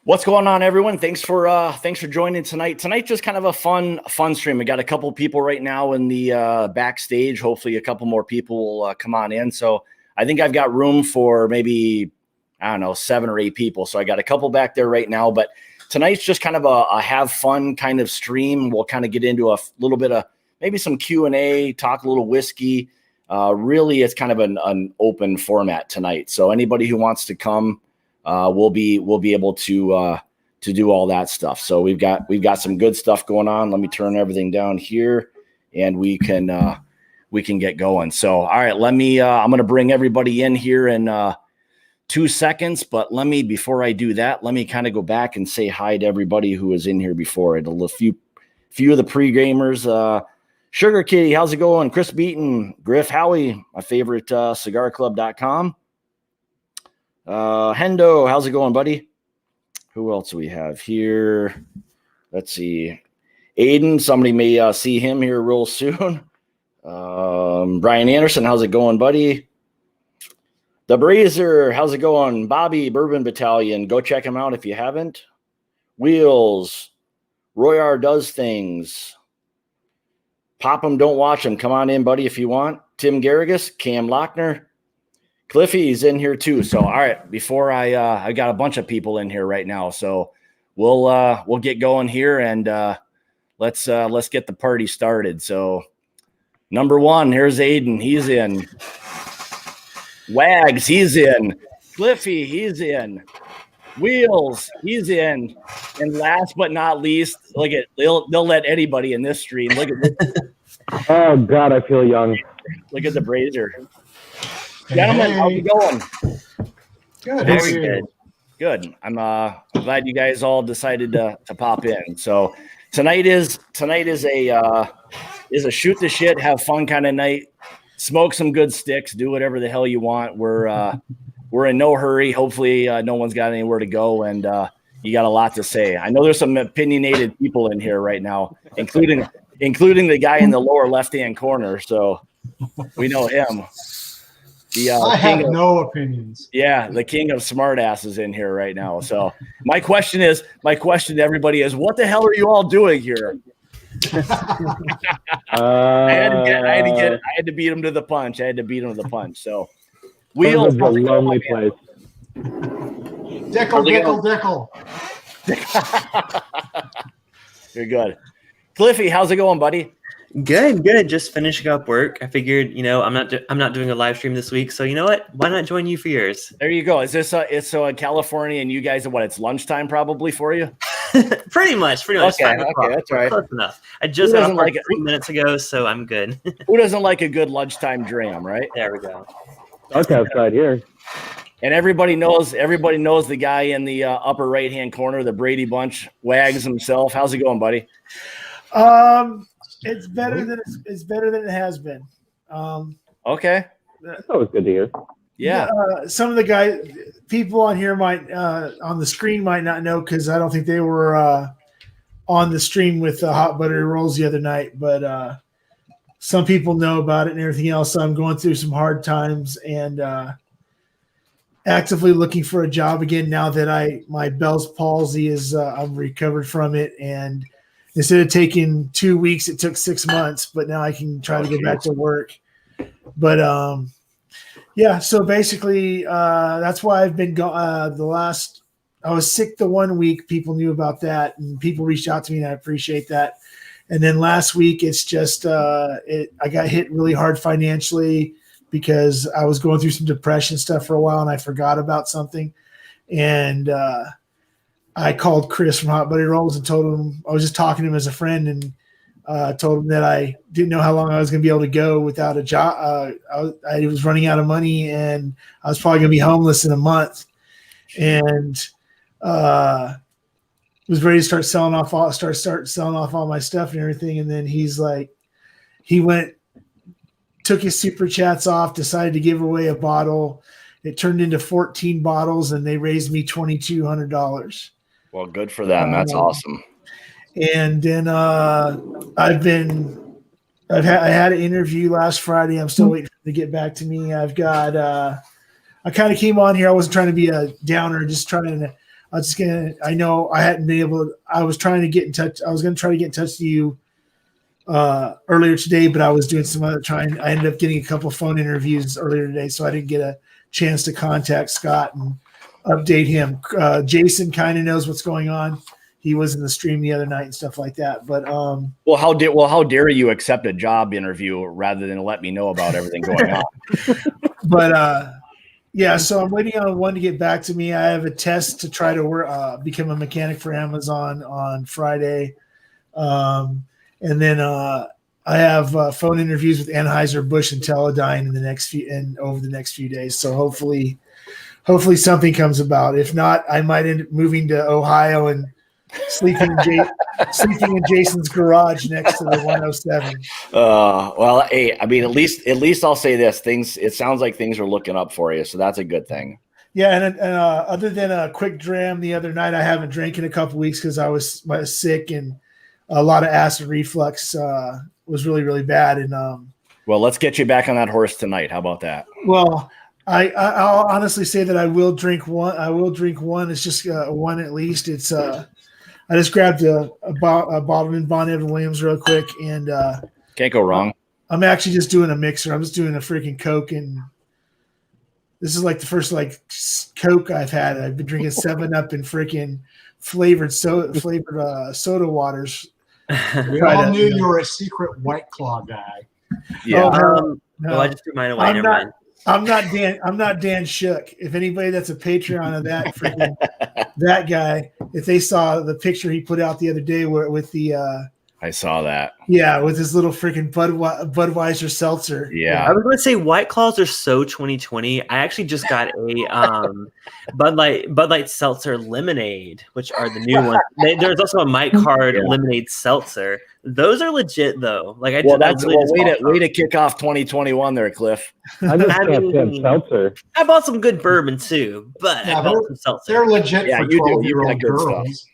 What's going on, everyone? Thanks for joining tonight. Tonight's just kind of a fun stream. We got a couple people right now in the backstage. Hopefully, a couple more people will come on in. So I think I've got room for maybe 7 or 8 people. So I got a couple back there right now. But tonight's just kind of a have fun kind of stream. We'll kind of get into a little bit of maybe some Q&A, talk a little whiskey. Really, it's kind of an open format tonight. So anybody who wants to come. We'll be able to do all that stuff. So we've got some good stuff going on. Let me turn everything down here, and we can get going. So all right, I'm going to bring everybody in here in 2 seconds. But before I do that, let me kind of go back and say hi to everybody who was in here before. A few of the pre-gamers. Sugar Kitty, how's it going? Chris Beaton, Griff Howie, my favorite cigarclub.com. Hendo, how's it going, buddy? Who else do we have here? Let's see. Aiden, somebody may see him here real soon. Brian Anderson, how's it going, buddy? The Brazer, how's it going? Bobby, Bourbon Battalion, go check him out if you haven't. Wheels, Roy R. Does Things. Pop him, don't watch him. Come on in, buddy, if you want. Tim Garrigus, Cam Lochner. Cliffy's in here too. So, all right, before I got a bunch of people in here right now. So we'll get going here and let's get the party started. So number 1, here's Aiden. He's in. Wags, he's in. Cliffy, he's in. Wheels, he's in. And last but not least, look at they'll let anybody in this stream. Look at this. Oh God, I feel young. Look at the Brazer. Gentlemen, how's it going? Good. Very good. Good. I'm glad you guys all decided to pop in. So tonight is a shoot the shit, have fun kind of night. Smoke some good sticks, do whatever the hell you want. We're in no hurry. Hopefully no one's got anywhere to go, and you got a lot to say. I know there's some opinionated people in here right now, including the guy in the lower left-hand corner. So we know him. I have no opinions. Yeah, the king of smartasses in here right now. So my question to everybody is, what the hell are you all doing here? I had to beat him to the punch. So Wheels, a lonely place. Dickle. You're good. Cliffy, how's it going, buddy? Good. Just finishing up work. I figured, I'm not doing a live stream this week, so you know what? Why not join you for yours? There you go. Is this it's so in California, and you guys it's lunchtime probably for you? Pretty much. Okay, that's right. Close enough. I just got off 3 minutes ago, so I'm good. Who doesn't like a good lunchtime dram, right? There we go. Okay, outside here. And everybody knows the guy in the upper right hand corner, the Brady Bunch, Wags himself. How's it going, buddy? It's better than it has been. Okay. That's always good to hear. Yeah. Some of the people on here might on the screen might not know because I don't think they were on the stream with Hot Buttery Rolls the other night. But some people know about it and everything else. So I'm going through some hard times and actively looking for a job again now that my Bell's palsy is I'm recovered from it. And instead of taking 2 weeks, it took 6 months, but now I can try to get back to work. But yeah, so basically that's why I've been I was sick the 1 week. People knew about that and people reached out to me and I appreciate that. And then last week it's just I got hit really hard financially because I was going through some depression stuff for a while and I forgot about something. And I called Chris from Hot Buddy Rolls and told him I was just talking to him as a friend and told him that I didn't know how long I was going to be able to go without a job. I was running out of money and I was probably going to be homeless in a month, and was ready to start selling off all my stuff and everything. And then he took his super chats off, decided to give away a bottle. It turned into 14 bottles and they raised me $2,200. Well, good for them. That's awesome. And then I had an interview last Friday. I'm still waiting for them to get back to me. I've got I kind of came on here. I wasn't trying to be a downer, just trying to I know I hadn't been able to, I was trying to get in touch. I was going to try to get in touch with you earlier today, but I was doing some other trying. I ended up getting a couple phone interviews earlier today, so I didn't get a chance to contact Scott and update him. Jason kind of knows what's going on. He was in the stream the other night and stuff like that. But how dare you accept a job interview rather than let me know about everything going on? But yeah, so I'm waiting on one to get back to me. I have a test to try to become a mechanic for Amazon on Friday, and then I have phone interviews with Anheuser-Busch and Teledyne over the next few days. So hopefully something comes about. If not, I might end up moving to Ohio and sleeping in Jason's garage next to the 107. Well, hey, I mean, at least I'll say this: it sounds like things are looking up for you, so that's a good thing. Yeah, and other than a quick dram the other night, I haven't drank in a couple weeks because I was sick and a lot of acid reflux was really, really bad. And well, let's get you back on that horse tonight. How about that? Well, I'll honestly say that I will drink one. It's just one at least. It's I just grabbed a bottle in Von Evan Williams real quick, and can't go wrong. I'm actually just doing a mixer. I'm just doing a freaking Coke, and this is like the first Coke I've had. I've been drinking 7-Up and freaking flavored soda waters. We all knew you were a secret White Claw guy. Yeah. No, I just threw mine away. Never mind. I'm not Dan Shook. If anybody that's a Patreon of that freaking that guy, if they saw the picture he put out the other day with the I saw that. Yeah, with his little freaking Budweiser seltzer. Yeah. I was going to say White Claws are so 2020. I actually just got a Bud Light Seltzer Lemonade, which are the new ones. There's also a Mike Hard Lemonade Seltzer. Those are legit though. Way to kick off 2021 there, Cliff. I just can't stand seltzer. I bought some good bourbon too, but I bought some seltzer. They're legit for 12-year-old girls. Stuff.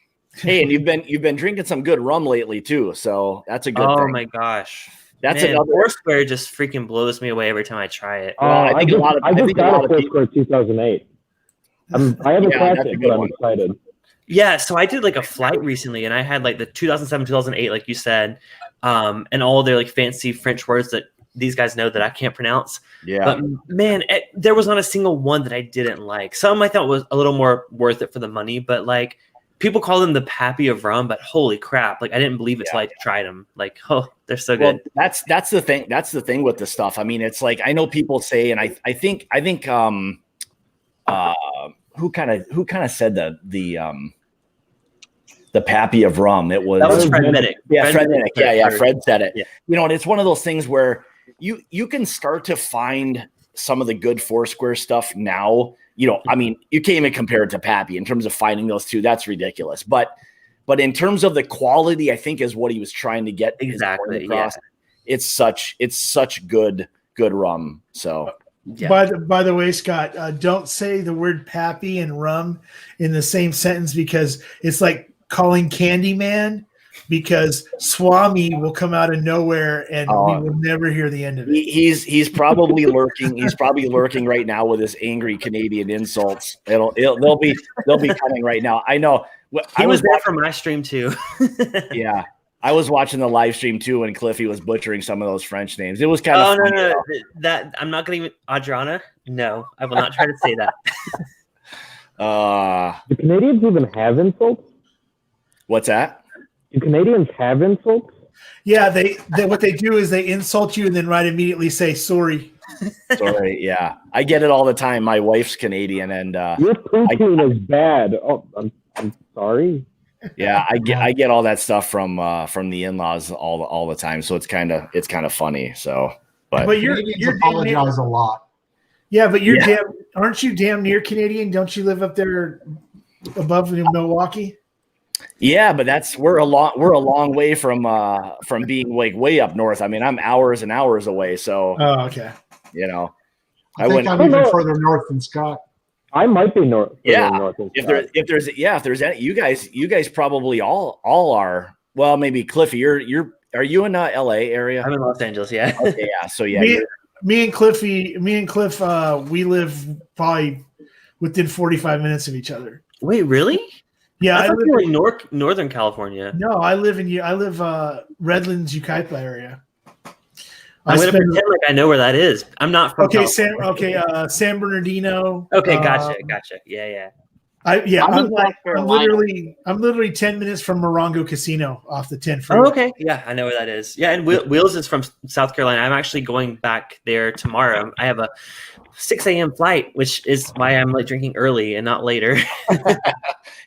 Hey, and you've been drinking some good rum lately too, so that's a good thing. Oh my gosh. That's Man, another. Foursquare just freaking blows me away every time I try it. I just got a Foursquare 2008. I have a classic, but I'm excited. Yeah, so I did like a flight recently, and I had like the 2007, 2008, like you said, and all their like fancy French words that these guys know that I can't pronounce. Yeah. But man, there was not a single one that I didn't like. Some I thought was a little more worth it for the money, but like people call them the Pappy of rum, but holy crap! Like I didn't believe it till I tried them. Like, oh, they're so good. Well, that's the thing. That's the thing with the stuff. I mean, it's like I know people say, and I think who kind of said the Pappy of rum. That was Fred Minnick. Yeah, Fred Minnick. Yeah. Fred said it. Yeah. You know, and it's one of those things where you can start to find some of the good Foursquare stuff now. You know, I mean, you can't even compare it to Pappy in terms of finding those two. That's ridiculous. But in terms of the quality, I think is what he was trying to get exactly across. Yeah. It's such good rum. So. Yeah. By the way, Scott, don't say the word Pappy and rum in the same sentence because it's like calling Candyman, because Swami will come out of nowhere and we will never hear the end of it. He's probably lurking. He's probably lurking right now with his angry Canadian insults. They'll be coming right now. I know. He was there for my stream too. Yeah. I was watching the live stream too, and Cliffy was butchering some of those French names. It was kind of funny. No. That I'm not going to even Adriana. No, I will not try to say that. Do Canadians even have insults? What's that? Do Canadians have insults? Yeah, they what they do is they insult you and then immediately say sorry. Sorry, yeah, I get it all the time. My wife's Canadian, and your poutine is bad. Oh, I'm sorry. Yeah, I get all that stuff from the in-laws all the time, so it's kind of funny. So, but you're apologize a lot. Yeah, but aren't you damn near Canadian? Don't you live up there above Milwaukee? Yeah, but we're a long way from being like way up north. I mean, I'm hours and hours away. So, okay. You know, I think I'm even further north than Scott. I might be north. Yeah. If there's any, you guys probably all are. Well, maybe Cliffy, are you in LA area? I'm in Los Angeles. Yeah. Okay. Yeah. So yeah. Me and Cliff, we live probably within 45 minutes of each other. Wait, really? Yeah, I thought you were in Northern California. No, I live Redlands, Yucaipa area. I'm going to pretend like I know where that is. I'm not from California. San Bernardino. Okay, gotcha. Yeah. I'm literally 10 minutes from Morongo Casino off the 10 freeway. Oh, okay. Yeah, I know where that is. Yeah, and Wheels is from South Carolina. I'm actually going back there tomorrow. I have a 6 a.m. flight, which is why I'm like drinking early and not later.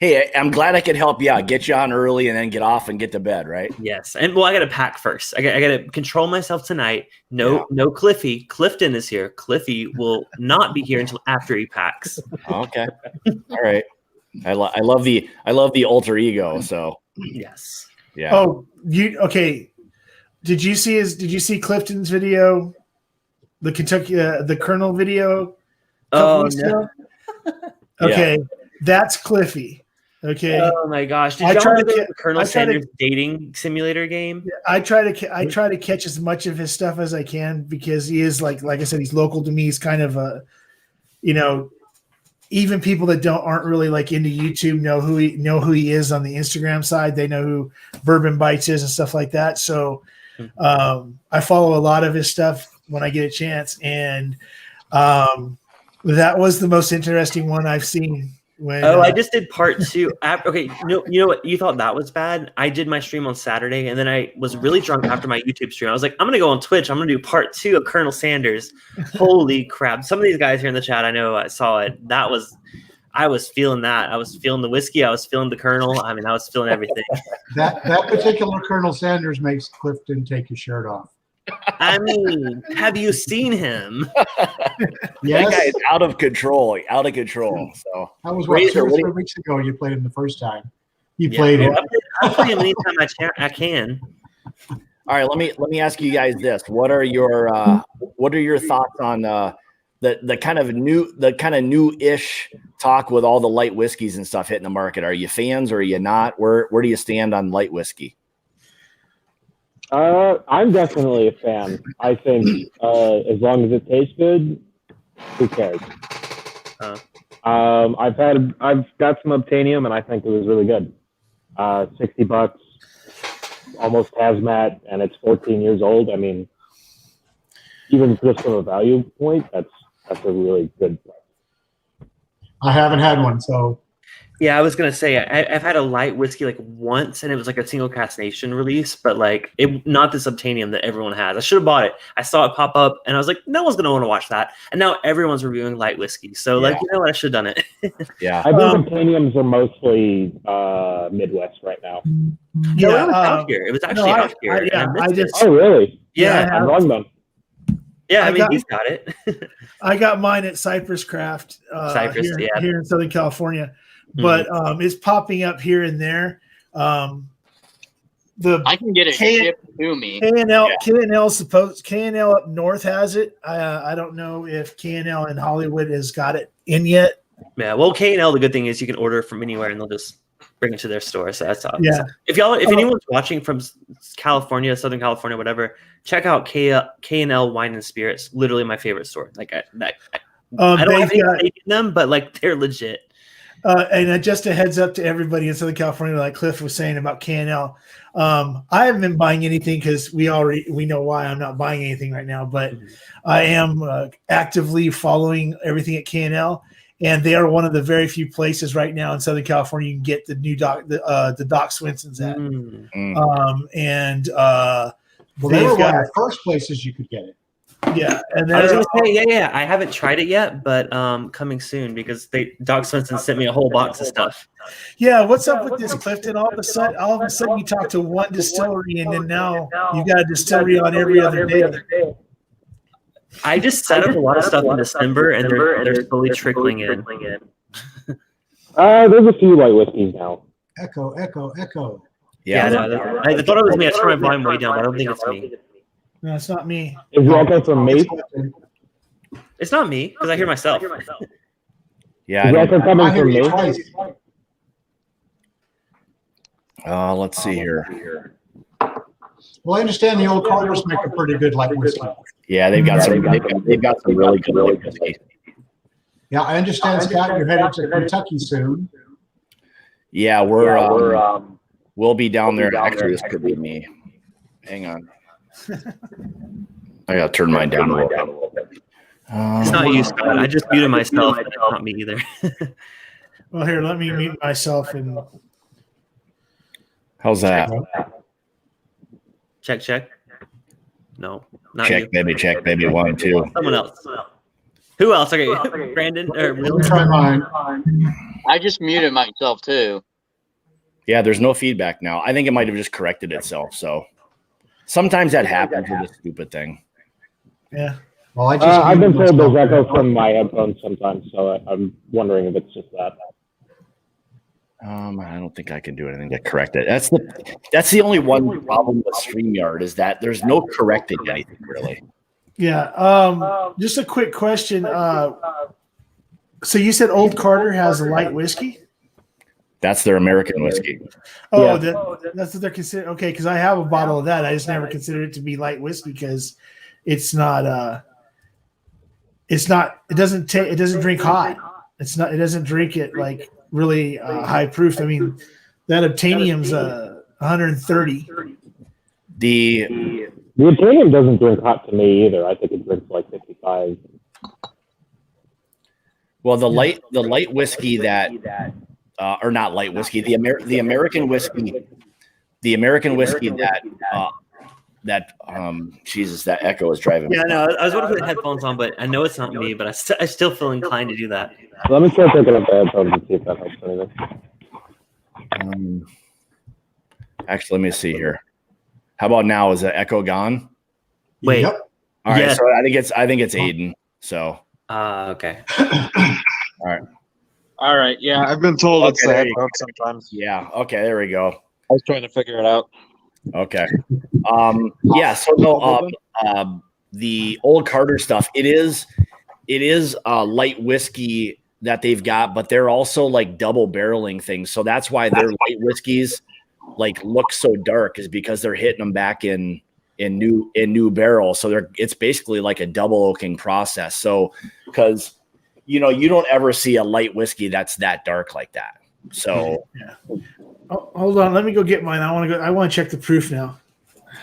Hey, I'm glad I could help you out. Get you on early and then get off and get to bed, right? Yes. And I got to pack first. I got to control myself tonight. No Cliffy. Clifton is here. Cliffy will not be here until after he packs. Okay. All right. I love the alter ego. So yes. Yeah. Oh, okay. Did you see Clifton's video? The Kentucky, the Colonel video? Oh, no. Okay. That's Cliffy. Okay. Oh my gosh! Did y'all do the Colonel Sanders dating simulator game? I try to catch as much of his stuff as I can because he is like I said, he's local to me. He's kind of a, even people that aren't really like into YouTube know who he is on the Instagram side. They know who Bourbon Bites is and stuff like that. So I follow a lot of his stuff when I get a chance, and that was the most interesting one I've seen. I just did part 2. Okay, you know what? You thought that was bad. I did my stream on Saturday, and then I was really drunk after my YouTube stream. I was like, I'm going to go on Twitch. I'm going to do part 2 of Colonel Sanders. Holy crap. Some of these guys here in the chat, I know I saw it. I was feeling that. I was feeling the whiskey. I was feeling the Colonel. I mean, I was feeling everything. That particular Colonel Sanders makes Clifton take his shirt off. I mean, have you seen him? Yes. That guy is out of control. So that was 2 or 3 weeks ago. You played him the first time. You played him. I'll play him anytime I can. All right, let me ask you guys this: What are your thoughts on the kind of new-ish talk with all the light whiskeys and stuff hitting the market? Are you fans or are you not? Where do you stand on light whiskey? I'm definitely a fan. I think as long as it tastes good, who cares? I've got some Obtainium, and I think it was really good. $60, almost hazmat, and it's 14 years old. I mean, even just from a value point, that's a really good price. I haven't had one, so. Yeah, I was gonna say I've had a light whiskey like once, and it was like a single cask nation release, but like not this Obtainium that everyone has. I should have bought it. I saw it pop up, and I was like, no one's gonna want to watch that. And now everyone's reviewing light whiskey, so like, you know what, I should have done it. Yeah, I think Obtainiums are mostly Midwest right now. Yeah, no, it was out here. It was actually out here. Oh, really? Yeah, I'm wrong then. Yeah, I mean, he's got it. I got mine at Cypress Craft here in Southern California. But it's popping up here and there. I can get it shipped to me. K&L up north has it. I don't know if K&L in Hollywood has got it in yet. Yeah, well, K&L, the good thing is you can order from anywhere and they'll just bring it to their store. So that's awesome. Yeah. If anyone's watching from California, Southern California, whatever, check out K&L Wine and Spirits. Literally my favorite store. Like I don't have any stake in them, but like they're legit. And just a heads up to everybody in Southern California, like Cliff was saying about K&L. I haven't been buying anything because we know why I'm not buying anything right now. But I am actively following everything at K&L, and they are one of the very few places right now in Southern California you can get the new the Doc Swinson's at. They were one of the first places you could get it. Yeah, and I was gonna say, I haven't tried it yet, but coming soon because Doc Swinson sent me a whole box of stuff. Yeah, what's up with this, Clifton? All of a sudden, you talk to one distillery, and then now you got a distillery on every other day. I just set up a lot of stuff in December, and they're slowly trickling in. There's a few light whiskeys now. Echo. Yeah, no, I thought it was me. I turned my volume way down, but I don't think it's me. No, it's not me. Is it echo from me? It's not me because I hear myself. Yeah, is echo coming from me? Let's see here. Well, I understand the old Carters make a pretty good light whiskey. Yeah, they've got some really good light whiskey. Yeah, I understand, Scott, you're headed to Kentucky soon. Yeah, we'll be down there. Actually, this could be me. Hang on. I gotta turn mine down a little bit. It's not you, Scott. I just muted myself. It's not me either. Well, here, let me mute myself and. How's that? Check. No, not Check, you. Check, baby. 1, 2. Someone else. Who else? Okay, Brandon or Let me try mine. I just muted myself too. Yeah, there's no feedback now. I think it might have just corrected itself. So sometimes that happens with this stupid thing. Yeah. Well, I've been told there's echo from my headphones sometimes, so I'm wondering if it's just that. I don't think I can do anything to correct it. That's the only one problem with StreamYard is that there's no correcting anything really. Yeah. Just a quick question. So you said Old Carter has a light whiskey? That's their American whiskey. Oh, that's what they're considering. Okay, because I have a bottle of that. I just never considered it to be light whiskey because it's not. It doesn't drink hot. It doesn't drink it like really high proof. I mean, that Obtainium's 130. The Obtainium doesn't drink hot to me either. I think it drinks like 55. Well, the light whiskey that, or not light whiskey, the American whiskey that Jesus, that echo is driving me. Yeah, no, I was going to put the headphones on, but I know it's not me, but I still feel inclined to do that. Let me try taking up the headphones and see if that helps anything. Actually, let me see here. How about now? Is the echo gone? Wait. Yep. All right. Yes. So I think it's Aiden. So. Okay. All right. Yeah, I've been told it's the there you headphones sometimes. Yeah. Okay. There we go. I was trying to figure it out. Okay. Yeah. So no. The Old Carter stuff. It is light whiskey that they've got, but they're also like double barreling things. So that's why their light whiskeys like look so dark, is because they're hitting them back in new barrels. So it's basically like a double oaking process. So because you don't ever see a light whiskey that's that dark like that. So yeah. Oh, hold on, let me go get mine. I want to check the proof now.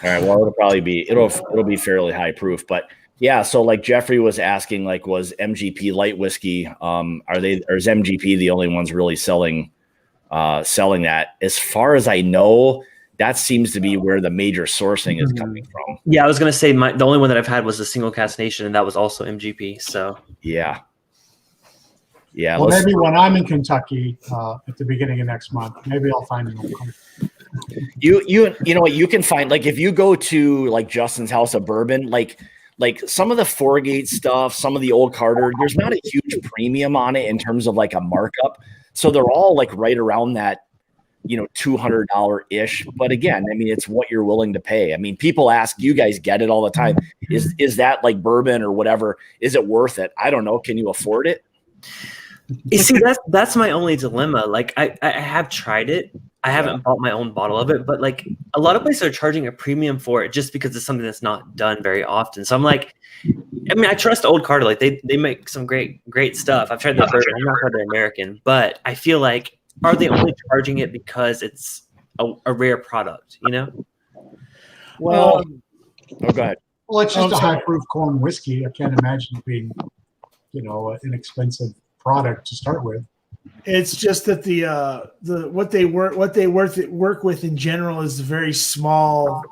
All right. Well, it'll be fairly high proof, but yeah. So like Jeffrey was asking, like, was MGP light whiskey? Or is MGP the only ones really selling that? As far as I know, that seems to be where the major sourcing is coming from. Yeah, I was going to say the only one that I've had was the Single Cask Nation, and that was also MGP. So yeah. Well, maybe when I'm in Kentucky at the beginning of next month, maybe I'll find an Old Carter. You know what you can find, like if you go to like Justin's House of Bourbon, like some of the Foregate stuff, some of the Old Carter, there's not a huge premium on it in terms of like a markup. So they're all like right around that, $200 ish. But again, I mean, it's what you're willing to pay. I mean, people ask, you guys get it all the time. Is that like bourbon or whatever? Is it worth it? I don't know. Can you afford it? You see, that's my only dilemma. Like I have tried it. I haven't bought my own bottle of it, but like a lot of places are charging a premium for it just because it's something that's not done very often. So I'm like, I mean, I trust Old Carter. Like they make some great stuff. I've tried the bourbon. I'm not tried the American, but I feel like, are they only charging it because it's a rare product? Well, go ahead. Well, it's just a high proof corn whiskey. I can't imagine it being, an inexpensive product to start with. It's just that what they work with in general is a very small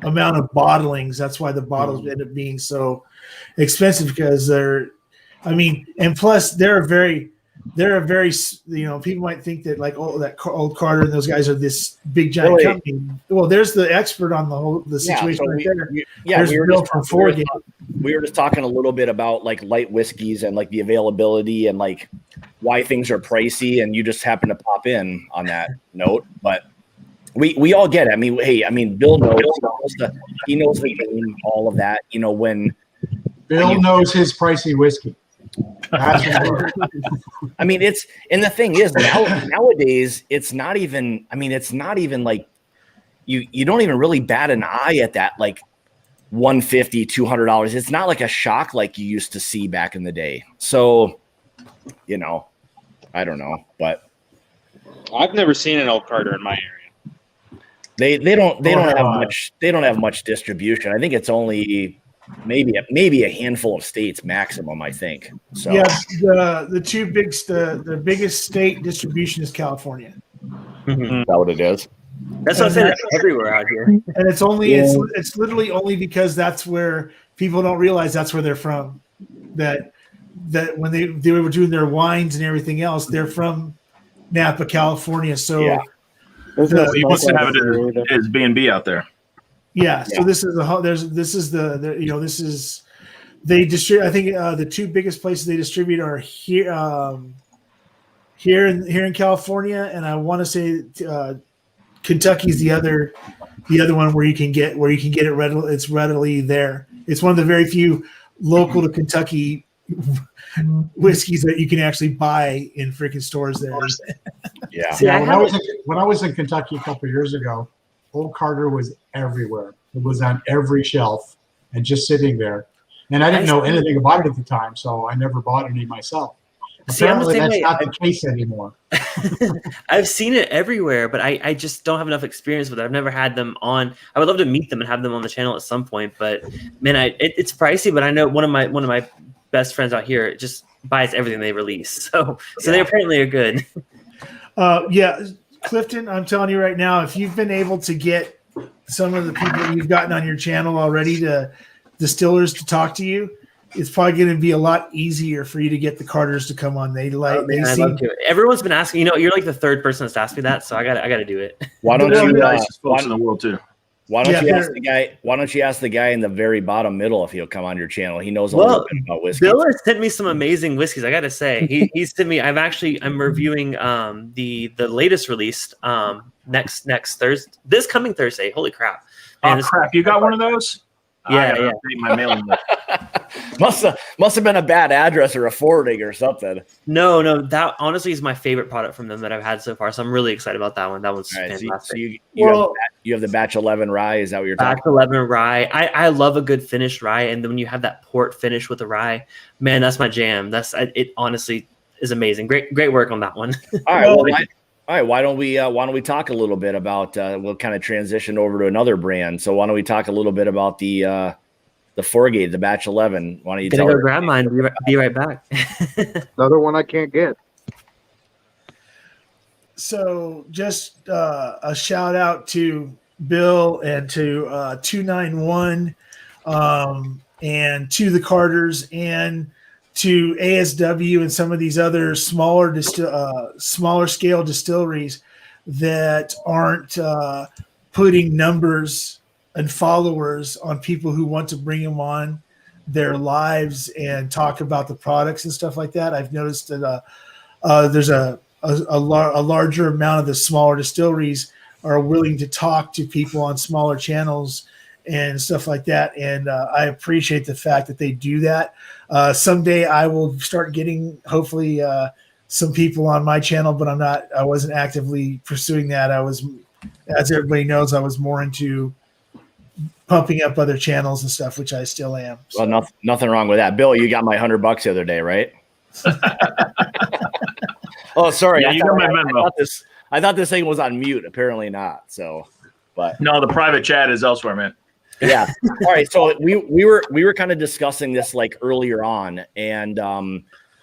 amount of bottlings. That's why the bottles end up being so expensive, because and plus they're a very people might think that like, that Old Carter and those guys are this big giant company. Well, there's the expert on the situation right there. We were just talking a little bit about like light whiskeys and like the availability and like why things are pricey, and you just happen to pop in on that note. But we all get it. I mean, Bill knows. He knows the game, all of that. When Bill knows his pricey whiskey. I mean, and the thing is, nowadays it's not even like you don't even really bat an eye at that, like $150, $200. It's not like a shock like you used to see back in the day. So you know, I don't know, but I've never seen an Old Carter in my area. they don't have much distribution. I think it's only maybe a handful of states maximum, I think. So yeah, the biggest state distribution is California. is that what it is? That's what I'm saying. It's everywhere out here. And it's only it's literally only because that's where people don't realize that's where they're from. That when they were doing their wines and everything else, they're from Napa, California. So Yeah. He wants to have it as B&B out there. yeah. So this is they distribute. I think the two biggest places they distribute are here in California, and I want to say Kentucky's the other one where you can get it readily. It's readily there. It's one of the very few local to Kentucky whiskeys that you can actually buy in freaking stores there. Yeah. Yeah, when I was in Kentucky a couple of years ago, Old Carter was everywhere. It was on every shelf and just sitting there. And I didn't know anything about it at the time, so I never bought any myself. Apparently, that's not the case anymore. I've seen it everywhere, but I just don't have enough experience with it. I've never had them on. I would love to meet them and have them on the channel at some point. But man, it's pricey. But I know one of my best friends out here just buys everything they release. So they apparently are good. Yeah, Clifton, I'm telling you right now, if you've been able to get some of the people you've gotten on your channel already to distillers to talk to you, it's probably going to be a lot easier for you to get the Carters to come on. They love to. Everyone's been asking. You're like the third person that's asked me that, so I got to do it. Why don't you? Nicest folks in the world too. Why don't you ask the guy? Why don't you ask the guy in the very bottom middle if he'll come on your channel? He knows a little bit about whiskey. Bill has sent me some amazing whiskeys. I got to say, he's sent me. I'm reviewing the latest released next Thursday. This coming Thursday. Holy crap! Man, crap! You got one of those? Yeah. My mailing list. must have been a bad address or a forwarding or something. No, that honestly is my favorite product from them that I've had so far. So I'm really excited about that one. That one's fantastic. So you have the Batch 11 rye. Is that what you're talking about? Batch 11 rye. I love a good finished rye, and then when you have that port finish with the rye, man, that's my jam. It honestly is amazing. Great work on that one. All right. All right, why don't we talk a little bit about we'll kind of transition over to another brand. So why don't we talk a little bit about the Forgate, the Batch 11? Why don't you go grab mine? Be right back. Another one I can't get. So just a shout out to Bill and to 291 and to the Carters and to ASW and some of these other smaller scale distilleries that aren't putting numbers and followers on people who want to bring them on their lives and talk about the products and stuff like that. I've noticed that there's a larger amount of the smaller distilleries are willing to talk to people on smaller channels and stuff like that. And I appreciate the fact that they do that. Someday I will start getting hopefully some people on my channel, but I wasn't actively pursuing that. I was, as everybody knows, I was more into pumping up other channels and stuff, which I still am. So. Well, nothing wrong with that. Bill, you got my $100 the other day, right? Oh, sorry. Yeah, you got my memo. I thought this thing was on mute. Apparently not. So, but no, the private chat is elsewhere, man. Yeah. All right. So we were kind of discussing this like earlier on, and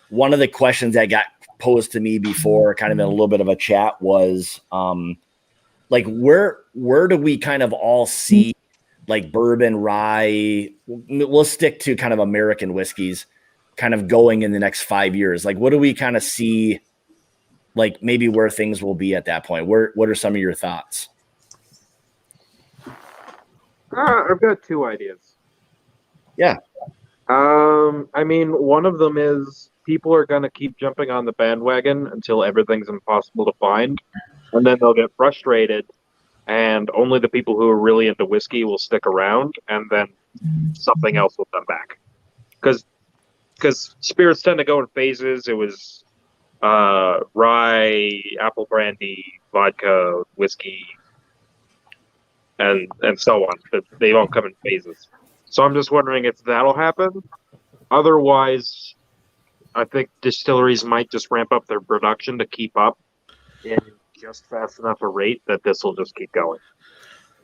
one of the questions that got posed to me before, kind of in a little bit of a chat, was like where do we kind of all see like bourbon, rye? We'll stick to kind of American whiskeys, kind of going in the next 5 years. Like, what do we kind of see? Like maybe where things will be at that point. What are some of your thoughts? I've got two ideas. Yeah. I mean, one of them is people are going to keep jumping on the bandwagon until everything's impossible to find. And then they'll get frustrated, and only the people who are really into whiskey will stick around, and then something else will come back. Because spirits tend to go in phases. It was rye, apple brandy, vodka, whiskey, and so on. But they all come in phases. So I'm just wondering if that'll happen. Otherwise, I think distilleries might just ramp up their production to keep up in just fast enough a rate that this will just keep going.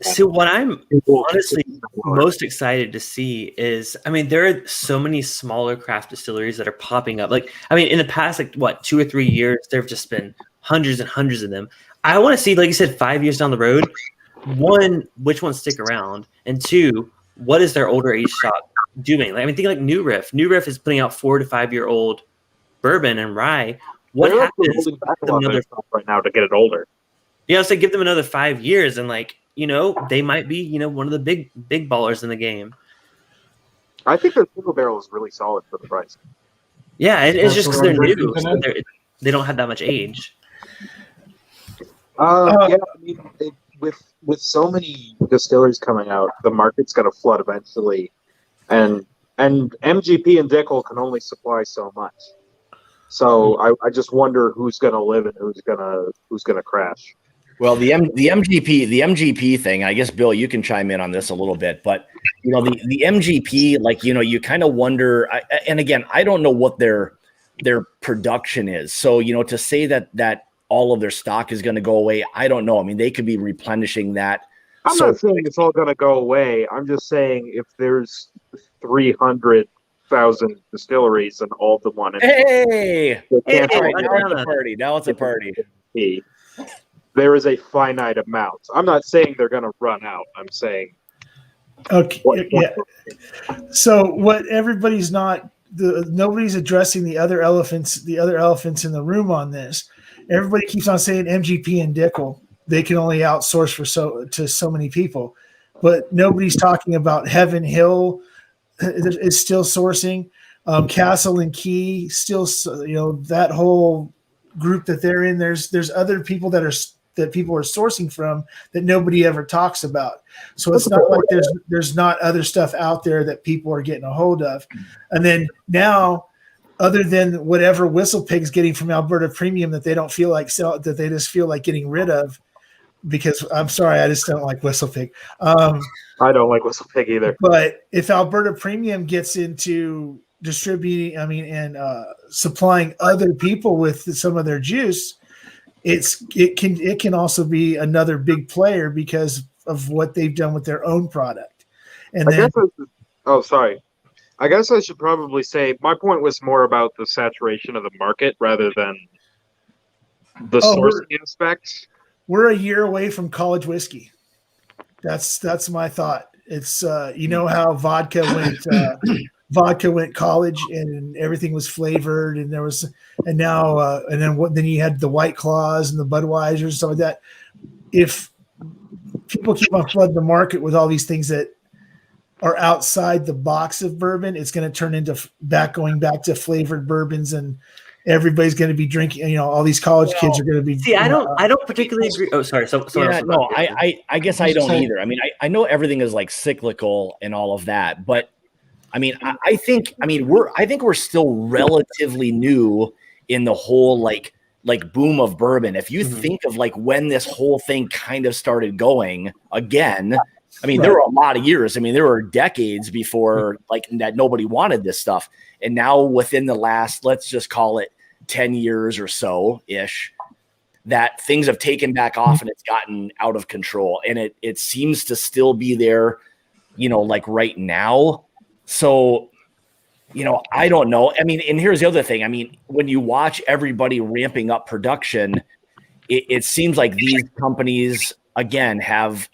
So what I'm honestly most excited to see is, I mean, there are so many smaller craft distilleries that are popping up. Like, I mean, in the past, like, what, 2 or 3 years, there have just been hundreds and hundreds of them. I want to see, like you said, 5 years down the road, one, which ones stick around, and two, what is their older age stock doing? Like, I mean, think like New Riff. New Riff is putting out 4 to 5 year old bourbon and rye. What happens holding back a lot of their stuff right now to get it older? Yeah, so give them another 5 years, and like, you know, they might be, you know, one of the big ballers in the game. I think their single barrel is really solid for the price. Yeah, it's just because they're new, so they don't have that much age. Yeah, I mean, with so many distilleries coming out, the market's going to flood eventually, and MGP and Dickel can only supply so much. So I just wonder who's going to live and who's going to crash. Well, the MGP thing, I guess, Bill, you can chime in on this a little bit, but you know, the MGP, like, you know, you kind of wonder, and again, I don't know what their production is. So, you know, to say that all of their stock is going to go away, I don't know. I mean, they could be replenishing that. I'm not saying it's all going to go away. I'm just saying if there's 300,000 distilleries and all the one, hey, now it's a party. There is a finite amount. I'm not saying they're going to run out. I'm saying, okay, yeah. So what everybody's nobody's addressing the other elephants in the room on this. Everybody keeps on saying MGP and Dickel, they can only outsource to so many people, but nobody's talking about Heaven Hill is still sourcing, Castle and Key still, you know, that whole group that they're in. There's other people that people are sourcing from that nobody ever talks about. So it's not like there's not other stuff out there that people are getting a hold of. And then now, other than whatever Whistle Pig's getting from Alberta Premium that they don't feel like that they just feel like getting rid of, because I'm sorry, I just don't like Whistle Pig. I don't like Whistle Pig either. But if Alberta Premium gets into distributing, and supplying other people with some of their juice, it can also be another big player because of what they've done with their own product. And I guess I should probably say my point was more about the saturation of the market rather than the sourcing aspect. We're a year away from college whiskey. That's my thought. It's you know how vodka went college and everything was flavored, and then you had the White Claws and the Budweisers and stuff like that. If people keep on flooding the market with all these things that are outside the box of bourbon, it's going to turn into going back to flavored bourbons, and everybody's going to be drinking. You know, all these college kids are going to be. See, I don't particularly agree. Oh, sorry. I guess I don't either. I mean, I know everything is like cyclical and all of that, but I mean, I think we're still relatively new in the whole like boom of bourbon. If you think of like when this whole thing kind of started going again, I mean, there were a lot of years. I mean, there were decades before like that nobody wanted this stuff. And now within the last, let's just call it 10 years or so ish, that things have taken back off and it's gotten out of control. And it seems to still be there, you know, like right now. So, you know, I don't know. I mean, and here's the other thing. I mean, when you watch everybody ramping up production, it seems like these companies, again, have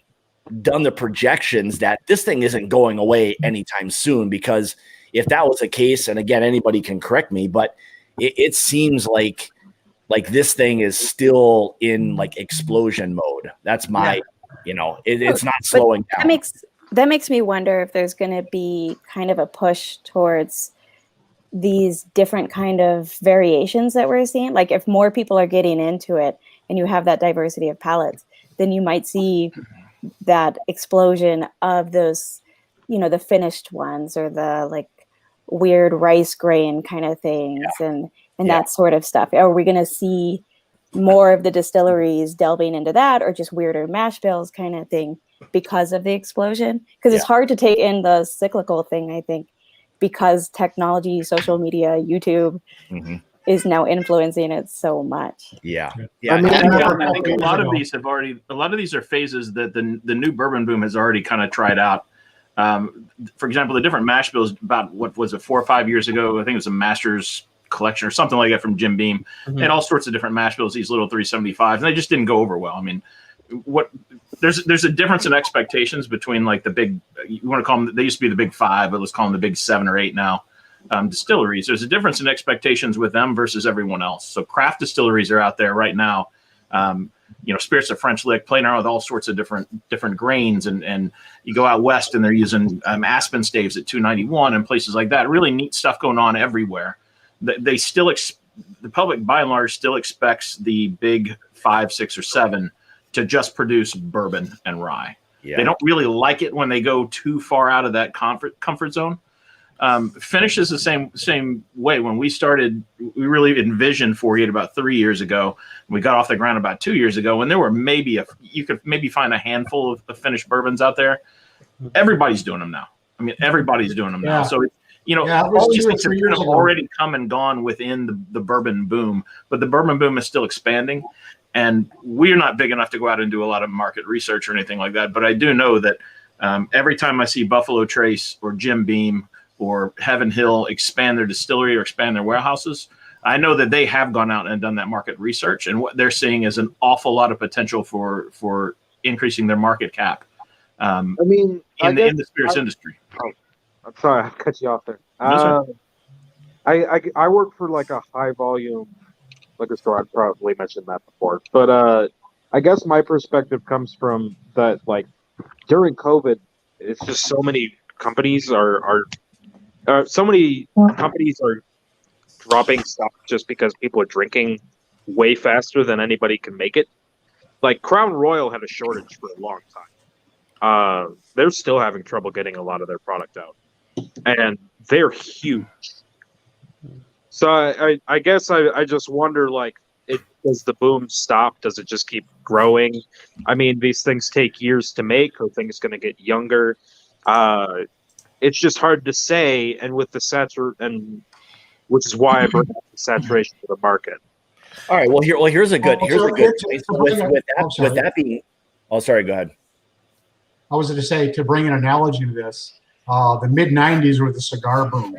done the projections that this thing isn't going away anytime soon, because if that was the case, and again, anybody can correct me, but it seems like this thing is still in like explosion mode. That's my, you know, it's not slowing down. That makes me wonder if there's going to be kind of a push towards these different kind of variations that we're seeing. Like if more people are getting into it and you have that diversity of palates, then you might see that explosion of those, you know, the finished ones or the like weird rice grain kind of things and that sort of stuff. Are we going to see more of the distilleries delving into that, or just weirder mash bills kind of thing because of the explosion? Because it's hard to take in the cyclical thing, I think, because technology, social media, YouTube is now influencing it so much. Yeah. I think a lot of these are phases that the new bourbon boom has already kind of tried out. For example, the different mash bills about what was it 4 or 5 years ago? I think it was a Masters collection or something like that from Jim Beam. And all sorts of different mash bills, these little 375s, and they just didn't go over well. I mean, there's a difference in expectations between like the big, you want to call them, they used to be the big 5, but let's call them the big 7 or 8 now. Distilleries, there's a difference in expectations with them versus everyone else. So craft distilleries are out there right now. Spirits of French Lick, playing around with all sorts of different grains, and you go out west and they're using aspen staves at 291 and places like that. Really neat stuff going on everywhere. They still the public by and large still expects the big 5, 6, or 7 to just produce bourbon and rye. They don't really like it when they go too far out of that comfort zone. Finish is the same way. When we started, we really envisioned 48 about 3 years ago. We got off the ground about 2 years ago, and there were you could maybe find a handful of finished bourbons out there. Everybody's doing them now. I mean, everybody's doing them now. So all these things have kind of already come and gone within the bourbon boom, but the bourbon boom is still expanding. And we're not big enough to go out and do a lot of market research or anything like that. But I do know that every time I see Buffalo Trace or Jim Beam or Heaven Hill expand their distillery or expand their warehouses, I know that they have gone out and done that market research. And what they're seeing is an awful lot of potential for increasing their market cap. In the spirits industry. I'm sorry, I cut you off there. I work for like a high volume liquor store. I've probably mentioned that before, but I guess my perspective comes from that, like during COVID, it's just so many companies are dropping stuff just because people are drinking way faster than anybody can make it. Like Crown Royal had a shortage for a long time. They're still having trouble getting a lot of their product out, and they're huge. So I guess I just wonder, like, does the boom stop? Does it just keep growing? I mean, these things take years to make. Are things going to get younger? It's just hard to say. And with the which is why I bring up the saturation of the market. All right. Well, here's a good place with that being. Oh, sorry. Go ahead. I was going to say, to bring an analogy to this, the mid '90s were the cigar boom.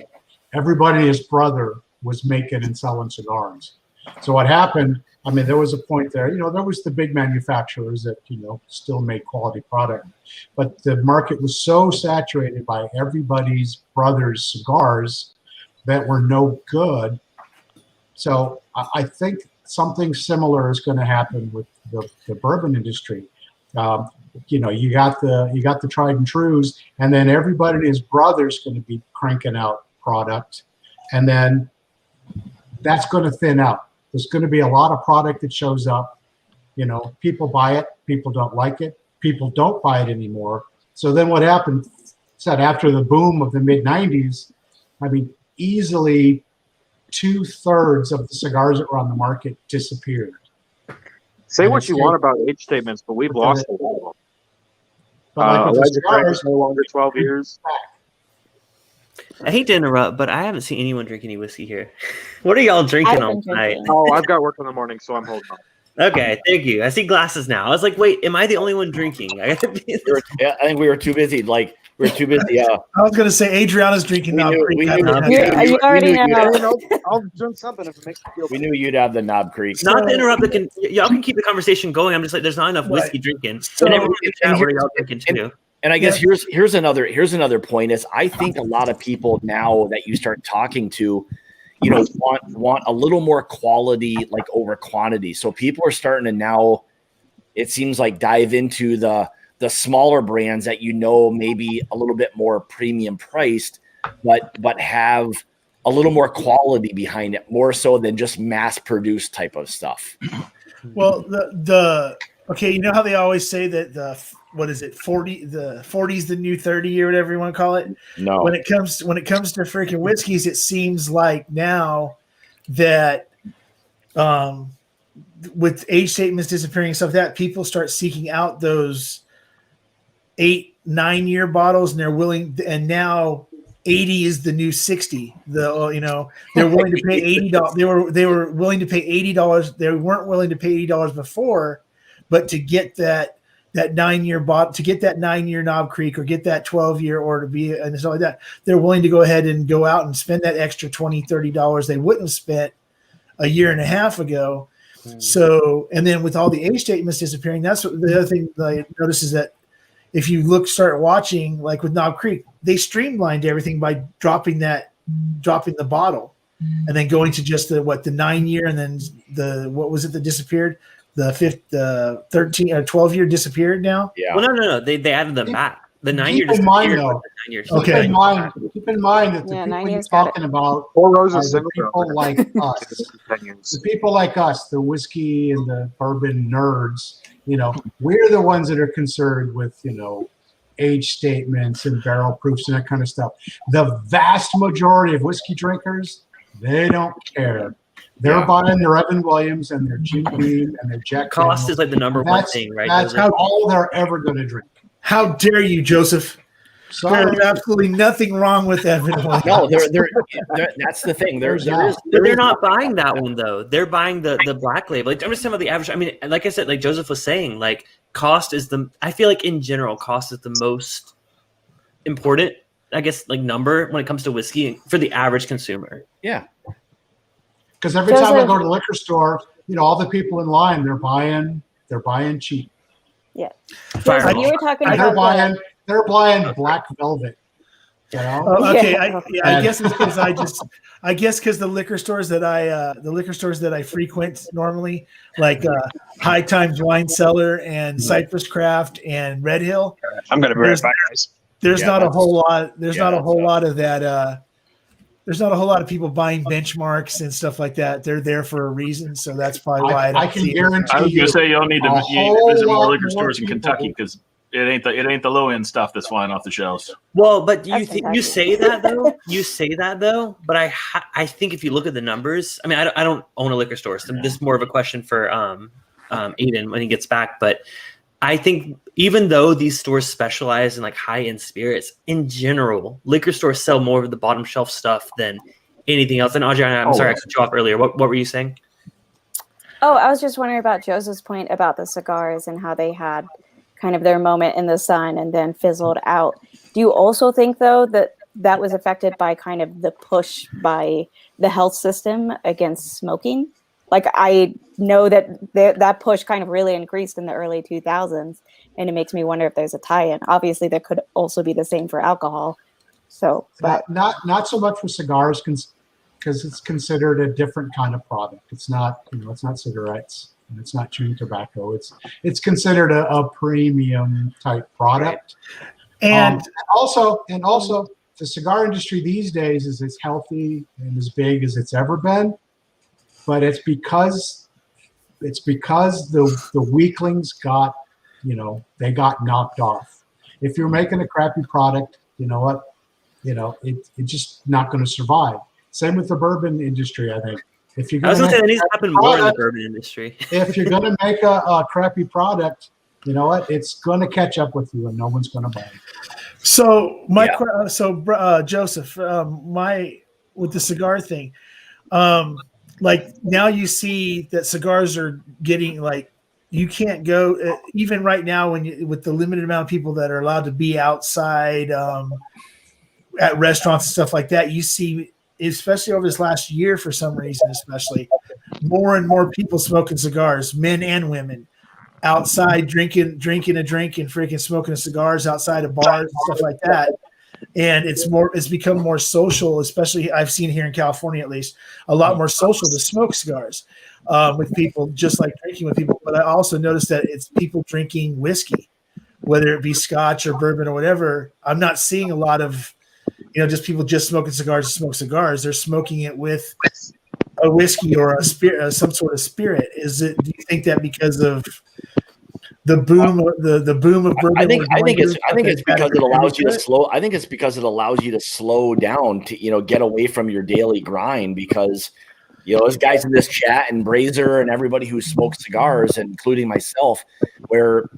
Everybody and his brother was making and selling cigars. So what happened, I mean, there was a point there, there was the big manufacturers that, still made quality product, but the market was so saturated by everybody's brother's cigars that were no good. So I think something similar is going to happen with the bourbon industry. You got the tried and trues, and then everybody and his brother's going to be cranking out product, and then that's going to thin out. There's going to be a lot of product that shows up. People buy it, people don't like it, people don't buy it anymore. So then what happened? Said after the boom of the mid '90s, I mean, easily 2/3 of the cigars that were on the market disappeared. Say what you want about age statements, but we've lost a lot of them. But cigars, no longer 12 years. I hate to interrupt, but I haven't seen anyone drink any whiskey here. What are y'all drinking all night? Oh, I've got work in the morning, so I'm holding on. Okay, thank you. I see glasses now. I was like, wait, am I the only one drinking? I think we were too busy. Like, we were too busy. I was going to say Adriana's drinking Knob Creek. You already know. I'll drink something if it makes me feel We knew you'd have the Knob Creek. Not to interrupt, y'all can keep the conversation going. I'm just like, there's not enough whiskey drinking. So, and everyone in chat, what are y'all drinking too? And I guess here's another point is I think a lot of people now that you start talking to, want a little more quality like over quantity. So people are starting to now, it seems like, dive into the smaller brands that maybe a little bit more premium priced, but have a little more quality behind it, more so than just mass produced type of stuff. Well, okay, you know how they always say that the 40's the new 30 or whatever you want to call it? No. When it comes to freaking whiskeys, it seems like now that with age statements disappearing and stuff like that, people start seeking out those 8-9 year bottles, and they're willing, and now 80 is the new 60. They're willing to pay $80. They were willing to pay $80. They weren't willing to pay $80 before, but to get that 9-year to get that 9-year Knob Creek or get that 12-year or to be and stuff like that, they're willing to go ahead and go out and spend that extra $20, $30 they wouldn't have spent a year and a half ago. So, and then with all the age statements disappearing, that's what the other thing that I noticed is that if you start watching, like with Knob Creek, they streamlined everything by dropping the bottle and then going to just the 9-year and then what was it that disappeared? The 13 or 12-year disappeared now? Yeah. Well, no. They added them back. The 9-year Keep in mind, disappeared. though. 9 years. Okay. Keep in mind that the Yeah, people 9 you're years got talking about Four are Roses the single people like us. The people like us, the whiskey and the bourbon nerds, we're the ones that are concerned with, age statements and barrel proofs and that kind of stuff. The vast majority of whiskey drinkers, they don't care. They're buying their Evan Williams and their Jim Beam and their Jack Cost Daniels. is like the number one thing, right? That's all they're ever going to drink. How dare you, Joseph? Sorry. There's absolutely nothing wrong with Evan Williams. No, they're that's the thing. There is, But they're not buying that one though. They're buying the black label. Like, I'm just talking about the average. I mean, like I said, like Joseph was saying, like cost is I feel like in general, cost is the most important, I guess, like number when it comes to whiskey for the average consumer. Yeah. Because every time I go to the liquor store, all the people in line, they're buying cheap. Yeah. Fireball. So you were talking And about they're buying black velvet. Okay, Yeah. I guess it's because because the liquor stores that I frequent normally, like High Times Wine Cellar and Cypress Craft and Red Hill. I'm gonna be right back, guys. There's not a whole lot. There's not a whole lot of that. There's not a whole lot of people buying benchmarks and stuff like that. They're there for a reason, so that's probably why I can guarantee I was you. gonna say you need to visit more liquor stores in people. Kentucky because it ain't the low end stuff that's flying off the shelves. Well, but you That's think exactly. you say that though? You say that though, but I think if you look at the numbers, I mean, I don't own a liquor store, so this is more of a question for Aiden when he gets back. But I think even though these stores specialize in like high end spirits, in general, liquor stores sell more of the bottom shelf stuff than anything else. And Audrey, I'm sorry I cut you off earlier. What were you saying? Oh, I was just wondering about Joseph's point about the cigars and how they had kind of their moment in the sun and then fizzled out. Do you also think, though, that was affected by kind of the push by the health system against smoking? Like, I know that push kind of really increased in the early 2000s, and it makes me wonder if there's a tie-in. Obviously, that could also be the same for alcohol. So, but not so much for cigars because it's considered a different kind of product. It's not, it's not cigarettes and it's not chewing tobacco. It's considered a premium type product. And also the cigar industry these days is as healthy and as big as it's ever been, but it's because the weaklings got, they got knocked off. If you're making a crappy product, you know what? It's just not going to survive. Same with the bourbon industry, I think. If you're I was going going to say to that needs to happen more in the bourbon industry. if you're going to make a crappy product, you know what? It's going to catch up with you, and no one's going to buy it. So Joseph, with the cigar thing, like now you see that cigars are getting like you can't go even right now with the limited amount of people that are allowed to be outside at restaurants and stuff like that. You see, especially over this last year, for some reason, especially more and more people smoking cigars, men and women, outside drinking a drink and freaking smoking cigars outside of bars and stuff like that. And it's become more social, especially I've seen here in California, at least a lot more social to smoke cigars with people, just like drinking with people. But I also noticed that it's people drinking whiskey, whether it be scotch or bourbon or whatever. I'm not seeing a lot of, just people just smoking cigars to smoke cigars. They're smoking it with a whiskey or a spirit, some sort of spirit. Do you think that because of the boom, the boom of bourbon? I think it's because it allows you to slow. I think it's because it allows you to slow down to get away from your daily grind. Because You know, those guys in this chat and Brazier and everybody who smokes cigars, including myself, where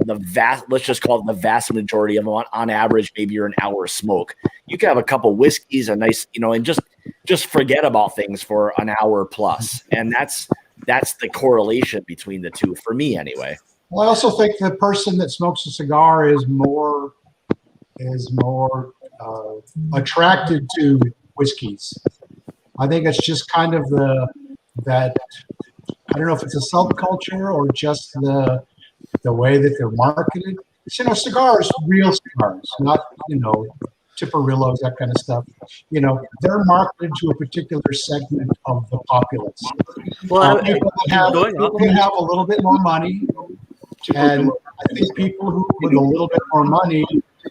let's just call it the vast majority of them on average, maybe you're an hour smoke. You can have a couple whiskeys, a nice, you know, and just forget about things for an hour plus. And that's the correlation between the two for me anyway. Well, I also think the person that smokes a cigar is more attracted to whiskeys. I think it's just kind of that I don't know if it's a subculture or just the way that they're marketed. You know, cigars, real cigars, not, you know, Tipperillos, that kind of stuff. You know, they're marketed to a particular segment of the populace. Well, People that have a little bit more money, and I think people who with a little bit more money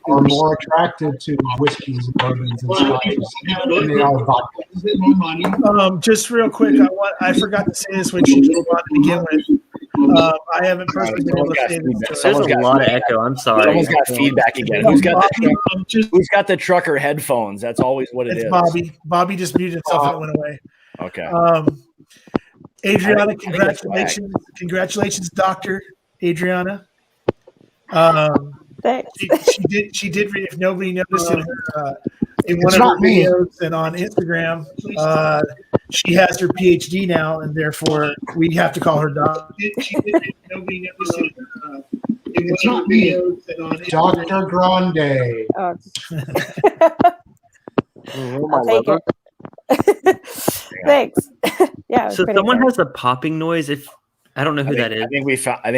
are more attracted to whiskeys and bourbons and scotches than they are vodka. Just real quick, I forgot to say this when she came on to begin with. I haven't personally been able to say this. There's a lot of echo. I'm sorry. Someone's got feedback again. Who's got the trucker headphones? That's always what it is. Bobby. Bobby just muted himself and it went away. Okay. Adriana, congratulations, Doctor Adriana. Thanks. She did. If nobody noticed in one of her videos and on Instagram, she has her PhD now, and therefore we have to call her doctor. Nobody noticed in one of her videos and on Instagram. Dr. Grande. I'll take it. Thanks. Yeah. So someone has a popping noise. If I don't know who that is. I think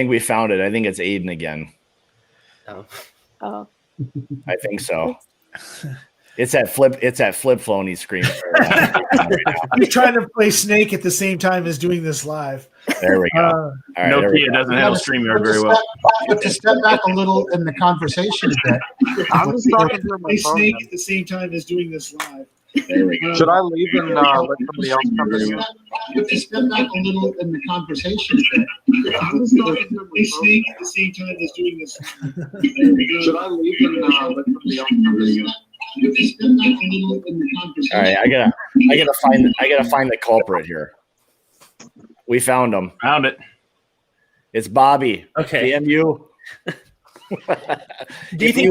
we found it. I think it's Aiden again. Oh. I think so. It's that flip phone he's screaming. He's trying to play Snake at the same time as doing this live. There we go. All right, Nokia doesn't handle StreamYard very well. But to step back a little in the conversation a bit, I'm just talking through my Play phone. Snake at the same time as doing this live. There we go. Should I leave and let somebody else come in? but to step back a little in the conversation a bit, I'm just talking Play Snake at the same time as doing this live. There we go. Should I leave and let somebody else come in? All right, I gotta find the culprit here. We found him. Found it. It's Bobby. Okay. Damn you. Do you think,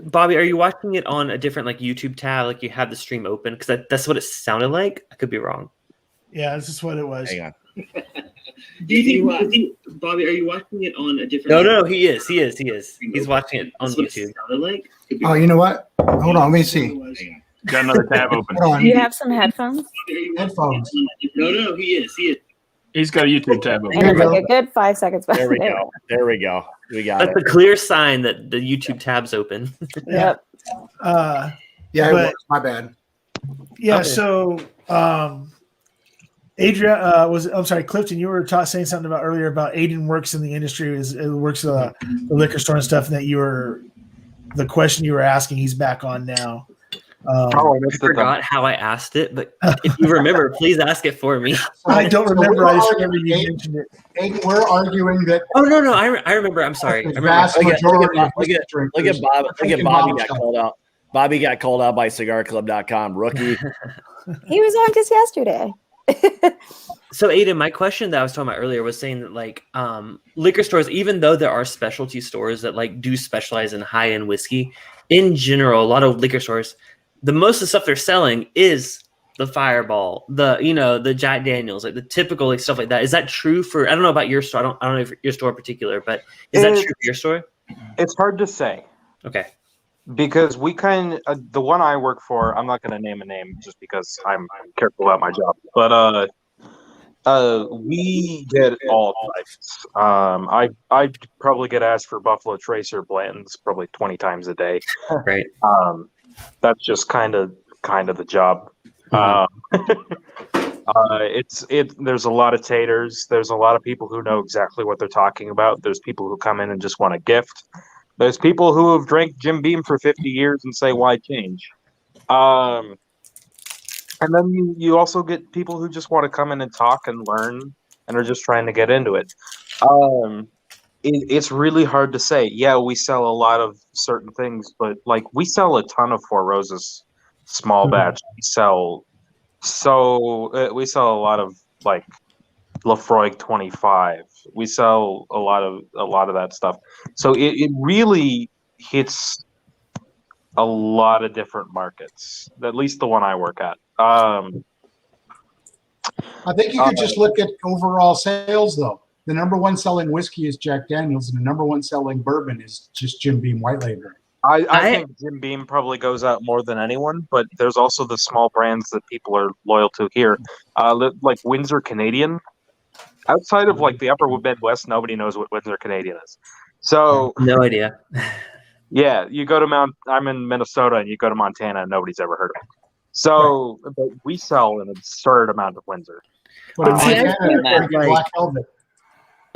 Bobby, are you watching it on a different like YouTube tab? Like you have the stream open? Because that's what it sounded like. I could be wrong. Yeah, this is what it was. Hang on. Do you think, Bobby, are you watching it on a different? No, he is. He's watching it on YouTube. Like? Oh, you know what? Hold on, let me see. Got another tab open. Do you have some headphones? Headphones. No, he is. He's got a YouTube tab open. And it's like a good 5 seconds back. There we go. We got That's it. a clear sign that the YouTube tab's open. Yep. Yeah, it was my bad. Yeah, Okay. so Adrian I'm sorry, Clifton, you were saying something about earlier about Aiden works in the industry, works the liquor store and stuff, and that the question you were asking, he's back on now. I I forgot how I asked it, but if you remember, please ask it for me. I don't remember. we're I just arguing- remember you mentioned it. And we're arguing that Oh no, I remember. I'm sorry. I the remember. vast majority of Look at drinkers Bob. Look at drinking Bobby bottle got shop. called out. Bobby got called out by cigarclub.com. Rookie. He was on just yesterday. So Aiden, my question that I was talking about earlier was saying that like liquor stores, even though there are specialty stores that like do specialize in high-end whiskey, in general, a lot of liquor stores, the most of the stuff they're selling is the Fireball, the Jack Daniels, like the typical like stuff like that. Is that true for? I don't know about your store. I don't know if your store in particular, but is that true for your store? It's hard to say. Okay. Because we the one I work for, I'm not going to name a name just because I'm careful about my job. But we get all types. I probably get asked for Buffalo Tracer Blanton's probably 20 times a day. Right. That's just kind of the job. There's a lot of taters. There's a lot of people who know exactly what they're talking about. There's people who come in and just want a gift. There's people who have drank Jim Beam for 50 years and say, why change? And then you also get people who just want to come in and talk and learn and are just trying to get into it. It's really hard to say. Yeah, we sell a lot of certain things, but like we sell a ton of Four Roses small batch. We sell a lot of like Lafroy 25. We sell a lot of that stuff. So it really hits a lot of different markets. At least the one I work at. I think you could just look at overall sales, though. The number one selling whiskey is Jack Daniels, and the number one selling bourbon is just Jim Beam White Label. I think Jim Beam probably goes out more than anyone, but there's also the small brands that people are loyal to here, like Windsor Canadian. Outside of like the Upper Midwest, nobody knows what Windsor Canadian is. So no idea. Yeah, you go to I'm in Minnesota, and you go to Montana, and nobody's ever heard of it. So but we sell an absurd amount of Windsor. Black Velvet.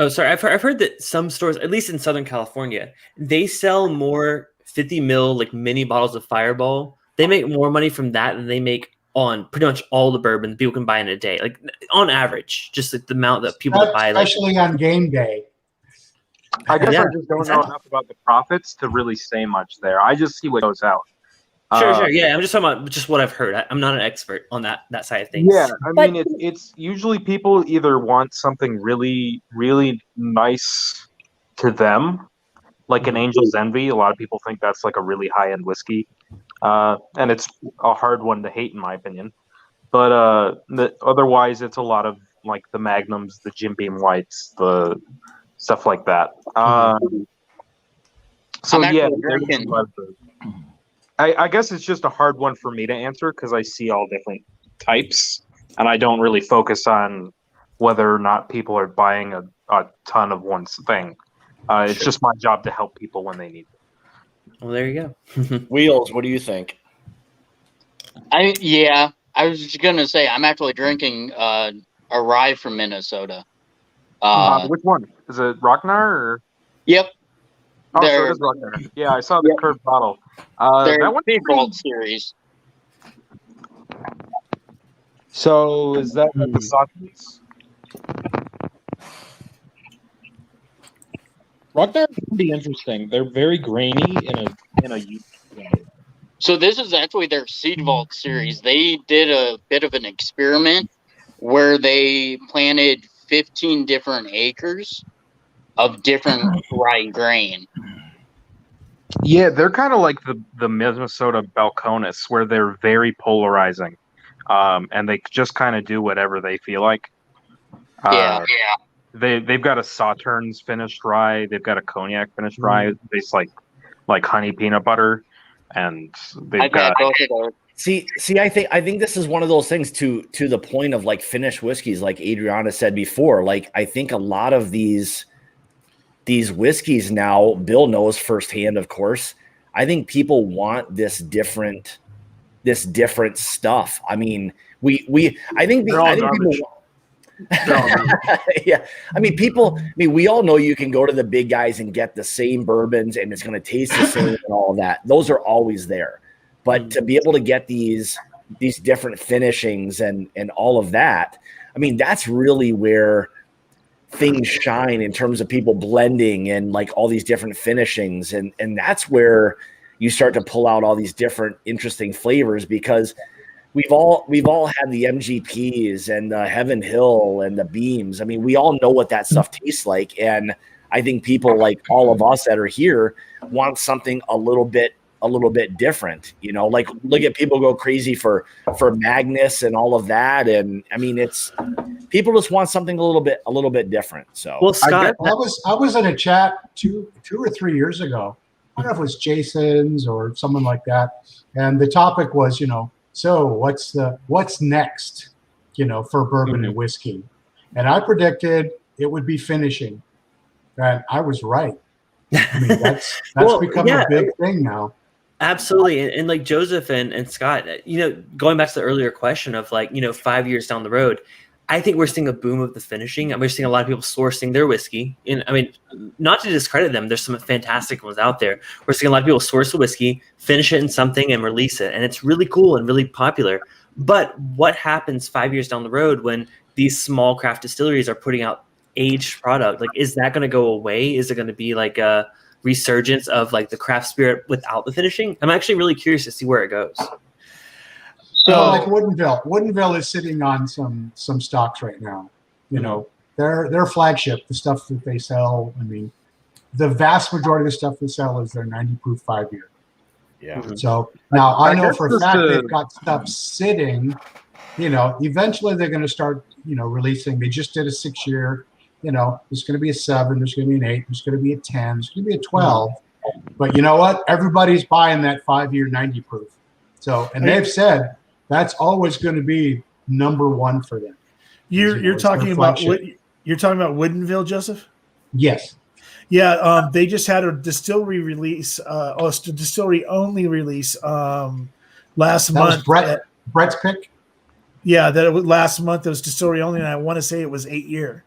Oh, sorry. I've heard that some stores, at least in Southern California, they sell more 50 mil like mini bottles of Fireball. They make more money from that than they make on pretty much all the bourbon people can buy in a day. Like on average, just like the amount that people buy. Especially on game day. I guess I just don't know enough about the profits to really say much there. I just see what goes out. Sure. Yeah, I'm just talking about just what I've heard. I'm not an expert on that side of things. Yeah, I mean, it's usually people either want something really, really nice to them, like an Angel's Envy. A lot of people think that's like a really high-end whiskey, and it's a hard one to hate, in my opinion. But otherwise, it's a lot of like the Magnums, the Jim Beam Whites, the stuff like that. So yeah, I guess it's just a hard one for me to answer because I see all different types, and I don't really focus on whether or not people are buying a ton of one thing. It's just my job to help people when they need it. Well, there you go. Wheels, what do you think? I was just gonna say I'm actually drinking a rye from Minnesota. Which one? Is it Rocknar or? Yep. Oh, so it is Rocknar. Yeah, I saw the curved bottle. That one Gold series. So is that the Socrates? Rocknar can be interesting. They're very grainy in a unique way. So this is actually their Seed Vault series. They did a bit of an experiment where they planted 15 different acres of different rye grain. Yeah, they're kind of like the Minnesota Balcones, where they're very polarizing, and they just kind of do whatever they feel like. They've got a Sauternes finished rye, they've got a Cognac finished rye, tastes like honey peanut butter, and they've got. See, I think this is one of those things to the point of like finished whiskeys, like Adriana said before. Like I think a lot of these whiskeys now, Bill knows firsthand, of course. I think people want this different stuff. I mean, I think people. Yeah, I mean, we all know you can go to the big guys and get the same bourbons, and it's going to taste the same and all of that. Those are always there. But to be able to get these different finishings and all of that, I mean, that's really where things shine in terms of people blending and like all these different finishings. And that's where you start to pull out all these different interesting flavors, because we've all had the MGPs and the Heaven Hill and the Beams. I mean, we all know what that stuff tastes like. And I think people like all of us that are here want something a little bit different, you know, like look at people go crazy for Magnus and all of that. And I mean, it's people just want something a little bit different. So, well, Scott, I was in a chat two or 3 years ago. I don't know if it was Jason's or someone like that. And the topic was, you know, so what's next, you know, for bourbon and whiskey? And I predicted it would be finishing. And I was right. I mean, that's become a big thing now. Absolutely. And like Joseph and Scott, you know, going back to the earlier question of like, you know, 5 years down the road, I think we're seeing a boom of the finishing. And we're seeing a lot of people sourcing their whiskey. And I mean, not to discredit them, there's some fantastic ones out there. We're seeing a lot of people source the whiskey, finish it in something, and release it. And it's really cool and really popular. But what happens 5 years down the road when these small craft distilleries are putting out aged product? Like, is that going to go away? Is it going to be like a resurgence of like the craft spirit without the finishing? I'm actually really curious to see where it goes. like Woodinville. Woodinville is sitting on some stocks right now. You know, their flagship, the stuff that they sell. I mean, the vast majority of the stuff they sell is their 90 proof 5-year. Yeah. So now I know for a just fact they've got stuff sitting. You know, eventually they're going to start, you know, releasing. They just did a 6-year. You know, there's going to be a 7, there's going to be an 8, there's going to be a 10, there's going to be a 12. But you know what? Everybody's buying that 5-year 90 proof. So, and they've said that's always going to be number one for them. You're talking about Woodinville, Joseph? Yes. Yeah, they just had a distillery release, distillery only release last month. Was Brett's pick? Yeah, that it was last month. It was distillery only, and I want to say it was 8-year.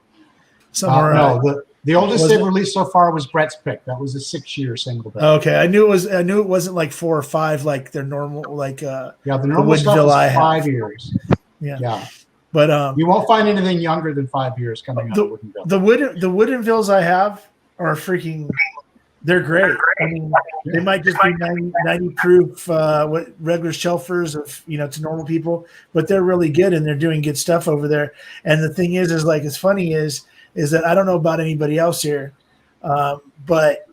Somewhere. No, the oldest they've released so far was Brett's pick. That was a 6-year single barrel. Okay, I knew it wasn't like 4 or 5 like their normal the normal stuff is 5 years. Yeah. But you won't find anything younger than 5 years coming out of Woodinville. The Woodinvilles I have are freaking. They're great. I mean, they might just be 90 proof, what regular shelfers of, you know, to normal people, but they're really good and they're doing good stuff over there. And the thing is like, it's funny is that I don't know about anybody else here, but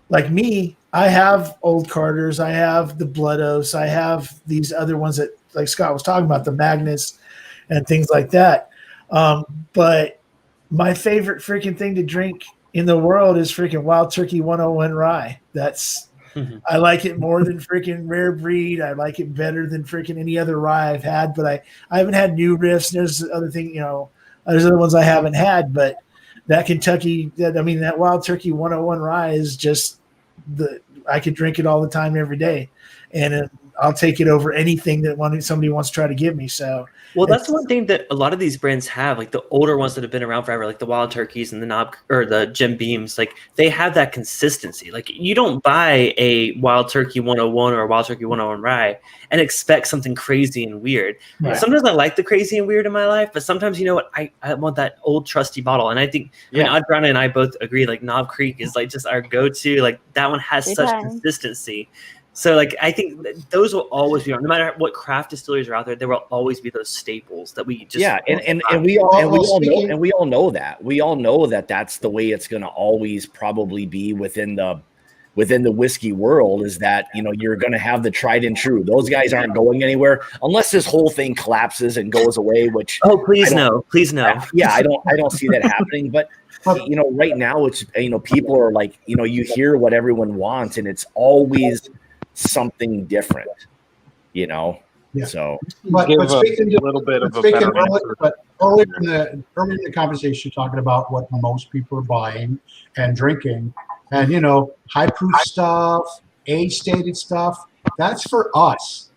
like me, I have old Carters, I have the Blood Oaths, I have these other ones that, like Scott was talking about, the Magnus and things like that. But my favorite freaking thing to drink in the world is freaking Wild Turkey 101 rye. I like it more than freaking Rare Breed. I like it better than freaking any other rye I've had, but I haven't had New Riffs. There's other thing, you know, there's other ones I haven't had, but that that Wild Turkey 101 rye is just I could drink it all the time, every day. And I'll take it over anything that somebody wants to try to give me. So, well, that's one thing that a lot of these brands have, like the older ones that have been around forever, like the Wild Turkeys and the Jim Beams, like they have that consistency. Like you don't buy a Wild Turkey 101 or a Wild Turkey 101 rye and expect something crazy and weird. Right. Sometimes I like the crazy and weird in my life, but sometimes, you know what, I want that old trusty bottle. And I think, Odd Brown and I both agree, like Knob Creek is like just our go-to. Like that one has such consistency. So, like, I think those will always be on. No matter what craft distilleries are out there, there will always be those staples that we just and we all know that. We all know that that's the way it's going to always probably be within the whiskey world. Is that, you know, you're going to have the tried and true. Those guys aren't going anywhere unless this whole thing collapses and goes away. Which please no. I don't see that happening. But you know, right now it's, you know, people are like, you know, you hear what everyone wants, and it's always something different, you know. So but speaking a little bit of earlier in the conversation, talking about what most people are buying and drinking, and you know, high proof stuff, age stated stuff, that's for us.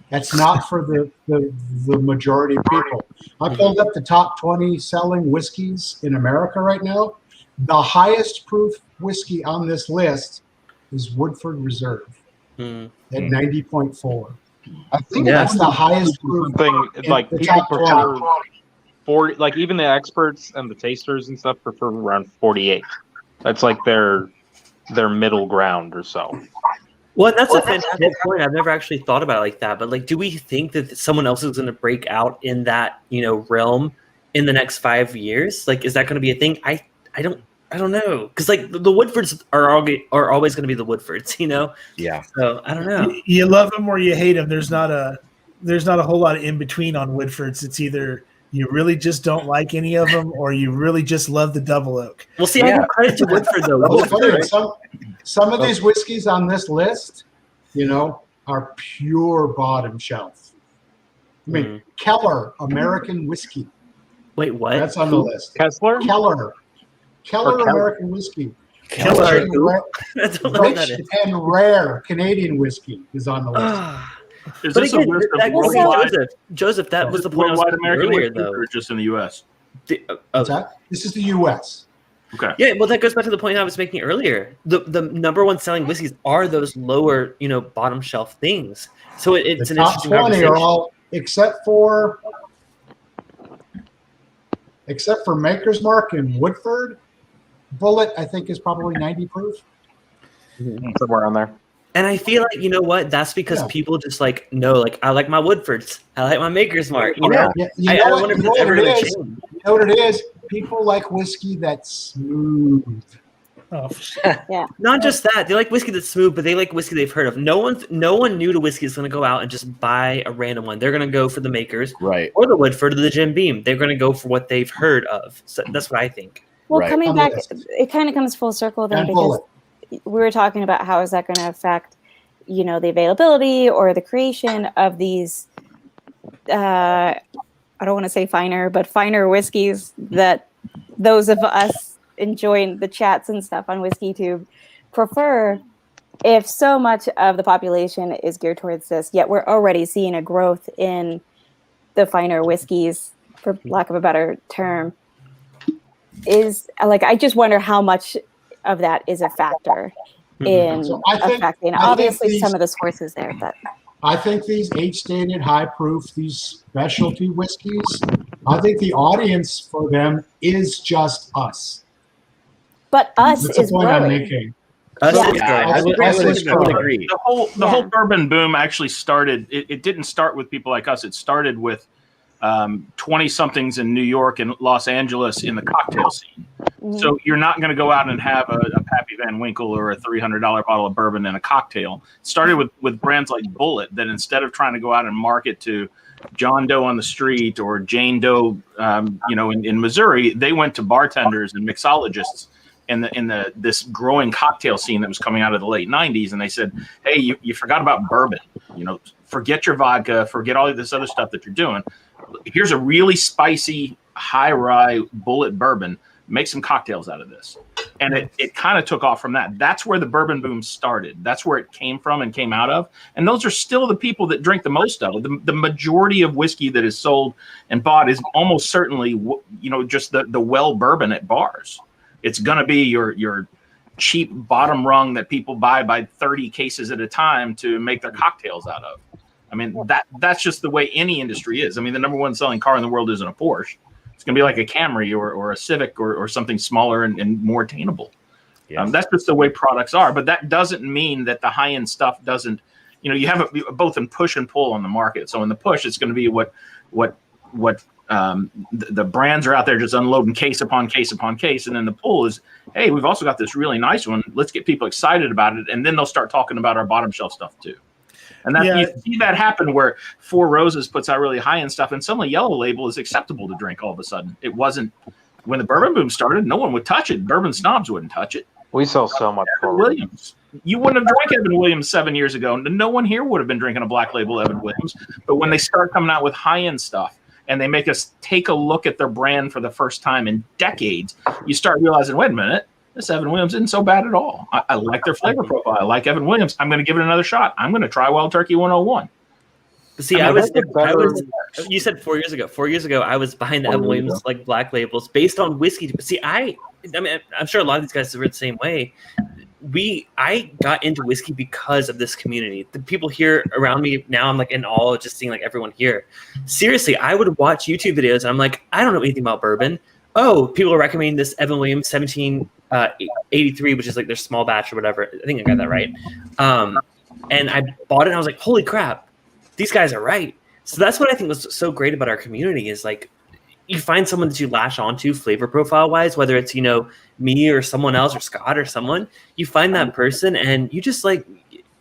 That's not for the majority of people. I pulled up the top 20 selling whiskeys in America right now. The highest proof whiskey on this list is Woodford Reserve at 90.4. I think that's the highest proof thing. Like people prefer 40, like even the experts and the tasters and stuff prefer around 48. That's like their middle ground or so. Well, that's a fantastic point. I've never actually thought about it like that. But like, do we think that someone else is going to break out in that, you know, realm in the next 5 years? Like, is that going to be a thing? I don't know, because like the Woodfords are always going to be the Woodfords, you know. Yeah. So I don't know. You love them or you hate them. There's not a whole lot of in between on Woodfords. It's either you really just don't like any of them, or you really just love the double oak. Well, see, I give credit to Woodford though. Some of these whiskeys on this list, you know, are pure bottom shelf. I mean, Keller American whiskey. Wait, what? That's on the list. Keller American whiskey. Keller. Rich and rare Canadian whiskey is on the list. Is this a list of worldwide? Joseph, that was the point I was making earlier, though. Or just in the U.S.? This is the U.S. Okay. Yeah, well, that goes back to the point I was making earlier. The number one selling whiskeys are those lower, you know, bottom shelf things. So it's the an top interesting 20 conversation. are all except for Maker's Mark and Woodford. Bullet, I think, is probably 90 proof. Somewhere on there. And I feel like, you know what? That's because people just like know, like, I like my Woodfords. I like my Maker's Mark. You know? You I know wonder if what it's ever it going to is? change. You know what it is? People like whiskey that's smooth. Oh, Yeah. Not just that. They like whiskey that's smooth, but they like whiskey they've heard of. No one new to whiskey is going to go out and just buy a random one. They're going to go for the Makers, right, or the Woodford or the Jim Beam. They're going to go for what they've heard of. So that's what I think. Well, Right. coming back, it kind of comes full circle then, And because we were talking about how is that going to affect, you know, the availability or the creation of these, I don't want to say finer whiskeys that those of us enjoying the chats and stuff on WhiskeyTube prefer, if so much of the population is geared towards this, yet we're already seeing a growth in the finer whiskeys, for lack of a better term. Is like, I just wonder how much of that is a factor in affecting. Obviously, some of the sources there, but I think these age-stated, high-proof, these specialty whiskeys, I think the audience for them is just us. But us That's is the point I'm growing. making. I would agree. The whole bourbon boom actually started. It didn't start with people like us. It started with 20-somethings in New York and Los Angeles in the cocktail scene. So you're not going to go out and have a Pappy Van Winkle or a $300 bottle of bourbon in a cocktail. It started with brands like Bullet that instead of trying to go out and market to John Doe on the street or Jane Doe, in Missouri, they went to bartenders and mixologists in this growing cocktail scene that was coming out of the late 90s, and they said, hey, you forgot about bourbon. Forget your vodka, forget all of this other stuff that you're doing. Here's a really spicy, high rye Bullet bourbon. Make some cocktails out of this. And it kind of took off from that. That's where the bourbon boom started. That's where it came from and came out of. And those are still the people that drink the most of it. The majority of whiskey that is sold and bought is almost certainly, just the well bourbon at bars. It's going to be your cheap bottom rung that people buy 30 cases at a time to make their cocktails out of. I mean, that's just the way any industry is. I mean, the number one selling car in the world isn't a Porsche. It's going to be like a Camry or a Civic or something smaller and more attainable. Yes. That's just the way products are. But that doesn't mean that the high-end stuff doesn't, you have both in push and pull on the market. So in the push, it's going to be what the brands are out there just unloading case upon case upon case. And then the pull is, hey, we've also got this really nice one. Let's get people excited about it. And then they'll start talking about our bottom shelf stuff too. And you see that happen where Four Roses puts out really high-end stuff, and suddenly Yellow Label is acceptable to drink all of a sudden. It wasn't when the bourbon boom started. No one would touch it. Bourbon snobs wouldn't touch it. We sell so much Evan Williams. You wouldn't have drank Evan Williams 7 years ago. No one here would have been drinking a black label Evan Williams. But when they start coming out with high-end stuff and they make us take a look at their brand for the first time in decades, you start realizing, wait a minute. This Evan Williams isn't so bad at all. I like their flavor profile. I like Evan Williams. I'm going to give it another shot. I'm going to try Wild Turkey 101. See, you said 4 years ago. 4 years ago, I was behind the Evan Williams like black labels based on whiskey. See, I mean, I'm sure a lot of these guys are the same way. I got into whiskey because of this community. The people here around me now, I'm like in awe just seeing like everyone here. Seriously, I would watch YouTube videos and I'm like, I don't know anything about bourbon. Oh, people are recommending this Evan Williams 1783, which is like their small batch or whatever. I think I got that right. And I bought it and I was like, holy crap, these guys are right. So that's what I think was so great about our community is like you find someone that you lash onto flavor profile wise, whether it's, me or someone else or Scott or someone, you find that person and you just like,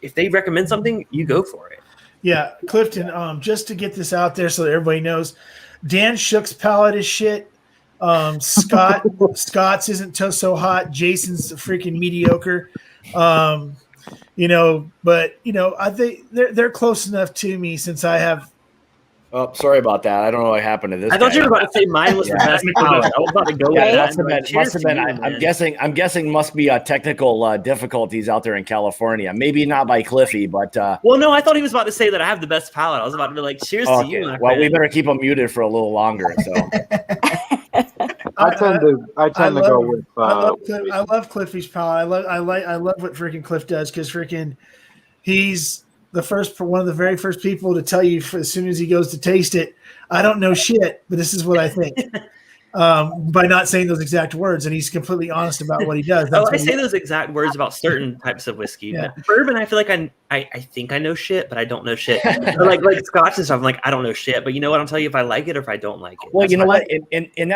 if they recommend something, you go for it. Yeah. Clifton, just to get this out there so that everybody knows, Dan Shook's palate is shit. Scott's isn't so hot. Jason's freaking mediocre. But I think they're close enough to me since I have. Oh, sorry about that. I don't know what happened to this. I thought you were about to say mine was the best palate. I was about to go. Must have been. I'm guessing must be technical difficulties out there in California. Maybe not by Cliffy, but. Well, no, I thought he was about to say that I have the best palate. I was about to be like, cheers to you. My well, friend. we better keep him muted for a little longer. So. I tend to go with. I love Cliffy's palate. I love what freaking Cliff does because freaking he's one of the very first people to tell you as soon as he goes to taste it. I don't know shit, but this is what I think. by not saying those exact words, and he's completely honest about what he does. I say those exact words about certain types of whiskey. Yeah. But bourbon, I feel like I think I know shit, but I don't know shit. Or like Scotch and stuff, I'm like, I don't know shit, but you know what? I'll tell you if I like it or if I don't like it. Well, That's you know my- what? And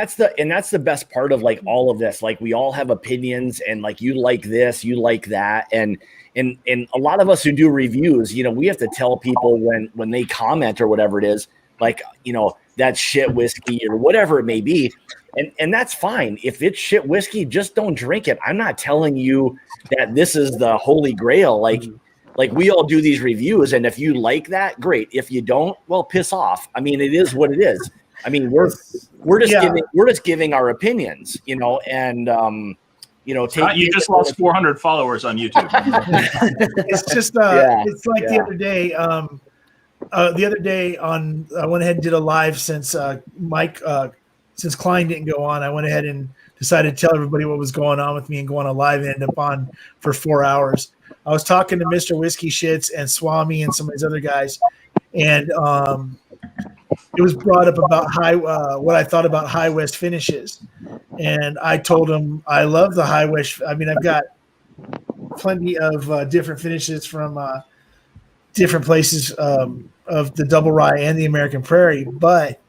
that's the best part of like all of this. Like we all have opinions, and like you like this, you like that, and a lot of us who do reviews, you know, we have to tell people when they comment or whatever it is, like, you know, that's shit whiskey or whatever it may be. And that's fine. If it's shit whiskey, just don't drink it. I'm not telling you that this is the holy grail. Like we all do these reviews, and if you like that, great. If you don't, well, piss off. I mean, it is what it is. I mean, we're just giving our opinions, you know, and you know, you just lost 400 followers on YouTube. It's just it's like the other day. The other day I went ahead and did a live since since Klein didn't go on. I went ahead and decided to tell everybody what was going on with me and go on a live and end up on for 4 hours. I was talking to Mr. Whiskey Shits and Swami and some of these other guys, and it was brought up about what I thought about High West finishes, and I told him I love the High West. I mean, I've got plenty of different finishes from different places of the double rye and the American Prairie, but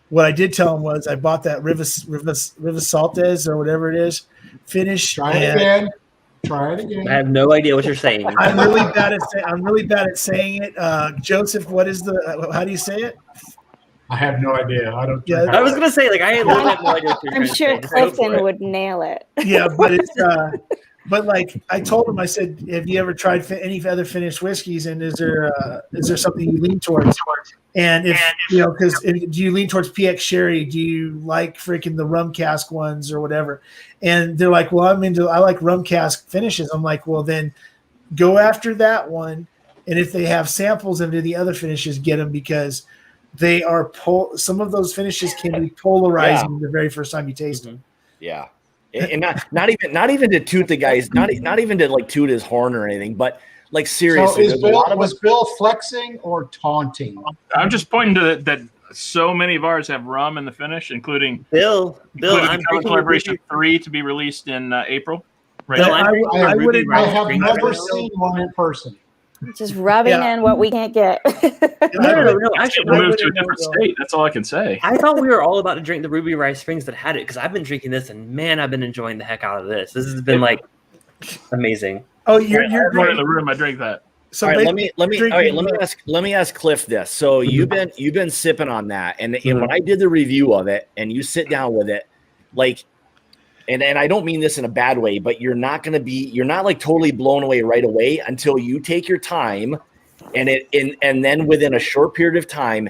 what I did tell him was I bought that Rivas Saltes or whatever it is finish. Try it again. I have no idea what you're saying. I'm really bad at saying it. Joseph, how do you say it? I have no idea. I don't. Yeah, I was gonna say like I have no idea. What you're I'm trying sure to say. Clifton would nail it. Yeah, but it's but like I told him, I said, have you ever tried any other finished whiskeys, and is there something you lean towards? And if you know, because do you lean towards PX Sherry? Do you like freaking the rum cask ones or whatever? And they're like, well, I like rum cask finishes. I'm like, well, then go after that one. And if they have samples of the other finishes, get them, because they are some of those finishes can be polarizing the very first time you taste them. Yeah. And not even to toot the guys, not even to like toot his horn or anything, but like seriously, so was Bill flexing or taunting? I'm just pointing to that so many of ours have rum in the finish, including Bill, I'm Collaboration 3 to be released in April. Right. Bill, I have never seen one in person. Just rubbing in what we can't get. No. Actually, we moved to a different state. That's all I can say. I thought we were all about to drink the Ruby Rice Springs that had it, because I've been drinking this, and man, I've been enjoying the heck out of this. This has been like amazing. Oh, you're in the room. I drink that. So all right, let me ask Cliff this. So you've been sipping on that, and when I did the review of it, and you sit down with it, like. And I don't mean this in a bad way, but you're not like totally blown away right away until you take your time, and then within a short period of time,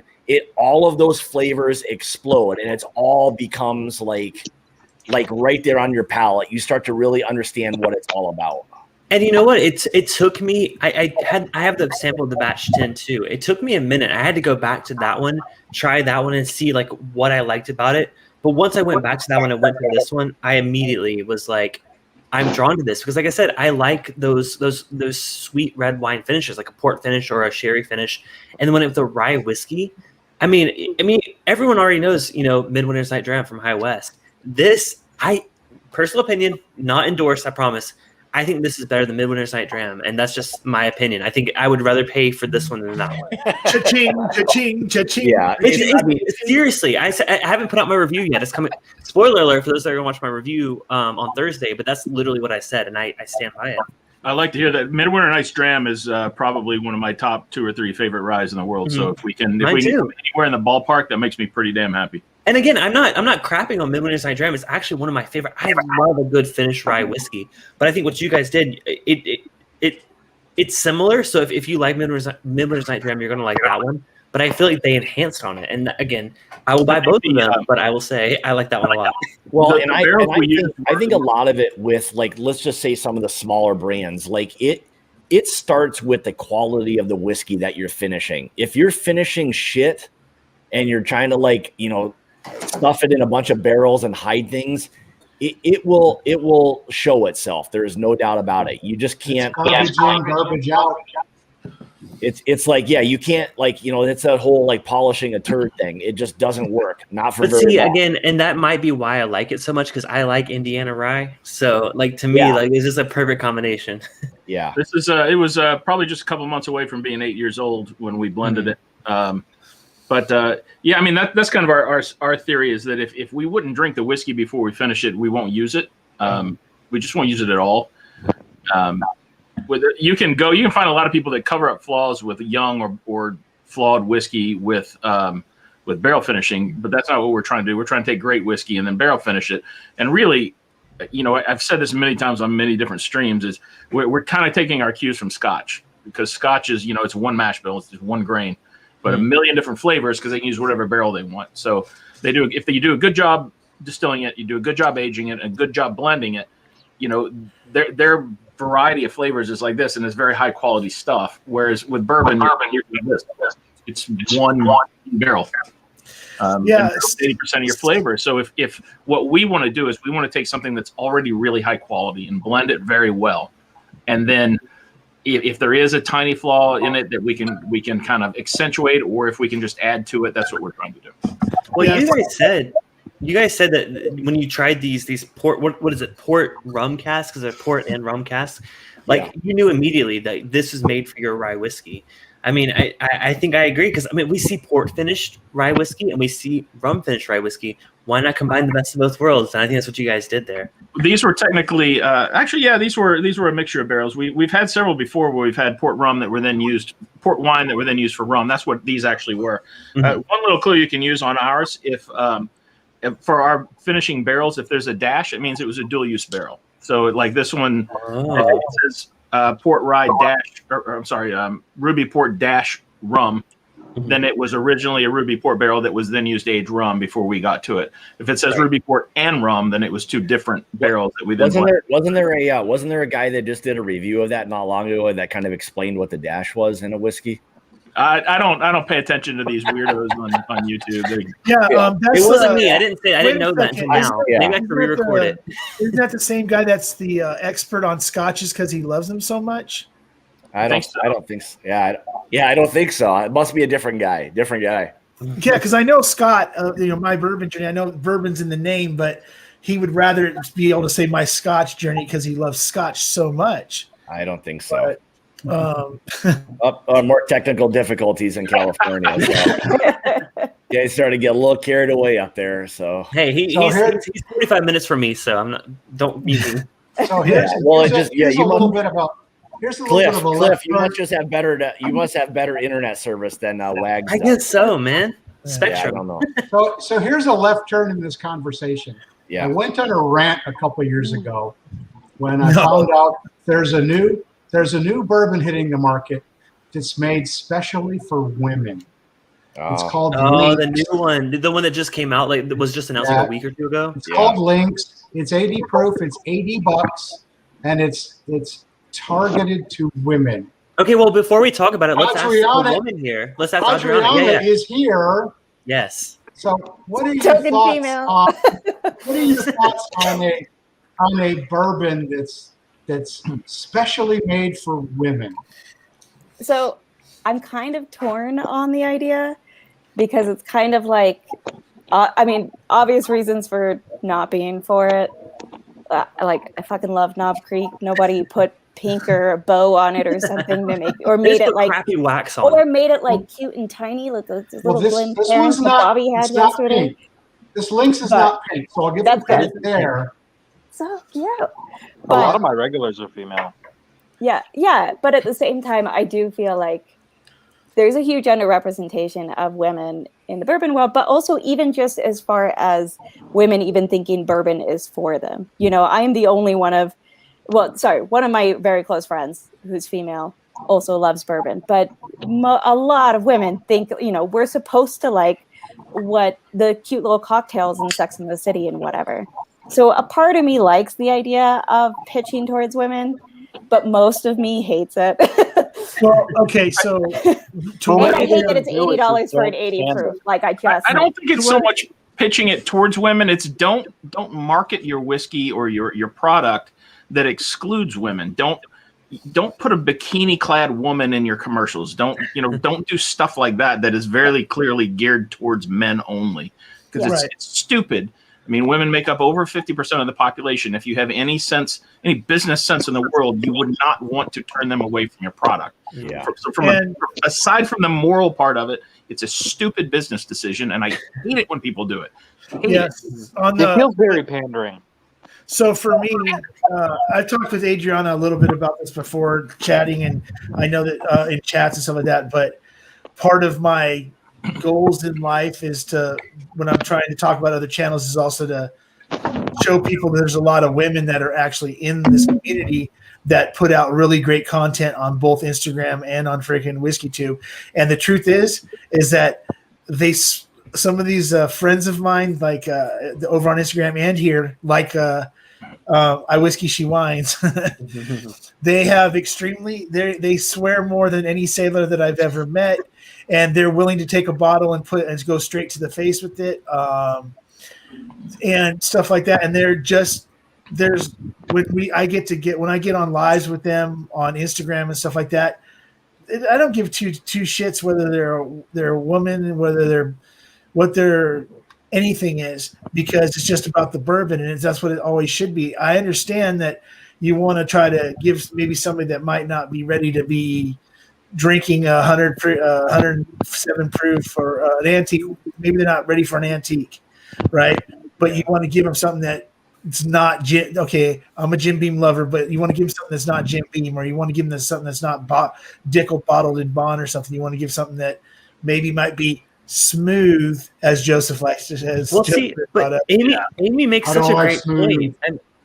all of those flavors explode, and it's all becomes like right there on your palate. You start to really understand what it's all about. And you know what? It took me. I have the sample of the batch 10 too. It took me a minute. I had to go back to that one, try that one, and see like what I liked about it. But once I went back to that one and went to this one, I immediately was like, I'm drawn to this because, like I said, I like those sweet red wine finishes, like a port finish or a sherry finish. And then when it's a rye whiskey, I mean, everyone already knows, you know, Midwinter's Night Dram from High West. This, personal opinion, not endorsed, I promise. I think this is better than Midwinter's Night Dram, and that's just my opinion. I think I would rather pay for this one than that one. Cha-ching, cha-ching, cha-ching. Yeah, seriously, I haven't put out my review yet. It's coming. Spoiler alert for those that are going to watch my review on Thursday, but that's literally what I said, and I stand by it. I like to hear that. Midwinter Night's Dram is probably one of my top 2 or 3 favorite ryes in the world. Mm-hmm. So if we can get anywhere in the ballpark, that makes me pretty damn happy. And again, I'm not crapping on Midwinter's Night Dram. It's actually one of my favorite. I love a good finished rye whiskey, but I think what you guys did, it's similar. So if you like Midwinter's Night Dram, you're gonna like that one. But I feel like they enhanced on it. And again, I will buy both of them, but I will say I like that one a lot. Well, I think a lot of it with, like, let's just say some of the smaller brands, like it starts with the quality of the whiskey that you're finishing. If you're finishing shit and you're trying to, like, you know, stuff it in a bunch of barrels and hide things, it will show itself. There is no doubt about it. You just can't. Garbage in, garbage out. It's like, yeah, you can't, like, it's that whole like polishing a turd thing. It just doesn't work. Not for But very see, long. again, and that might be why I like it so much, because I like Indiana rye. So, like, to me, like, it's just a perfect combination. Yeah. This is it was probably just a couple months away from being 8 years old when we blended it. But yeah, I mean that's kind of our theory is that if we wouldn't drink the whiskey before we finish it, we won't use it. We just won't use it at all. You can find a lot of people that cover up flaws with young or flawed whiskey with barrel finishing, but that's not what we're trying to do. We're trying to take great whiskey and then barrel finish it. And really, I've said this many times on many different streams, is we're kind of taking our cues from Scotch, because Scotch is, it's one mash bill, it's just one grain, but a million different flavors because they can use whatever barrel they want. So if you do a good job distilling it, you do a good job aging it, and a good job blending it, their variety of flavors is like this, and it's very high quality stuff. Whereas with bourbon, you're doing this. It's one barrel. 80% of your flavor. So if what we want to do is we want to take something that's already really high quality and blend it very well, and then if there is a tiny flaw in it that we can kind of accentuate, or if we can just add to it, that's what we're trying to do. Well, you guys said that when you tried these port, what is it, port rum casks? Because they're port and rum casks. Like, you knew immediately that this is made for your rye whiskey. I mean, I think I agree, because we see port finished rye whiskey and we see rum finished rye whiskey. Why not combine the best of both worlds? And I think that's what you guys did there. These were technically, these were a mixture of barrels. We've had several before where we've had port rum that were then used, port wine that were then used for rum. That's what these actually were. One little clue you can use on ours, if for our finishing barrels, if there's a dash, it means it was a dual use barrel. So like this one, it says port rye dash, ruby port dash rum. Then it was originally a ruby port barrel that was then used to age rum before we got to it. If it says ruby port and rum, then it was two different barrels that we then wasn't there a guy that just did a review of that not long ago that kind of explained what the dash was in a whiskey? I don't pay attention to these weirdos on YouTube. It wasn't me. I didn't know that until now. Maybe I can re-record it. Isn't that the same guy that's the expert on scotches because he loves them so much? I don't think so. Yeah, I don't think so. It must be a different guy. Yeah, because I know Scott. My bourbon journey. I know bourbon's in the name, but he would rather be able to say my Scotch journey because he loves Scotch so much. I don't think so. More technical difficulties in California. So. Yeah, he started to get a little carried away up there. So he's 45 minutes from me, so I'm not. Don't use him. So here's a little bit about. Here's a little bit of a Cliff, you must have better internet service than Wags. I guess so, man. Spectrum. Yeah, I don't know. So here's a left turn in this conversation. Yeah. I went on a rant a couple of years ago when I found out there's a new bourbon hitting the market that's made specially for women. It's called the new one, the one that just came out, like that was just announced like a week or two ago. It's called Lynx. It's 80 proof. It's $80, and it's targeted to women. Okay, well, before we talk about it, let's ask the woman here. Let's ask Adriana. Is here. Yes. So, what are your thoughts on a bourbon that's specially made for women? So, I'm kind of torn on the idea because it's kind of like, obvious reasons for not being for it. I fucking love Knob Creek. Nobody put pink or a bow on it or something to make, or made it like crappy wax on or made it like cute and tiny, like those little blend this parents one's that Bobby had yesterday. Pink. This Lynx is not pink, so I'll give you credit there. So cute. A lot of my regulars are female. Yeah, but at the same time, I do feel like there's a huge underrepresentation of women in the bourbon world, but also even just as far as women even thinking bourbon is for them. I am the only one of my very close friends who's female also loves bourbon, but a lot of women think, we're supposed to like what the cute little cocktails in Sex and the City and whatever. So a part of me likes the idea of pitching towards women, but most of me hates it. Well, okay, so I hate that it's $80 for an 80 proof. Like I don't think it's so much pitching it towards women. It's don't market your whiskey or your product that excludes women. Don't don't put a bikini-clad woman in your commercials. Don't do stuff like that is very clearly geared towards men only, because it's stupid. I mean, women make up over 50% of the population. If you have any business sense in the world, you would not want to turn them away from your product. Yeah. Aside from the moral part of it, it's a stupid business decision, and I hate it when people do it. It feels very pandering. So for me, I've talked with Adriana a little bit about this before, chatting, and I know that in chats and stuff like that. But part of my goals in life is to, when I'm trying to talk about other channels, is also to show people that there's a lot of women that are actually in this community that put out really great content on both Instagram and on freaking WhiskeyTube. And the truth is that some of these friends of mine, like over on Instagram and here, like I Whiskey She Wines, they have they swear more than any sailor that I've ever met, and they're willing to take a bottle and go straight to the face with it, and stuff like that. And when I get on lives with them on Instagram and stuff like that, I don't give two shits whether they're a woman, whether what their anything is, because it's just about the bourbon, and that's what it always should be. I understand that you want to try to give maybe somebody that might not be ready to be drinking 107 proof or an antique. Maybe they're not ready for an antique, right? But you want to give them something that it's not okay. I'm a Jim Beam lover, but you want to give them something that's not Jim Beam, or you want to give them something that's not Dickel bottled in bond or something. You want to give something that maybe might be smooth, as Joseph likes to say. Well, see, but Amy makes such a great point.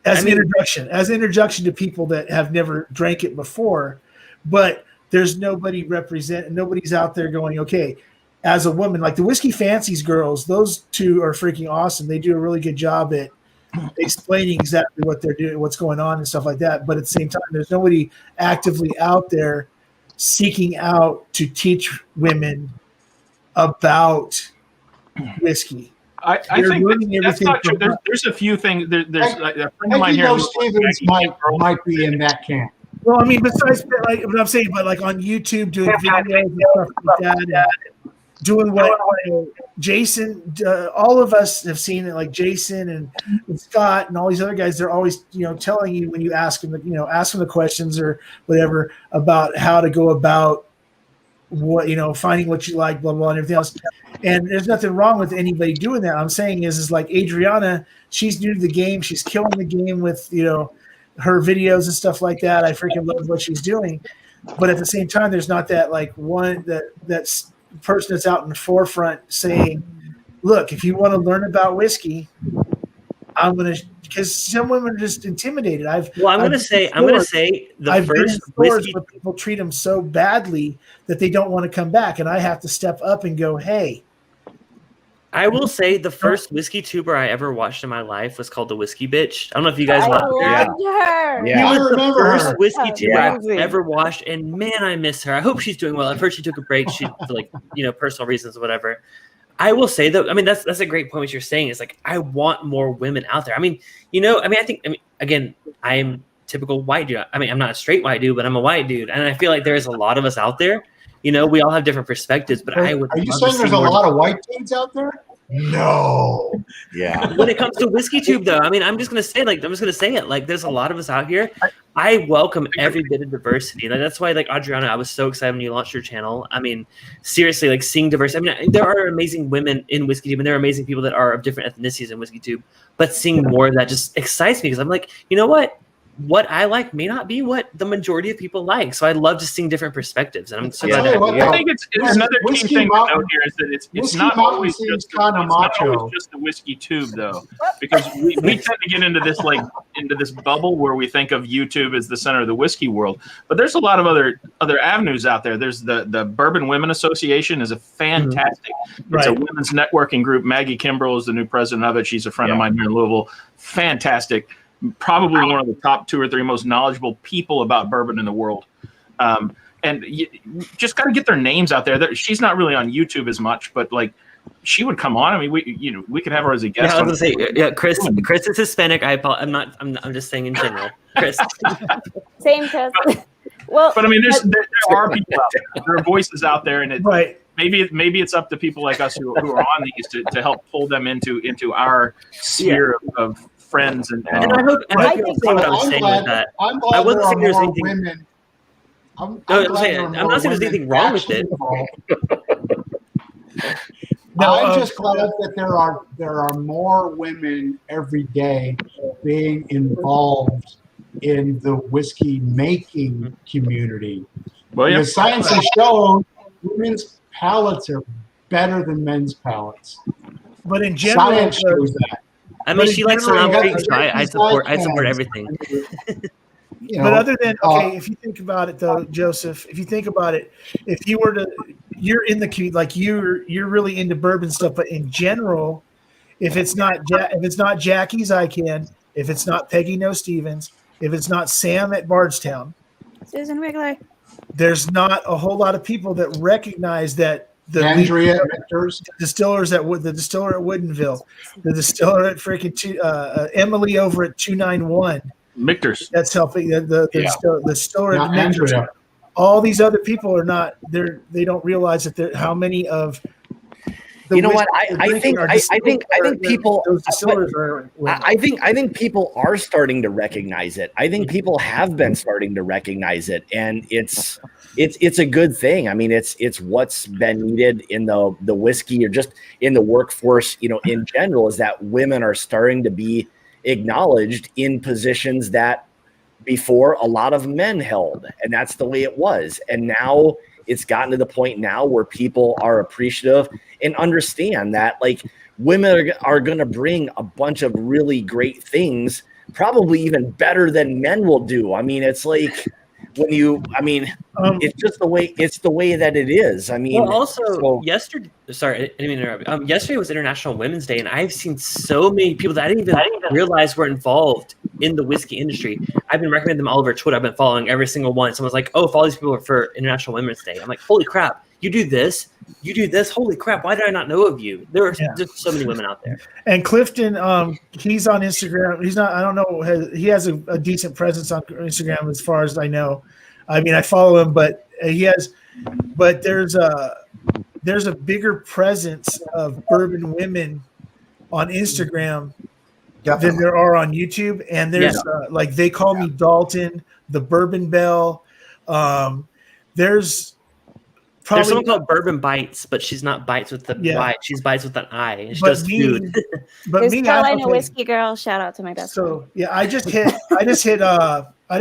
As an introduction to people that have never drank it before, but there's nobody's out there going, okay, as a woman, like the Whiskey Fancies girls, those two are freaking awesome. They do a really good job at explaining exactly what they're doing, what's going on and stuff like that. But at the same time, there's nobody actively out there seeking out to teach women about whiskey. I think that's not true. There's a few things. There's a friend of mine here. Stevens might be in that camp. Well, I mean, besides like what I'm saying, but like on YouTube doing videos and stuff like that, and doing what Jason, all of us have seen it. Like Jason and Scott and all these other guys, they're always telling you when you ask them, ask them the questions or whatever about how to go about what finding what you like, blah blah, and everything else. And there's nothing wrong with anybody doing that. I'm saying is like Adriana, she's new to the game, she's killing the game with her videos and stuff like that. I freaking love what she's doing, but at the same time, there's not that like that's person that's out in the forefront saying, look, if you want to learn about whiskey, because some women are just intimidated. I'm going to say the first whiskey where people treat them so badly that they don't want to come back, and I have to step up and go, hey. I will say the first whiskey tuber I ever watched in my life was called The Whiskey Bitch. I don't know if you guys loved her. Yeah, I remember the first whiskey tuber I've ever watched, and man, I miss her. I hope she's doing well. I've heard she took a break, for personal reasons or whatever. I will say though, I mean that's a great point what you're saying. It's like I want more women out there. I mean, again, I'm typical white dude. I mean, I'm not a straight white dude, but I'm a white dude, and I feel like there's a lot of us out there. We all have different perspectives, but Are you saying there's a lot of white dudes out there? No. Yeah. When it comes to WhiskeyTube, though, I mean, I'm just gonna say it. Like, there's a lot of us out here. I welcome every bit of diversity. Like, that's why, like, Adriana, I was so excited when you launched your channel. I mean, seriously, like, seeing diversity. I mean, there are amazing women in WhiskeyTube, and there are amazing people that are of different ethnicities in WhiskeyTube. But seeing more of that just excites me because I'm like, you know what? What I like may not be what the majority of people like. So I love just seeing different perspectives. And I'm so glad I think it's another key thing to note here is that it's not always just the whiskey tube, though, because we tend to get into this bubble where we think of YouTube as the center of the whiskey world. But there's a lot of other avenues out there. There's the Bourbon Women Association is a fantastic. It's a women's networking group. Maggie Kimbrell is the new president of it. She's a friend of mine here in Louisville. Fantastic. Probably one of the top 2 or 3 most knowledgeable people about bourbon in the world. And you just got to get their names out there. She's not really on YouTube as much, but like she would come on. I mean, we could have her as a guest. Yeah, I was gonna say, Chris is Hispanic. I'm just saying in general, Chris. Same, Chris. Well, But I mean, there are people out there. There are voices out there, and maybe it's up to people like us who are on these to help pull them into our sphere of friends and I hope people see what I was saying with that. I'm I glad wasn't there are saying there's more anything. women. I'm I'm not saying there's anything wrong with it. I'm just glad that there are more women every day being involved in the whiskey making community. Well, yeah. Because science has shown women's palates are better than men's palates. But in general, science shows that. I mean, she likes around generally, creeks, so I support everything. But other than if you think about it though, Joseph, if you think about it, if you were to, you're in the community, like you're really into bourbon stuff, but in general, if it's not Jackie's ICANN, if it's not Peggy No Stevens, if it's not Sam at Bardstown, Susan Wrigley, there's not a whole lot of people that recognize that. The Andrea distillers the distiller at Woodinville, the distiller at freaking Emily over at 291. Michter's. That's helping the distiller at Andrea. Michter's. All these other people are not. They don't realize that how many of. You know what? I think people. Those distillers are. I think people are starting to recognize it. I think people have been starting to recognize it, and it's a good thing. I mean, it's what's been needed in the whiskey or just in the workforce, in general, is that women are starting to be acknowledged in positions that before a lot of men held, and that's the way it was. And now it's gotten to the point now where people are appreciative and understand that women are going to bring a bunch of really great things, probably even better than men will do. I mean, it's like it's just the way that it is. I mean, well, also yesterday, sorry, I didn't mean to interrupt. Yesterday was International Women's Day, and I've seen so many people that I didn't even realize were involved in the whiskey industry. I've been recommending them all over Twitter. I've been following every single one. Someone's like, "Oh, follow these people for International Women's Day." I'm like, "Holy crap! You do this? Holy crap! Why did I not know of you?" There are just so many women out there. And Clifton, he's on Instagram. He's not. I don't know. He has a decent presence on Instagram, as far as I know. I mean, I follow him, but there's a bigger presence of bourbon women on Instagram than there are on YouTube. And there's they call me Dalton, the Bourbon Bell. There's someone called Bourbon Bites, but she's not bites with the Y. She's bites with an I. And she does food. But there's Carolina Whiskey Girl. Shout out to my best friend. Yeah, I just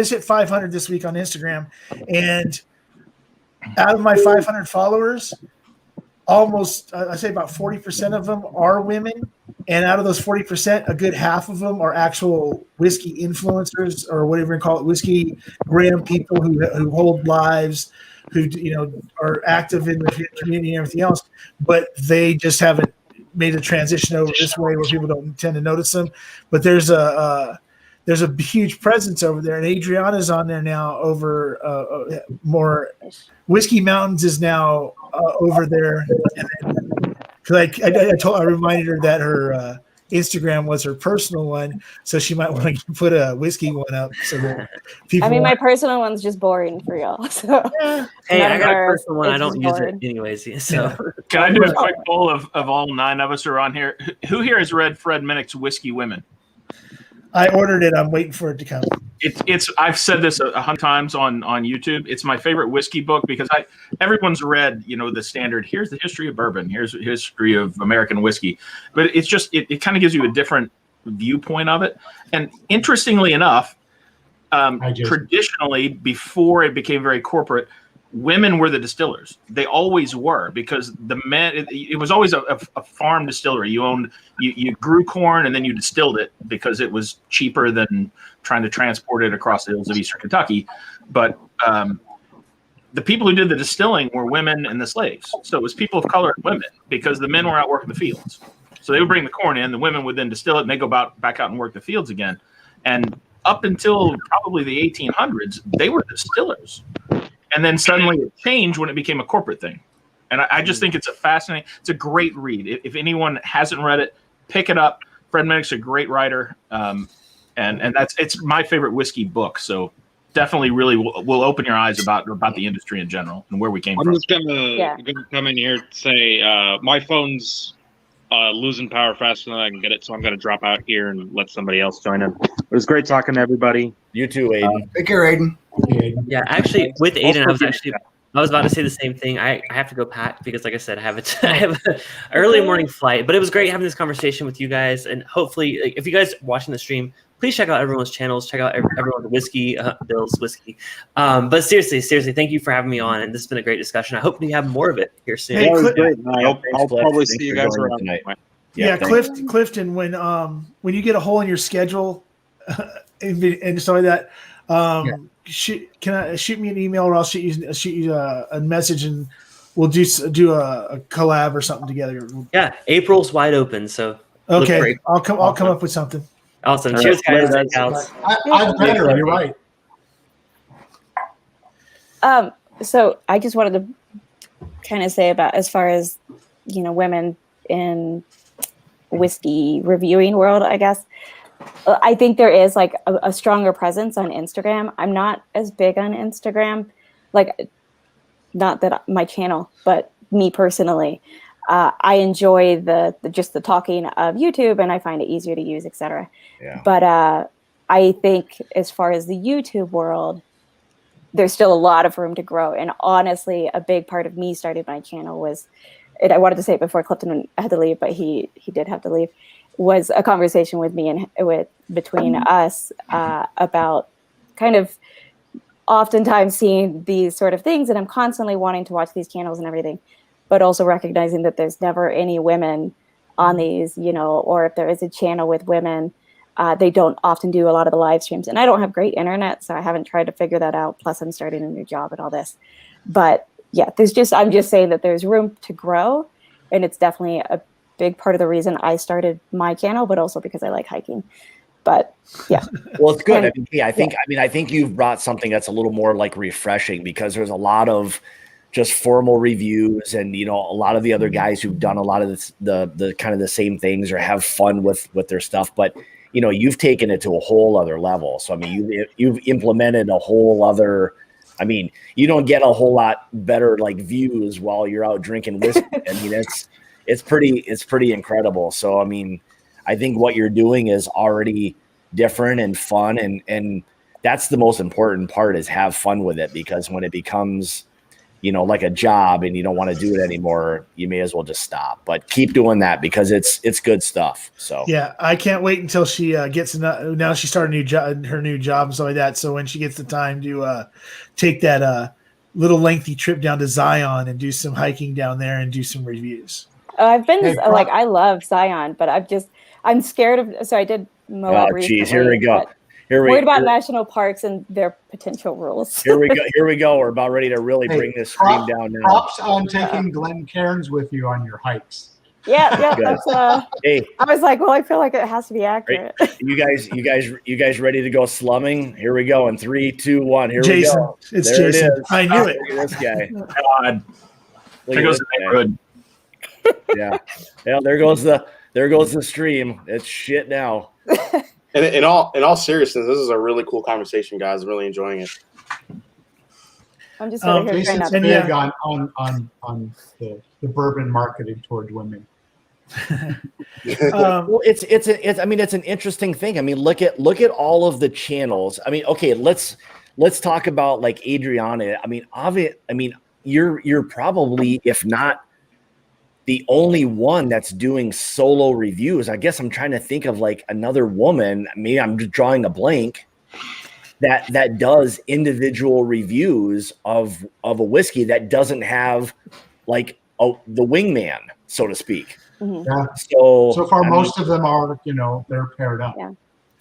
hit 500 this week on Instagram, and out of my 500 followers, almost I say about 40% of them are women, and out of those 40%, a good half of them are actual whiskey influencers, or whatever you call it, whiskey gram people who hold lives, who are active in the community and everything else, but they just haven't made a transition over this way where people don't tend to notice them. But there's a huge presence over there, and Adriana's on there now. Over more Whiskey Mountains is now over there. I reminded her that her Instagram was her personal one, so she might want to put a whiskey one up so that people. I mean, my personal one's just boring for y'all. So hey, I got a personal one. I don't use it anyways. So can I do a quick poll of all 9 of us who are on here? Who here has read Fred Minnick's Whiskey Women? I ordered it. I'm waiting for it to come. I've said this 100 times on YouTube. It's my favorite whiskey book because everyone's read, the standard. Here's the history of bourbon. Here's the history of American whiskey. But it's just it kind of gives you a different viewpoint of it. And interestingly enough, traditionally, before it became very corporate, women were the distillers. They always were, because the men. It was always a farm distillery. You grew corn and then you distilled it because it was cheaper than trying to transport it across the hills of eastern Kentucky. But the people who did the distilling were women and the slaves. So it was people of color and women, because the men were out working the fields. So they would bring the corn in, the women would then distill it, and they go back out and work the fields again. And up until probably the 1800s, they were distillers. And then suddenly it changed when it became a corporate thing. And I just think it's it's a great read. If anyone hasn't read it, pick it up. Fred Minnick's a great writer. And it's my favorite whiskey book. So definitely really will open your eyes about the industry in general and where we came I'm from. just gonna come in here and say my phone's losing power faster than I can get it, so I'm gonna drop out here and let somebody else join in. It was great talking to everybody. You too, Aiden. Take care, Aiden. Yeah, actually, with Aiden, Also, I was about to say the same thing. I have to go pack because, like I said, I have an early morning flight. But it was great having this conversation with you guys, and hopefully, if you guys watching the stream, please check out everyone's channels. Check out everyone's whiskey, Bill's whiskey. But seriously, thank you for having me on, and this has been a great discussion. I hope we have more of it here soon. Hey, I'll probably see you guys around tonight. Yeah, Clifton, when you get a hole in your schedule and stuff like that, shoot me an email, or I'll shoot you a message, and we'll do a collab or something together. Yeah, April's wide open, so okay, I'll come up with something. Awesome. Cheers, guys. Thanks, I'm better. You're right. So I just wanted to kind of say about, as far as, women in whiskey reviewing world, I guess. I think there is like a stronger presence on Instagram. I'm not as big on Instagram, like not that my channel, but me personally. I enjoy the talking of YouTube, and I find it easier to use, etc. Yeah. But I think as far as the YouTube world, there's still a lot of room to grow. And honestly, a big part of me starting my channel was, and I wanted to say it before Clifton had to leave, but he did have to leave, was a conversation with me and between us about kind of oftentimes seeing these sort of things, and I'm constantly wanting to watch these channels and everything, but also recognizing that there's never any women on these, or if there is a channel with women, they don't often do a lot of the live streams. And I don't have great internet, so I haven't tried to figure that out. Plus I'm starting a new job and all this. But yeah, I'm just saying that there's room to grow, and it's definitely a big part of the reason I started my channel, but also because I like hiking. But yeah. Well, it's good. I think you've brought something that's a little more like refreshing, because there's a lot of just formal reviews, and a lot of the other guys who've done a lot of this, the kind of the same things, or have fun with their stuff, but you've taken it to a whole other level. So you've implemented a whole other, you don't get a whole lot better like views while you're out drinking whiskey. It's pretty incredible. So I think what you're doing is already different and fun, and that's the most important part, is have fun with it, because when it becomes like a job and you don't want to do it anymore, you may as well just stop. But keep doing that, because it's good stuff. So yeah, I can't wait until she gets now she started her new job and stuff like that. So when she gets the time to take that little lengthy trip down to Zion and do some hiking down there and do some reviews. I've been I love Zion, but I'm scared of. So I did Moab recently. Geez, here we go. Worried about national parks and their potential rules. Here we go. We're about ready to really bring this stream down now. Props on taking Glenn Cairns with you on your hikes. Yeah. That's, hey, I was like, well, I feel like it has to be accurate. Right. You guys ready to go slumming? Here we go. In 3, 2, 1. Here Jason, we go. It's there Jason. It is. I knew it. Look at this guy. God. There goes the neighborhood. Yeah. Well, there goes the stream. It's shit now. And in all seriousness, this is a really cool conversation, guys. I'm really enjoying it. I'm just over here Jason's trying big on the bourbon marketing towards women. Well, it's an interesting thing. Look at all of the channels. Okay, let's talk about like Adriana. You're probably, if not the only one that's doing solo reviews. I guess I'm trying to think of like another woman. Maybe I'm just drawing a blank that does individual reviews of a whiskey that doesn't have like the wingman, so to speak. Mm-hmm. Yeah. So far, most of them are, they're paired up.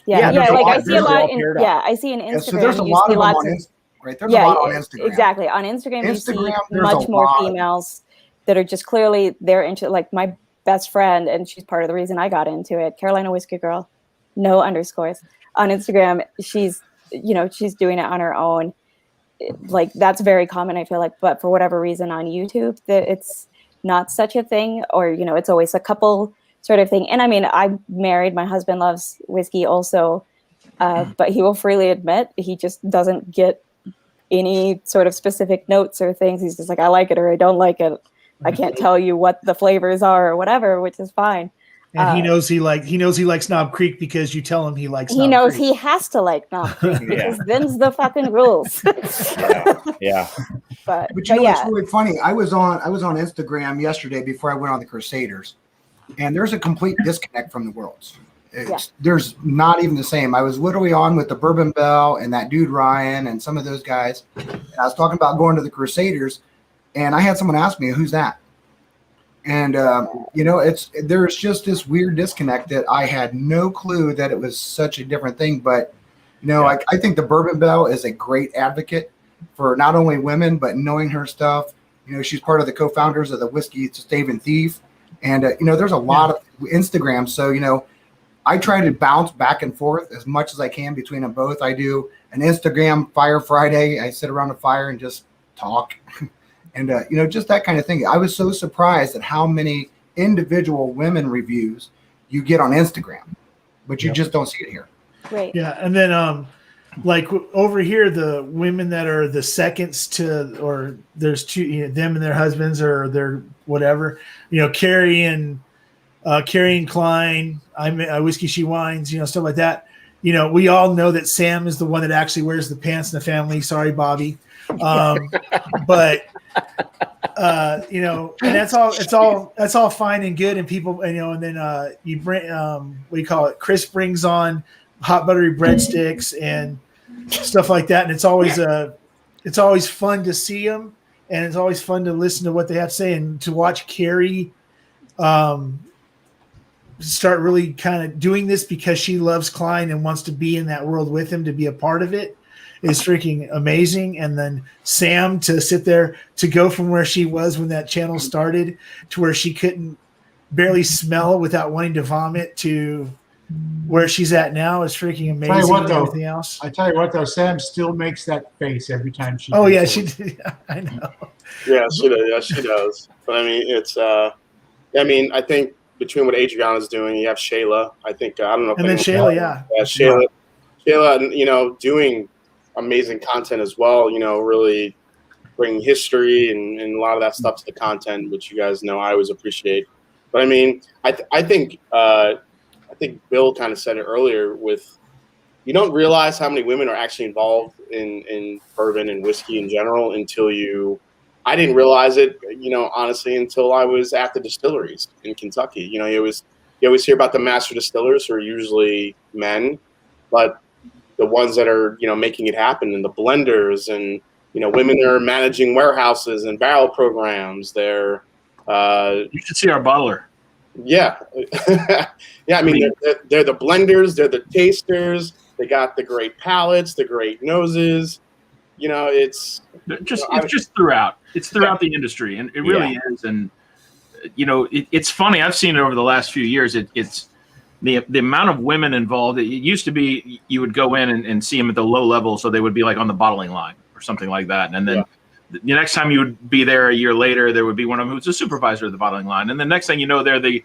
Yeah. Like I see a lot I see in Instagram. So there's a lot of them on Instagram. Right? There's a lot on Instagram. Exactly. On Instagram, you see much more females that are just clearly they're into, like my best friend, and she's part of the reason I got into it. Carolina Whiskey Girl, no underscores on Instagram. She's doing it on her own. Like that's very common, I feel like, but for whatever reason on YouTube that it's not such a thing, or it's always a couple sort of thing. And I'm married, my husband loves whiskey also, But he will freely admit he just doesn't get any sort of specific notes or things. He's just like, I like it or I don't like it. I can't tell you what the flavors are or whatever, which is fine. And he knows he likes Knob Creek because you tell him he likes. He knows he has to like Knob Creek because them's the fucking rules. Yeah. But you know what's really funny? I was on Instagram yesterday before I went on the Crusaders, and there's a complete disconnect from the worlds. There's not even the same. I was literally on with the Bourbon Bell and that dude Ryan and some of those guys. And I was talking about going to the Crusaders, and I had someone ask me, "Who's that?" And there's just this weird disconnect that I had no clue that it was such a different thing. But I think the Bourbon Bell is a great advocate for not only women but knowing her stuff. She's part of the co-founders of the Whiskey Stave and Thief, and there's a lot of Instagram. So I try to bounce back and forth as much as I can between them both. I do an Instagram Fire Friday. I sit around a fire and just talk. And, just that kind of thing. I was so surprised at how many individual women reviews you get on Instagram, but you just don't see it here. Right. Yeah. And then, like over here, the women that are the seconds to, or there's two, them and their husbands or their whatever, Carrie and Klein, Whiskey She Wines, stuff like that. We all know that Sam is the one that actually wears the pants in the family. Sorry, Bobby. But and that's all fine and good. And people, and then you bring, what do you call it? Chris brings on hot buttery breadsticks and stuff like that. And it's always fun to see them. And it's always fun to listen to what they have to say and to watch Carrie, start really kind of doing this because she loves Klein and wants to be in that world with him, to be a part of it, is freaking amazing. And then Sam to sit there, to go from where she was when that channel started to where she couldn't barely smell without wanting to vomit to where she's at now is freaking amazing. Everything else. I tell you what though, Sam still makes that face every time she. Oh yeah, she did. I know. Yeah, she does. Yeah, she does. But I mean, it's. I think between what Adriana's doing, you have Shayla. I think I don't know. And then Shayla, Shayla, doing amazing content as well. Really bringing history and a lot of that stuff to the content, which you guys know I always appreciate. But I mean, I think Bill kind of said it earlier. With you don't realize how many women are actually involved in bourbon and whiskey in general until you. I didn't realize it, honestly, until I was at the distilleries in Kentucky. You always hear about the master distillers who are usually men, but the ones that are, making it happen, and the blenders, and women are managing warehouses and barrel programs. They're you should see our bottler. Yeah, yeah. I mean, they're the blenders, they're the tasters. They got the great palates, the great noses. It's just throughout. It's throughout the industry, and it really is. And it's funny. I've seen it over the last few years. It's the amount of women involved. It used to be you would go in and see them at the low level, so they would be like on the bottling line or something like that. And then the next time you would be there a year later, there would be one of them who's a supervisor of the bottling line, and the next thing you know, they're the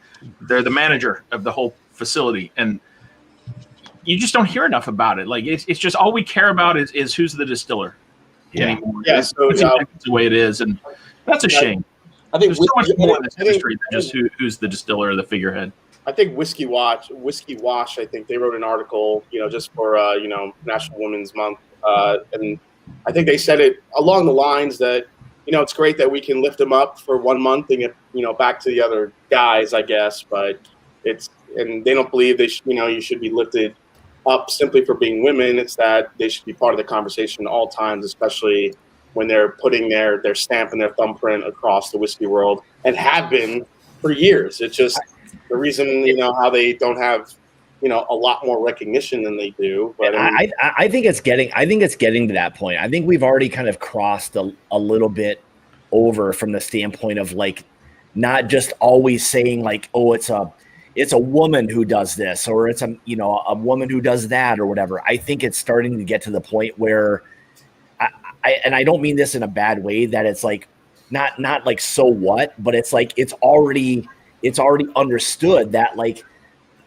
manager of the whole facility. And you just don't hear enough about it. Like it's just all we care about is who's the distiller. Anymore. Yeah, so it's the way it is, and that's a shame. I think there's so much more in this industry than just who's the distiller or the figurehead. I think Whiskey Wash. I think they wrote an article, just for National Women's Month, and I think they said it along the lines that it's great that we can lift them up for 1 month and get back to the other guys, I guess, but and they don't believe you should be lifted up simply for being women. It's that they should be part of the conversation at all times, especially when they're putting their stamp and their thumbprint across the whiskey world, and have been for years. It's just the reason how they don't have a lot more recognition than they do. But I think it's getting to that point. I think we've already kind of crossed a little bit over from the standpoint of like not just always saying like, oh, it's a woman who does this, or it's a woman who does that, or whatever. I think it's starting to get to the point where I don't mean this in a bad way, that it's like not like so what, but it's like it's already understood that like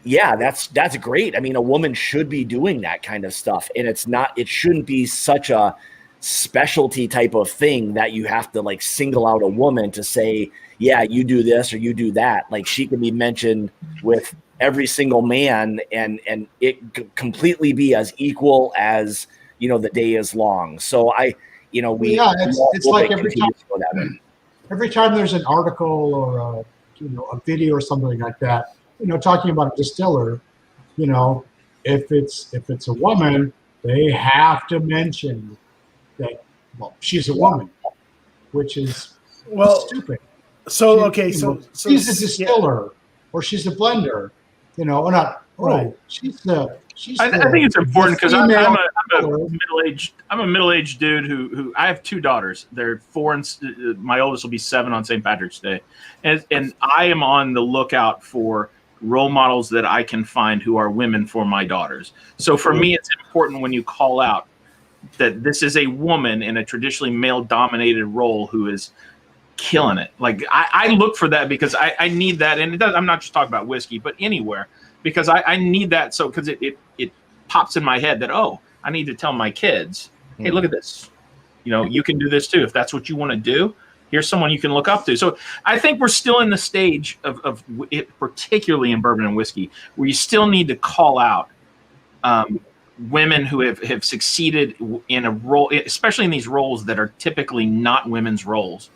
yeah, that's great. I mean, a woman should be doing that kind of stuff, and it shouldn't be such a specialty type of thing that you have to like single out a woman to say, yeah, you do this or you do that. Like she can be mentioned with every single man, and it completely be as equal as, you know, the day is long. So it's like every time there's an article or a video or something like that, talking about a distiller, if it's a woman, they have to mention that, well, she's a woman, which is stupid. So okay, so she's a distiller or she's a blender, or not. Right. I think it's important because I'm a middle-aged dude who I have 2 daughters. They're 4 and my oldest will be 7 on St. Patrick's Day, and I am on the lookout for role models that I can find who are women for my daughters. So for me, it's important when you call out that this is a woman in a traditionally male-dominated role who is killing it. Like I look for that because I need that, and I'm not just talking about whiskey, but anywhere. Because I need that, so because it pops in my head that, oh, I need to tell my kids, hey, look at this. You can do this too. If that's what you want to do, here's someone you can look up to. So I think we're still in the stage of it, particularly in bourbon and whiskey, where you still need to call out women who have succeeded in a role, especially in these roles that are typically not women's roles.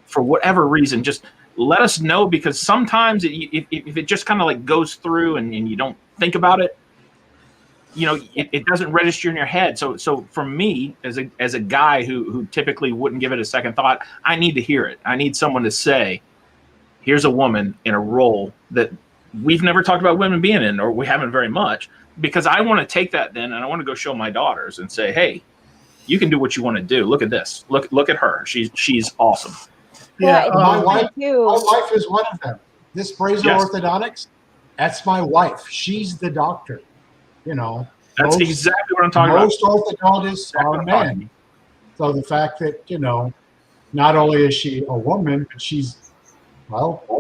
For whatever reason, just let us know, because sometimes if it just kind of like goes through and you don't think about it, it doesn't register in your head. So for me, as a guy who typically wouldn't give it a second thought, I need to hear it. I need someone to say, here's a woman in a role that we've never talked about women being in, or we haven't very much, because I want to take that then and I want to go show my daughters and say, hey, you can do what you want to do. Look at this. Look at her. She's awesome. Yeah, my wife is one of them. This Brazier Orthodontics, that's my wife. She's the doctor. That's exactly what I'm talking about. Most orthodontists are men. So the fact that, not only is she a woman, but she's,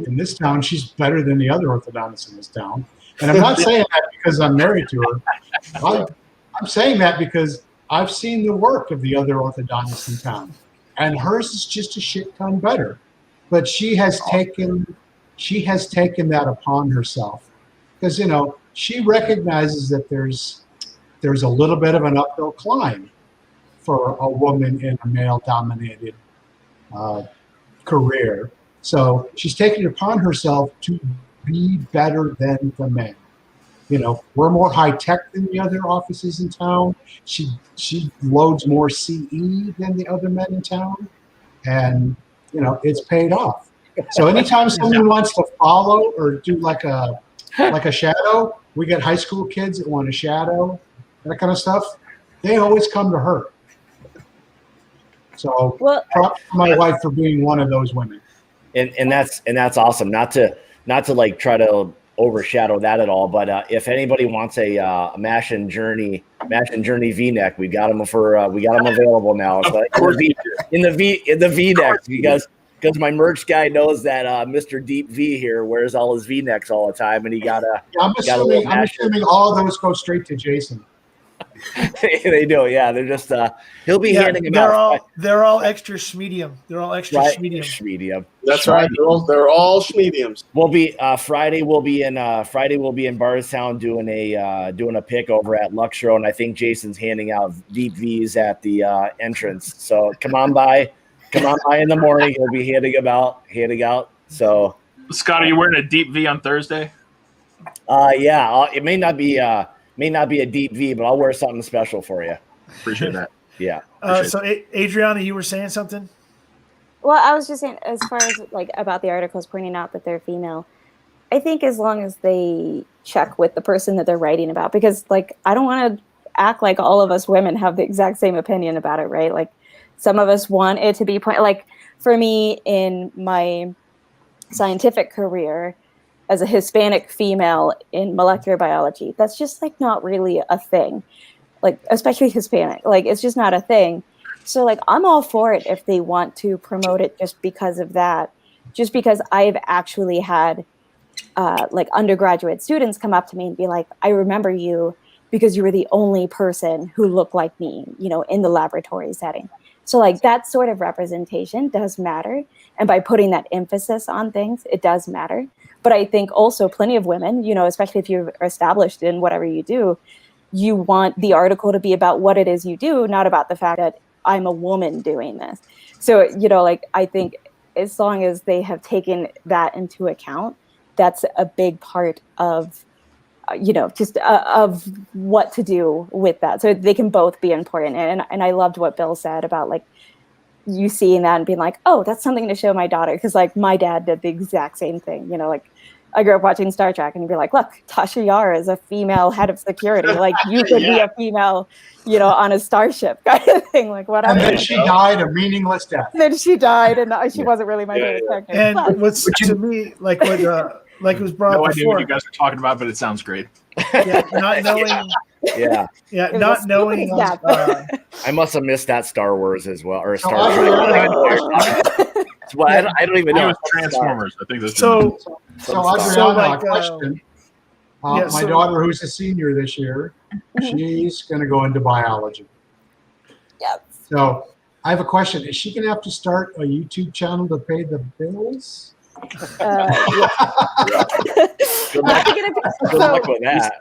in this town, she's better than the other orthodontists in this town. And I'm not saying that because I'm married to her. I'm saying that because I've seen the work of the other orthodontists in town. And hers is just a shit ton better. But she has taken that upon herself. Because, she recognizes that there's a little bit of an uphill climb for a woman in a male-dominated career. So she's taken it upon herself to be better than the men. We're more high-tech than the other offices in town. She loads more CE than the other men in town. And, it's paid off. So anytime someone wants to follow or do like a shadow, we get high school kids that want to shadow, that kind of stuff. They always come to her. So props to my wife for being one of those women. And that's awesome. Not to like try to overshadow that at all, but if anybody wants a Mash and Journey V-neck, we got them available now. So in the V-necks, because my merch guy knows that Mr. Deep V here wears all his V-necks all the time, and he got a. I'm assuming all those go straight to Jason. They do, yeah. They're just he'll be handing them out. They're all extra schmedium. They're all extra schmedium. That's right. They're all schmediums. We'll be Friday. We'll be in Bardstown doing a pick over at Luxro, and I think Jason's handing out deep V's at the entrance. So come on by in the morning. He'll be handing out. So Scott, are you wearing a deep V on Thursday? Yeah. It may not be a deep V, but I'll wear something special for you. Appreciate that. Yeah. So Adriana, you were saying something? Well, I was just saying, as far as like about the articles pointing out that they're female, I think as long as they check with the person that they're writing about, because like I don't want to act like all of us women have the exact same opinion about it, right? Like some of us want it to be like for me in my scientific career as a Hispanic female in molecular biology, that's just like not really a thing. Like especially Hispanic, like it's just not a thing. So like I'm all for it if they want to promote it just because of that, just because I've actually had like undergraduate students come up to me and be like, I remember you because you were the only person who looked like me, you know, in the laboratory setting. So like that sort of representation does matter. And by putting that emphasis on things, it does matter. But I think also plenty of women, you know, especially if you're established in whatever you do, you want the article to be about what it is you do, not about the fact that I'm a woman doing this. So, you know, like I think as long as they have taken that into account, that's a big part of, you know, just of what to do with that. So they can both be important. And I loved what Bill said about like you seeing that and being like, oh, that's something to show my daughter. Because like my dad did the exact same thing. You know, like I grew up watching Star Trek and he'd be like, look, Tasha Yar is a female head of security. Like you could be a female, you know, on a starship kind of thing. Like whatever. And then she died a meaningless death. And then she died and she wasn't really my favorite character. And but, what's to me, like what like it was brought No up idea before. what you guys are talking about, but it sounds great. Yeah, not knowing. Yeah, not knowing. I must have missed that Star Wars as well, or Star Trek. Well, I don't even know. It was Transformers. I think that's So Adriana, like, a question. My daughter, who's a senior this year, she's going to go into biology. Yep. So I have a question. Is she going to have to start a YouTube channel to pay the bills? Good luck with that.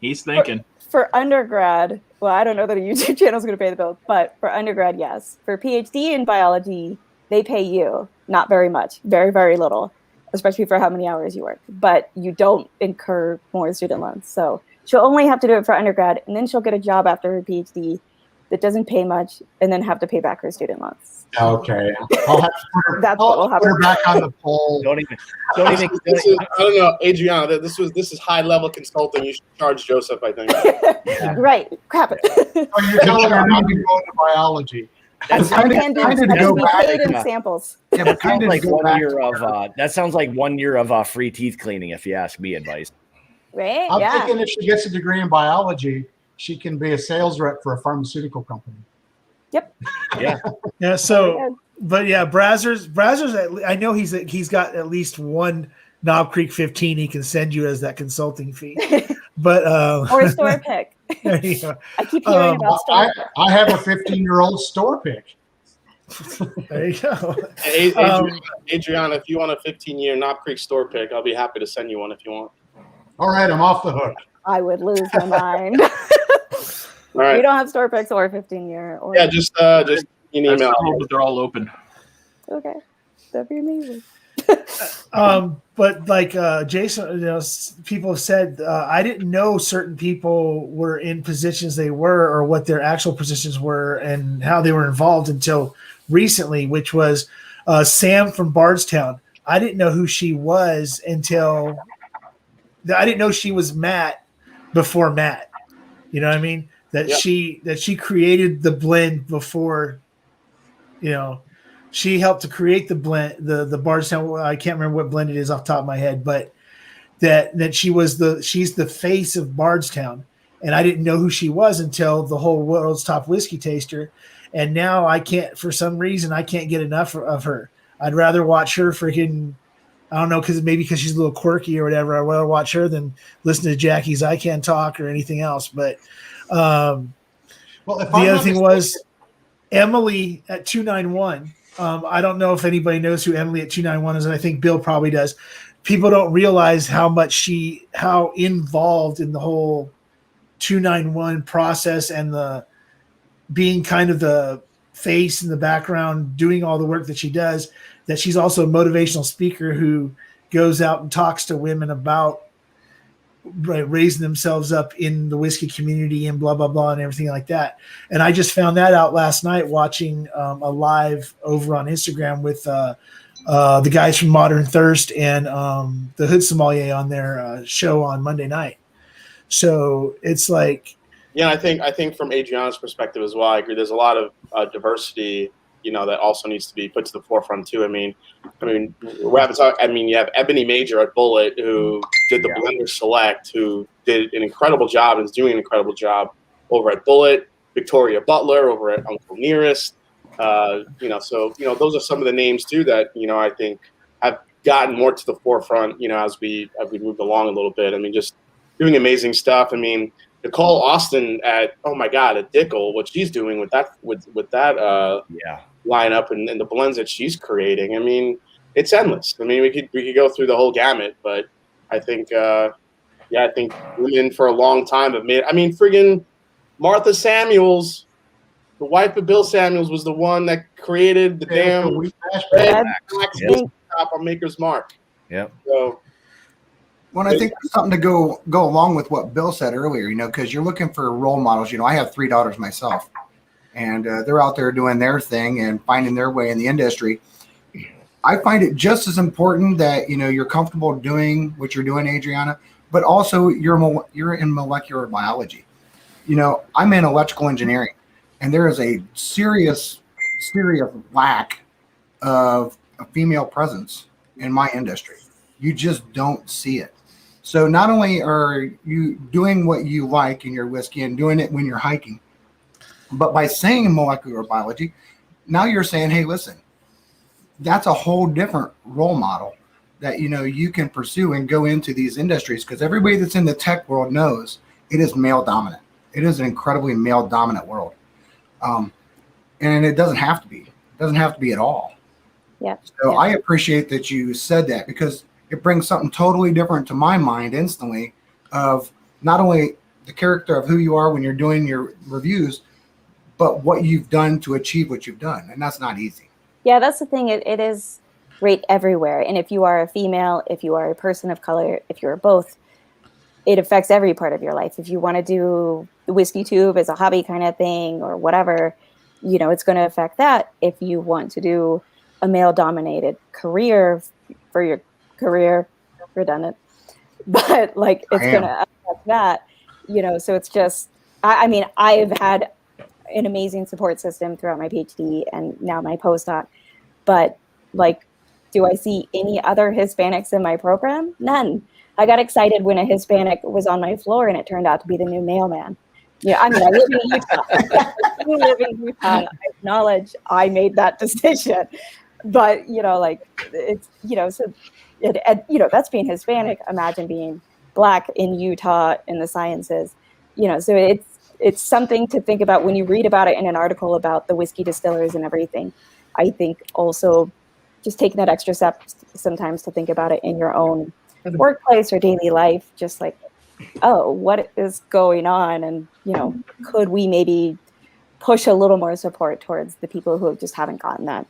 He's thinking. For undergrad, well, I don't know that a YouTube channel is going to pay the bill, but for undergrad, yes. For PhD in biology, they pay you not very much, very, very little, especially for how many hours you work. But you don't incur more student loans. So she'll only have to do it for undergrad, and then she'll get a job after her PhD that doesn't pay much, and then have to pay back her student loans. Okay, I'll have to put her back on the poll. Don't even. I don't know, Adriana. This is high level consulting. You should charge Joseph, I think. Right, crap it. Oh, you're telling her not to go into biology. That's I can do paid in samples. Yeah, but sounds like 1 year of that sounds like 1 year of free teeth cleaning, if you ask me advice. Right? I'm thinking if she gets a degree in biology, she can be a sales rep for a pharmaceutical company. Yep. Yeah. So, but yeah, Brazzers. I know he's got at least one Knob Creek 15 he can send you as that consulting fee. But or a store pick. There you go. I keep hearing about store pick. I have a 15-year-old store pick. There you go. Adriana, if you want a 15-year Knob Creek store pick, I'll be happy to send you one if you want. All right, I'm off the hook. I would lose my mind. All right. We don't have store picks or 15-year. Or yeah, just an email. They're all open. Okay, that'd be amazing. But like Jason, you know, people have said I didn't know certain people were in positions they were, or what their actual positions were, and how they were involved until recently, which was Sam from Bardstown. I didn't know who she was until I didn't know she was Matt before Matt. You know what I mean? That she created the blend before, you know, she helped to create the blend, the Bardstown. I can't remember what blend it is off the top of my head, but that she's the face of Bardstown, and I didn't know who she was until the whole world's top whiskey taster, and now for some reason I can't get enough of her. I'd rather watch her freaking, I don't know, because she's a little quirky or whatever. I'd rather watch her than listen to Jackie's I Can Talk or anything else. But the other thing was Emily at 291. I don't know if anybody knows who Emily at 291 is, and I think Bill probably does. People don't realize how involved in the whole 291 process and the being kind of the face in the background, doing all the work that she does, that she's also a motivational speaker who goes out and talks to women about raising themselves up in the whiskey community and blah, blah, blah, and everything like that. And I just found that out last night watching a live over on Instagram with the guys from Modern Thirst and the Hood Sommelier on their show on Monday night. So it's like, yeah, I think from Adriana's perspective as well, I agree. There's a lot of diversity, you know, that also needs to be put to the forefront too. I mean, we're having talk. I mean, you have Ebony Major at Bullet, who did the Blender Select, who did an incredible job and is doing an incredible job over at Bullet. Victoria Butler over at Uncle Nearest. So those are some of the names too that, you know, I think have gotten more to the forefront, as we moved along a little bit. I mean, just doing amazing stuff. I mean, Nicole Austin at Dickel, what she's doing with that lineup and the blends that she's creating. I mean, it's endless. I mean, we could go through the whole gamut, but I think women for a long time have made. I mean, friggin' Martha Samuels, the wife of Bill Samuels, was the one that created the damn red top on Maker's Mark. Yep. So, well, I think there's something to go along with what Bill said earlier, because you're looking for role models. I have 3 daughters myself, and they're out there doing their thing and finding their way in the industry. I find it just as important that, you're comfortable doing what you're doing, Adriana, but also you're in molecular biology. I'm in electrical engineering, and there is a serious lack of a female presence in my industry. You just don't see it. So not only are you doing what you like in your whiskey and doing it when you're hiking, but by saying molecular biology, now you're saying, hey, listen, that's a whole different role model that, you can pursue and go into these industries, because everybody that's in the tech world knows it is male dominant. It is an incredibly male dominant world. And it doesn't have to be. It doesn't have to be at all. Yeah. So I appreciate that you said that, because it brings something totally different to my mind instantly, of not only the character of who you are when you're doing your reviews, but what you've done to achieve what you've done. And that's not easy. Yeah, that's the thing. It is great everywhere. And if you are a female, if you are a person of color, if you're both, it affects every part of your life. If you want to do the whiskey tube as a hobby kind of thing or whatever, it's going to affect that. If you want to do a male-dominated career for your career, redundant, but it's going to affect that, so it's just, I mean, I've had an amazing support system throughout my PhD and now my postdoc, but do I see any other Hispanics in my program? None. I got excited when a Hispanic was on my floor and it turned out to be the new mailman. Yeah, I mean, I live in Utah. I acknowledge I made that decision, but it's so that's being Hispanic. Imagine being Black in Utah in the sciences. So it's something to think about when you read about it in an article about the whiskey distillers and everything. I think also just taking that extra step sometimes to think about it in your own workplace or daily life, just what is going on, and could we maybe push a little more support towards the people who just haven't gotten that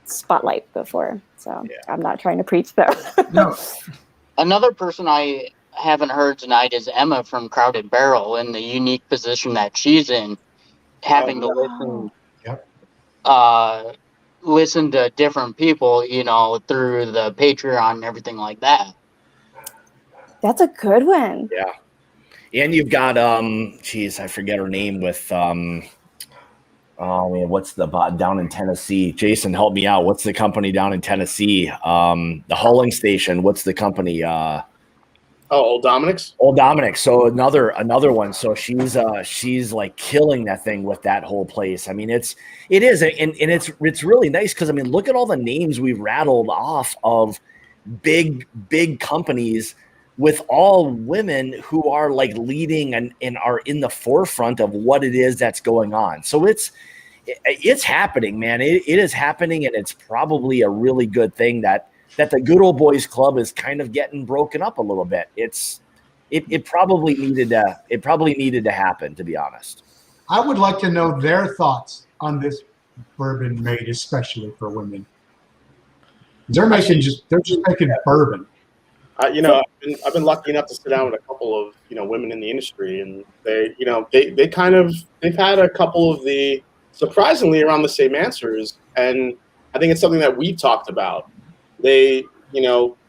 spotlight before. So I'm not trying to preach there. No. Another person I haven't heard tonight is Emma from Crowded Barrel, in the unique position that she's in, having to listen to different people, through the Patreon and everything like that. That's a good one. Yeah. And you've got I forget her name with what's the down in Tennessee? Jason, help me out. What's the company down in Tennessee? The hulling station. What's the company? Old Dominic's. Old Dominic. So another one. So she's killing that thing with that whole place. I mean, it is, and it's really nice because look at all the names we've rattled off of big companies with all women who are leading and are in the forefront of what it is that's going on. So it's happening, man. It is happening, and it's probably a really good thing that the Good Old Boys Club is kind of getting broken up a little bit. It probably needed to happen, to be honest. I would like to know their thoughts on this bourbon made especially for women. They're just making bourbon. I've been lucky enough to sit down with a couple of women in the industry, and they've had a couple of the surprisingly around the same answers, and I think it's something that we talked about. They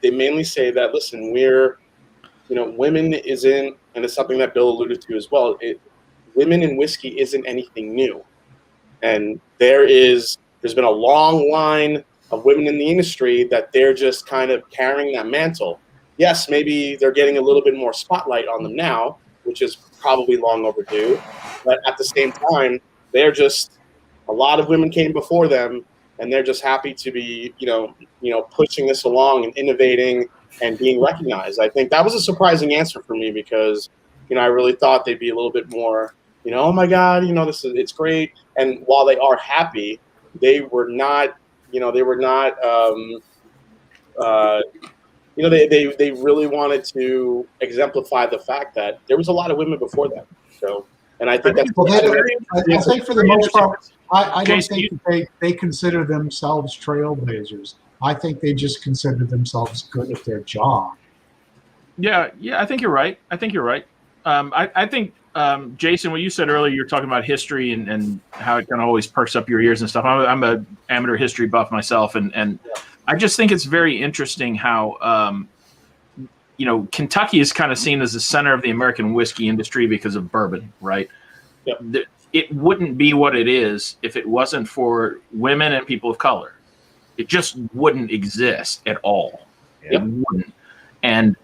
mainly say that, listen, women isn't, and it's something that Bill alluded to as well. Women in whiskey isn't anything new, and there's been a long line of women in the industry that they're just kind of carrying that mantle. Yes, maybe they're getting a little bit more spotlight on them now, which is probably long overdue. But at the same time, a lot of women came before them, and they're just happy to be, pushing this along and innovating and being recognized. I think that was a surprising answer for me because, I really thought they'd be a little bit more, oh my God, it's great. And while they are happy, they were not, they really wanted to exemplify the fact that there was a lot of women before them. So, and I think I think for the most part, I don't think they consider themselves trailblazers. I think they just consider themselves good at their job. Yeah, I think you're right. I think Jason, what you said earlier, you're talking about history and how it kind of always perks up your ears and stuff. I'm an amateur history buff myself, and I just think it's very interesting how Kentucky is kind of seen as the center of the American whiskey industry because of bourbon, right? Yep. It wouldn't be what it is if it wasn't for women and people of color. It just wouldn't exist at all. Yep. It wouldn't. And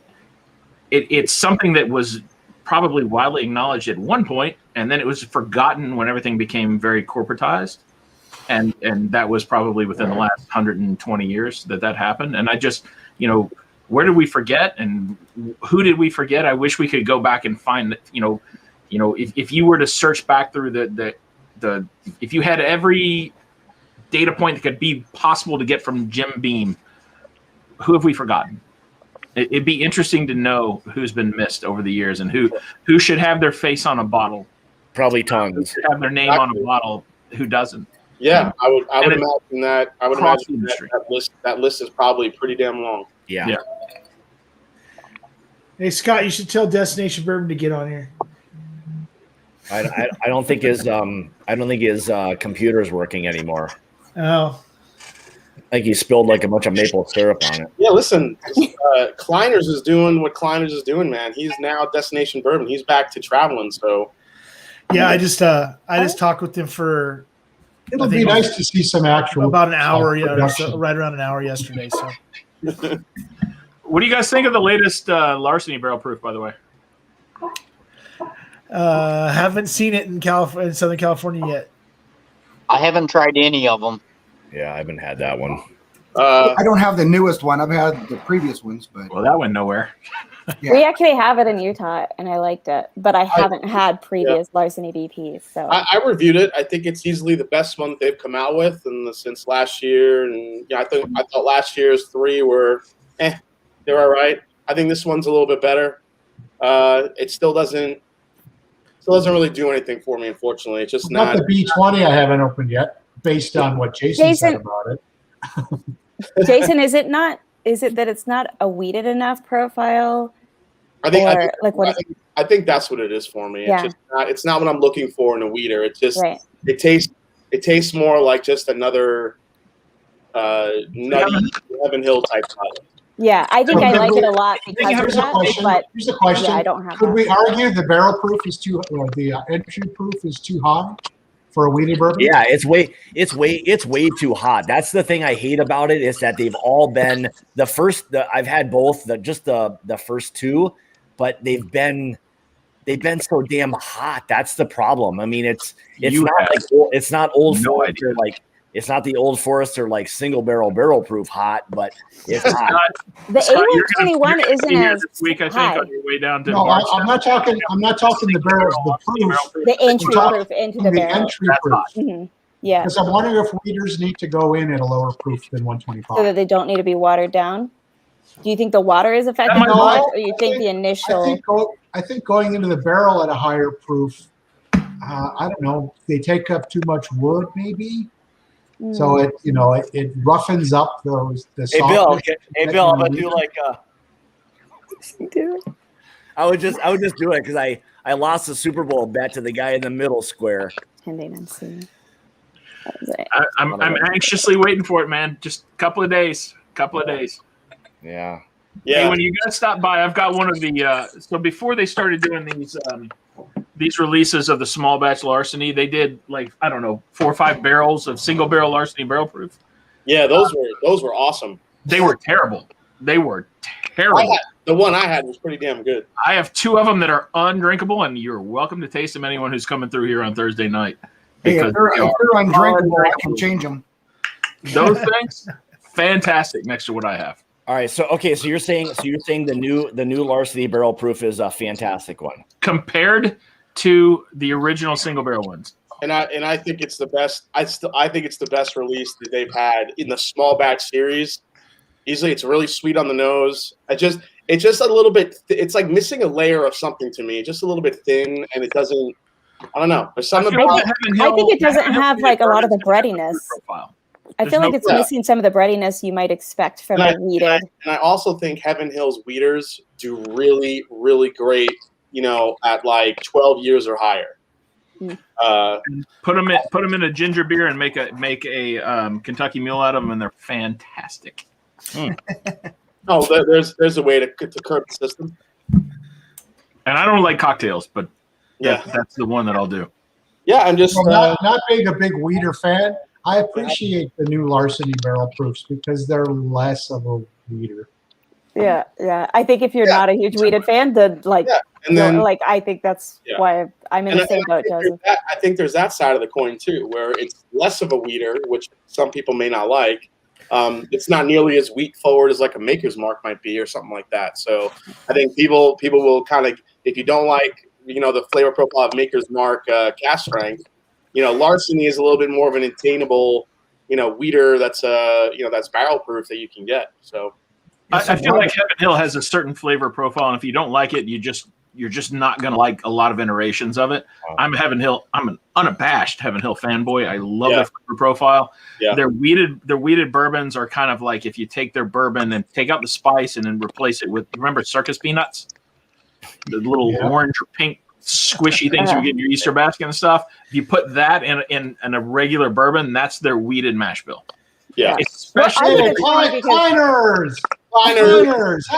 it's something that was probably widely acknowledged at one point, and then it was forgotten when everything became very corporatized. And that was probably within the last 120 years that happened. And I just, where did we forget and who did we forget? I wish we could go back and find, if you were to search back through if you had every data point that could be possible to get from Jim Beam, who have we forgotten? It'd be interesting to know who's been missed over the years and who should have their face on a bottle. Probably tons. Who should have their name on a bottle. Who doesn't? Yeah, I would imagine that. I would imagine that list is probably pretty damn long. Yeah. Hey Scott, you should tell Destination Bourbon to get on here. I don't think his computer's working anymore. Oh. Like he spilled like a bunch of maple syrup on it. Yeah, listen, Kleiners is doing what Kleiners is doing, man. He's now Destination Bourbon. He's back to traveling. So yeah, I just talked with him for. It'll be nice to see some actual about an hour, right around an hour yesterday. So, what do you guys think of the latest Larceny barrel proof? By the way, haven't seen it in Southern California yet. I haven't tried any of them. Yeah, I haven't had that one. I don't have the newest one. I've had the previous ones, but that went nowhere. Yeah. We actually have it in Utah, and I liked it, but I haven't had previous Larceny BPs. So I reviewed it. I think it's easily the best one they've come out with, since last year. And I thought last year's 3 were, they're all right. I think this one's a little bit better. It still doesn't really do anything for me, unfortunately. It's just not the B20. I haven't opened yet, based on what Jason said about it. Jason, is it that it's not a weeded enough profile? I think that's what it is for me. Yeah. It's not what I'm looking for in a weeder. It's just it tastes more like just another nutty Heaven Hill type product. Yeah, I think I like it a lot because of that. But here's a question. Yeah, I don't have. Could we argue the barrel proof is too, or the entry proof is too high for a weeded bourbon? Yeah, it's way too hot. That's the thing I hate about it is that they've all been I've had both the first 2, but they've been so damn hot. That's the problem. I mean, it's not Old Forester, like it's not the Old Forester like single barrel proof hot, but it's hot. The A121 isn't as this week, I think, high. on your way down to. No, I'm not talking the barrels, the proof. The entry proof into the barrel. Entry proof. Mm-hmm. Yeah. Because I'm wondering if weeders need to go in at a lower proof than 125. So that they don't need to be watered down. Do you think the water is affecting the life, or you think the initial? I think going into the barrel at a higher proof, I don't know. They take up too much wood, maybe. So it roughens up the. Hey Bill, I'm gonna do like. I would just do it because I lost the Super Bowl bet to the guy in the middle square. I'm anxiously waiting for it, man. Just a couple of days. Yeah. Hey, when you guys stop by, I've got one of the. So before they started doing these releases of the small batch Larceny, they did 4 or 5 barrels of single barrel Larceny barrel proof. Yeah, those were awesome. They were terrible. The one I had was pretty damn good. I have 2 of them that are undrinkable, and you're welcome to taste them. Anyone who's coming through here on Thursday night. Hey, if they're undrinkable, I can change them. Those things, fantastic next to what I have. All right. So you're saying the new Larceny barrel proof is a fantastic one compared to the original single barrel ones. And I think it's the best. I think it's the best release that they've had in the small batch series. Easily, it's really sweet on the nose. It's just a little bit. It's like missing a layer of something to me. Just a little bit thin, and it doesn't. I don't know. There's something about I think it doesn't have like a lot of the breadiness. I feel like it's missing some of the breadiness you might expect from a weeded. And I also think Heaven Hill's weeders do really, really great. At like 12 years or higher. Put them in a ginger beer and make a Kentucky Mule out of them, and they're fantastic. Oh, there's a way to curb the system. And I don't like cocktails, but that's the one that I'll do. Yeah, I'm just not being a big weeder fan. I appreciate the new Larceny barrel proofs because they're less of a weeder. Yeah. I think if you're not a huge weeded fan, then I think that's why I'm in the same boat, Joseph. I think there's that side of the coin too, where it's less of a weeder, which some people may not like. It's not nearly as wheat forward as like a Maker's Mark might be, or something like that. So I think people will kind of, if you don't like the flavor profile of Maker's Mark cast strength, Larceny is a little bit more of an attainable weeder that's that's barrel proof that you can get. So. I feel like Heaven Hill has a certain flavor profile, and if you don't like it, you're just not going to like a lot of iterations of it. I'm an unabashed Heaven Hill fanboy. I love their flavor profile. Yeah. Their weeded bourbons are kind of like if you take their bourbon and take out the spice and then replace it with, remember circus peanuts? The little orange or pink squishy things you get in your Easter basket and stuff. If you put that in a regular bourbon, that's their weeded mash bill. Yeah. Especially Kleiners. How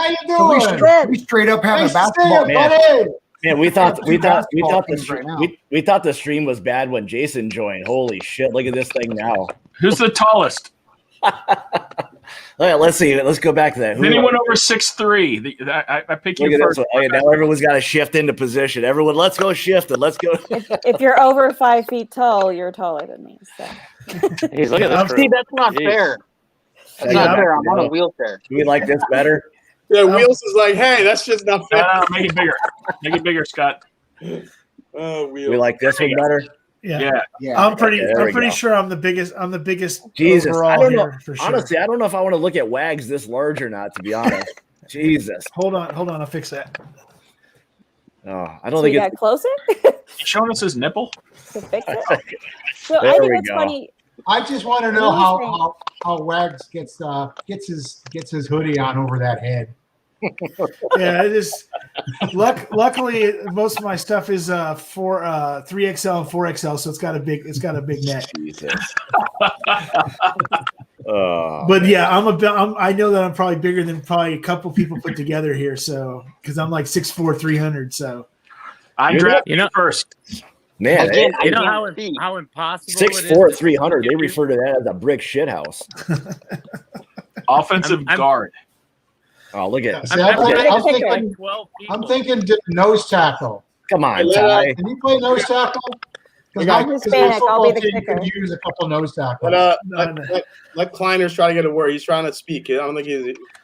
you doing? We straight up have a basketball. Man, we thought the stream was bad when Jason joined. Holy shit! Look at this thing now. Who's the tallest? Let's see. Let's go back to that. Anyone over 6'3"? I picked you first. Now everyone's got to shift into position. Everyone, let's go shift it. Let's go. If you're over 5 feet tall, you're taller than me. So. Hey, look at this. See, that's not fair. That's not fair. I'm on a wheelchair. Do we like this better? Yeah, Wheels is like, hey, that's just not fair. Make it bigger. Make it bigger, Scott. Wheels. We like this one better. Yeah. I'm pretty sure I'm the biggest Jesus, overall I don't know. here for sure. Honestly, I don't know if I want to look at Wags this large or not, to be honest. Jesus. Hold on, I'll fix that. Oh, I don't think it's closer. Showing us his nipple. To fix it. So I think it's funny. I just want to know how Wags gets his hoodie on over that head. Yeah, it is. Luckily, most of my stuff is 3XL and 4XL, so it's got a big neck. But yeah, I know that I'm probably bigger than probably a couple people put together here. So because I'm like 6'4", 300. So I'm drafting first. Man, again, you know how impossible 6'4", 300. They refer to that as a brick shit house. Offensive guard. Oh, look at it. I'm thinking nose tackle. Come on, Ty. Can you play nose tackle? I'm Hispanic. I'll be the kicker. Could use a couple nose tackles. But let Kleiners try to get a word. He's trying to speak. I don't think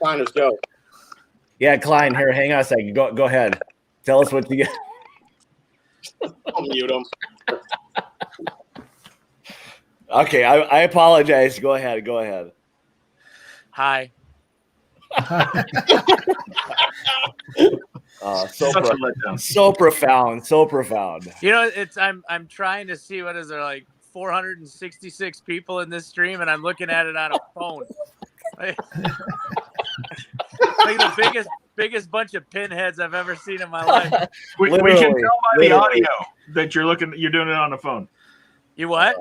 Kleiners go. Yeah, Klein. Here, hang on a second. Go ahead. Tell us what you get. I'll mute him. Okay, I apologize. Go ahead. Hi. So profound. You know, I'm trying to see what is there, like 466 people in this stream, and I'm looking at it on a phone. Like the biggest bunch of pinheads I've ever seen in my life. We can tell by the audio that you're doing it on the phone. You what?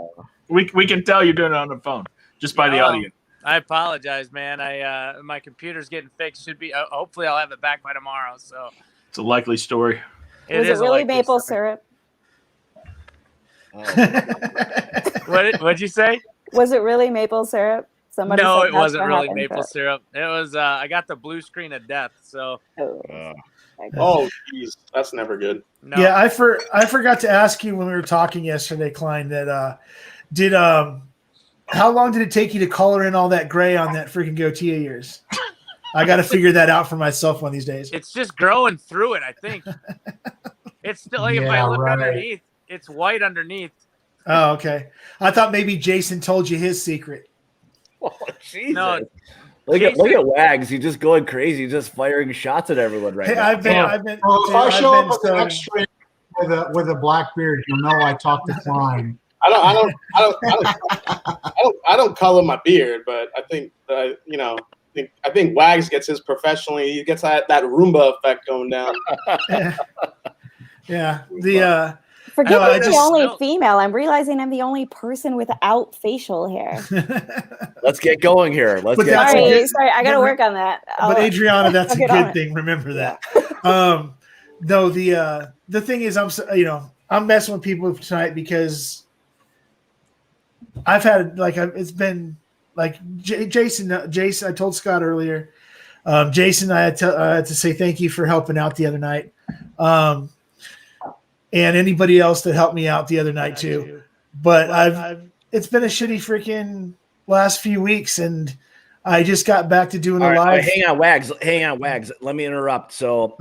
We can tell you're doing it on the phone just by the audio. I apologize, man. My computer's getting fixed. Should be. Hopefully, I'll have it back by tomorrow. So it's a likely story. Was it really maple syrup? What'd you say? Was it really maple syrup? No, it wasn't really maple syrup. It was. I got the blue screen of death. So. Oh, geez, that's never good. No. Yeah, I forgot to ask you when we were talking yesterday, Klein. That How long did it take you to color in all that gray on that freaking goatee of yours? I got to figure that out for myself one of these days. It's just growing through it, I think. It's still like if I look underneath, it's white underneath. Oh, okay. I thought maybe Jason told you his secret. Oh, Jesus. No, Look at Wags. He's just going crazy. He's just firing shots at everyone right now. If I show up at the next stream with a black beard, you'll know I talked to Klein. I don't color my beard, but I think I think Wags gets his professionally. He gets that Roomba effect going down. Yeah. Forget I'm the only female. I'm realizing I'm the only person without facial hair. Let's get going here. Sorry, I got to work on that. But Adriana, that's a good thing. Remember that. No, the thing is, I'm messing with people tonight because I've had it's been like Jason. I told Scott earlier. Jason, I had to say thank you for helping out the other night. And anybody else that helped me out the other night too. But it's been a shitty freaking last few weeks, and I just got back to doing a live. Hang on, Wags. Let me interrupt. So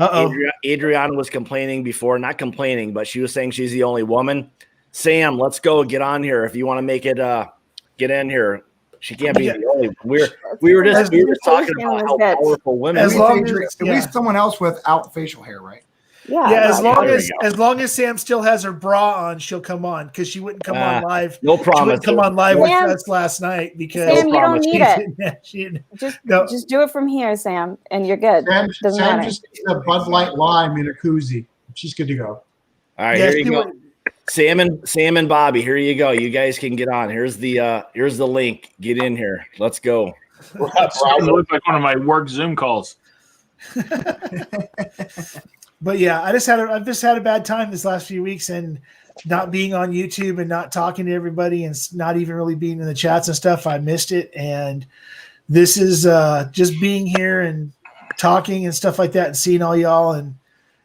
Adriana was complaining before, not complaining, but she was saying she's the only woman. Sam, let's go. Get on here if you want to make it. Get in here. She can't be the only. We were just talking about how powerful women. At least someone else without facial hair, right? Yeah. As long as Sam still has her bra on, she'll come on because she wouldn't come on live. No promise. She wouldn't come on live with us last night because Sam, you don't need it. Just do it from here, Sam, and you're good. Sam just needs a Bud Light Lime in a koozie. She's good to go. All right, here you go. Sam and Bobby, here you go. You guys can get on. Here's the link. Get in here. Let's go. It looks like one of my work Zoom calls. But yeah, I've just had a bad time this last few weeks, and not being on YouTube and not talking to everybody and not even really being in the chats and stuff. I missed it, and this is just being here and talking and stuff like that, and seeing all y'all and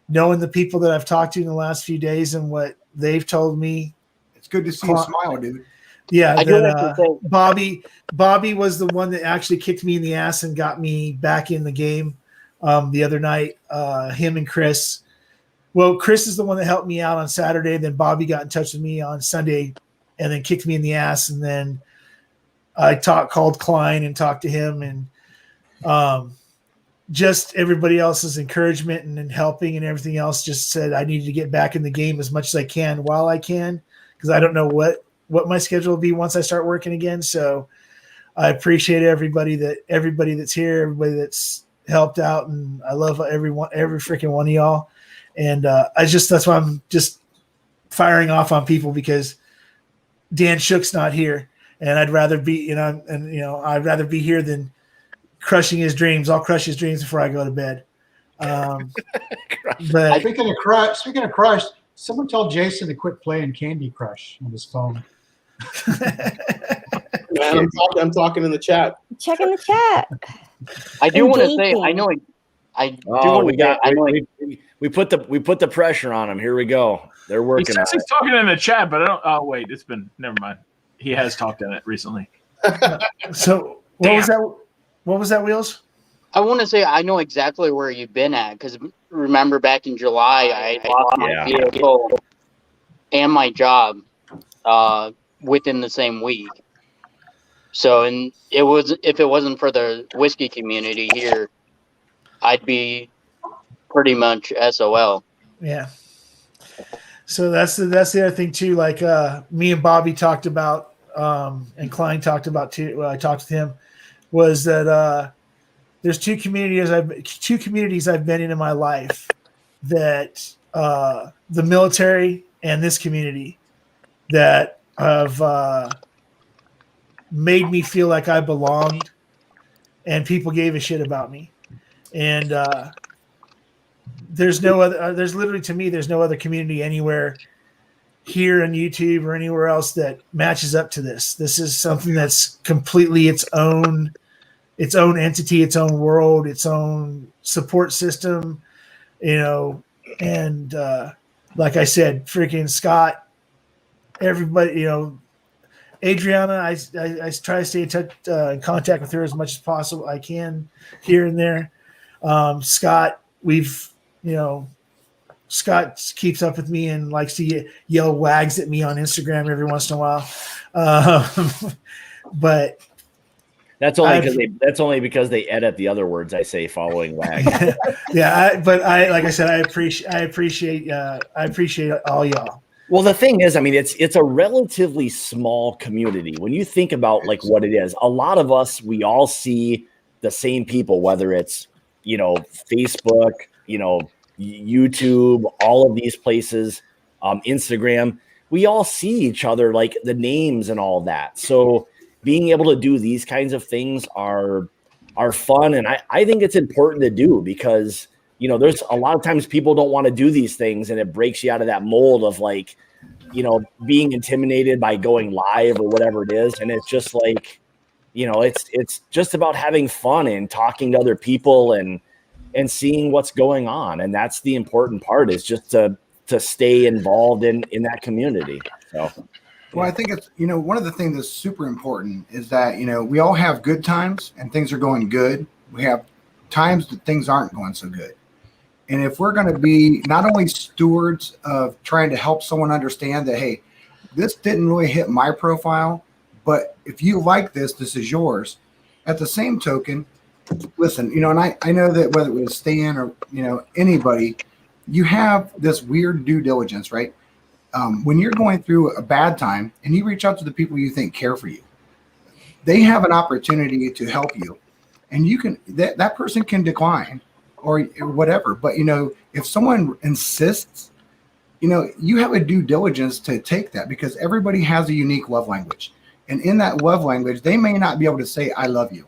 knowing the people that I've talked to in the last few days and what they've told me. It's good to see you smile, dude. Yeah, Bobby was the one that actually kicked me in the ass and got me back in the game. The other night, him and Chris. Well, Chris is the one that helped me out on Saturday. Then Bobby got in touch with me on Sunday, and then kicked me in the ass. And then I called Klein and talked to him, and just everybody else's encouragement and helping and everything else. Just said I needed to get back in the game as much as I can while I can, because I don't know what my schedule will be once I start working again. So I appreciate everybody that's here, everybody that's helped out, and I love every freaking one of y'all. And that's why I'm just firing off on people, because Dan Shook's not here, and I'd rather be I'd rather be here than crushing his dreams. I'll crush his dreams before I go to bed. But speaking of crush, someone tell Jason to quit playing Candy Crush on his phone. Man, I'm talking in the chat. Check in the chat. I do want to say, we put the pressure on him. Here we go. They're working. He's talking in the chat, but I don't. Oh wait, never mind. He has talked in it recently. So what was that, Wheels? I want to say I know exactly where you've been at, because remember back in July I lost my vehicle and my job within the same week. So, and if it wasn't for the whiskey community here, I'd be pretty much SOL. Yeah. So that's the other thing too. Like me and Bobby talked about, and Klein talked about too. I talked with him, was that there's two communities I've been in my life, that the military and this community, that have made me feel like I belonged and people gave a shit about me. And there's literally, to me, there's no other community anywhere here on YouTube or anywhere else that matches up to this. This is something that's completely its own entity, its own world, its own support system, and like I said, freaking Scott, everybody, Adriana, I try to stay in touch, in contact with her as much as possible. I can here and there. Scott, Scott keeps up with me and likes to yell wags at me on Instagram every once in a while. But that's only because they edit the other words I say following wag. Yeah, like I said, I appreciate all y'all. Well, the thing is, I mean, it's a relatively small community. When you think about like what it is, a lot of us, we all see the same people, whether it's, Facebook, YouTube, all of these places, Instagram, we all see each other, like the names and all that. So being able to do these kinds of things are fun. And I think it's important to do because, there's a lot of times people don't want to do these things and it breaks you out of that mold of like, being intimidated by going live or whatever it is. And it's just like, it's just about having fun and talking to other people and seeing what's going on. And that's the important part, is just to stay involved in that community. So, well, I think it's, one of the things that's super important is that, we all have good times and things are going good. We have times that things aren't going so good. And if we're going to be not only stewards of trying to help someone understand that, hey, this didn't really hit my profile, but if you like this, this is yours. At the same token, listen, and I know that whether it was Stan or, anybody, you have this weird due diligence, right? When you're going through a bad time and you reach out to the people you think care for you, they have an opportunity to help you. And you can, that person can decline or whatever. But, if someone insists, you have a due diligence to take that, because everybody has a unique love language. And in that love language, they may not be able to say, I love you,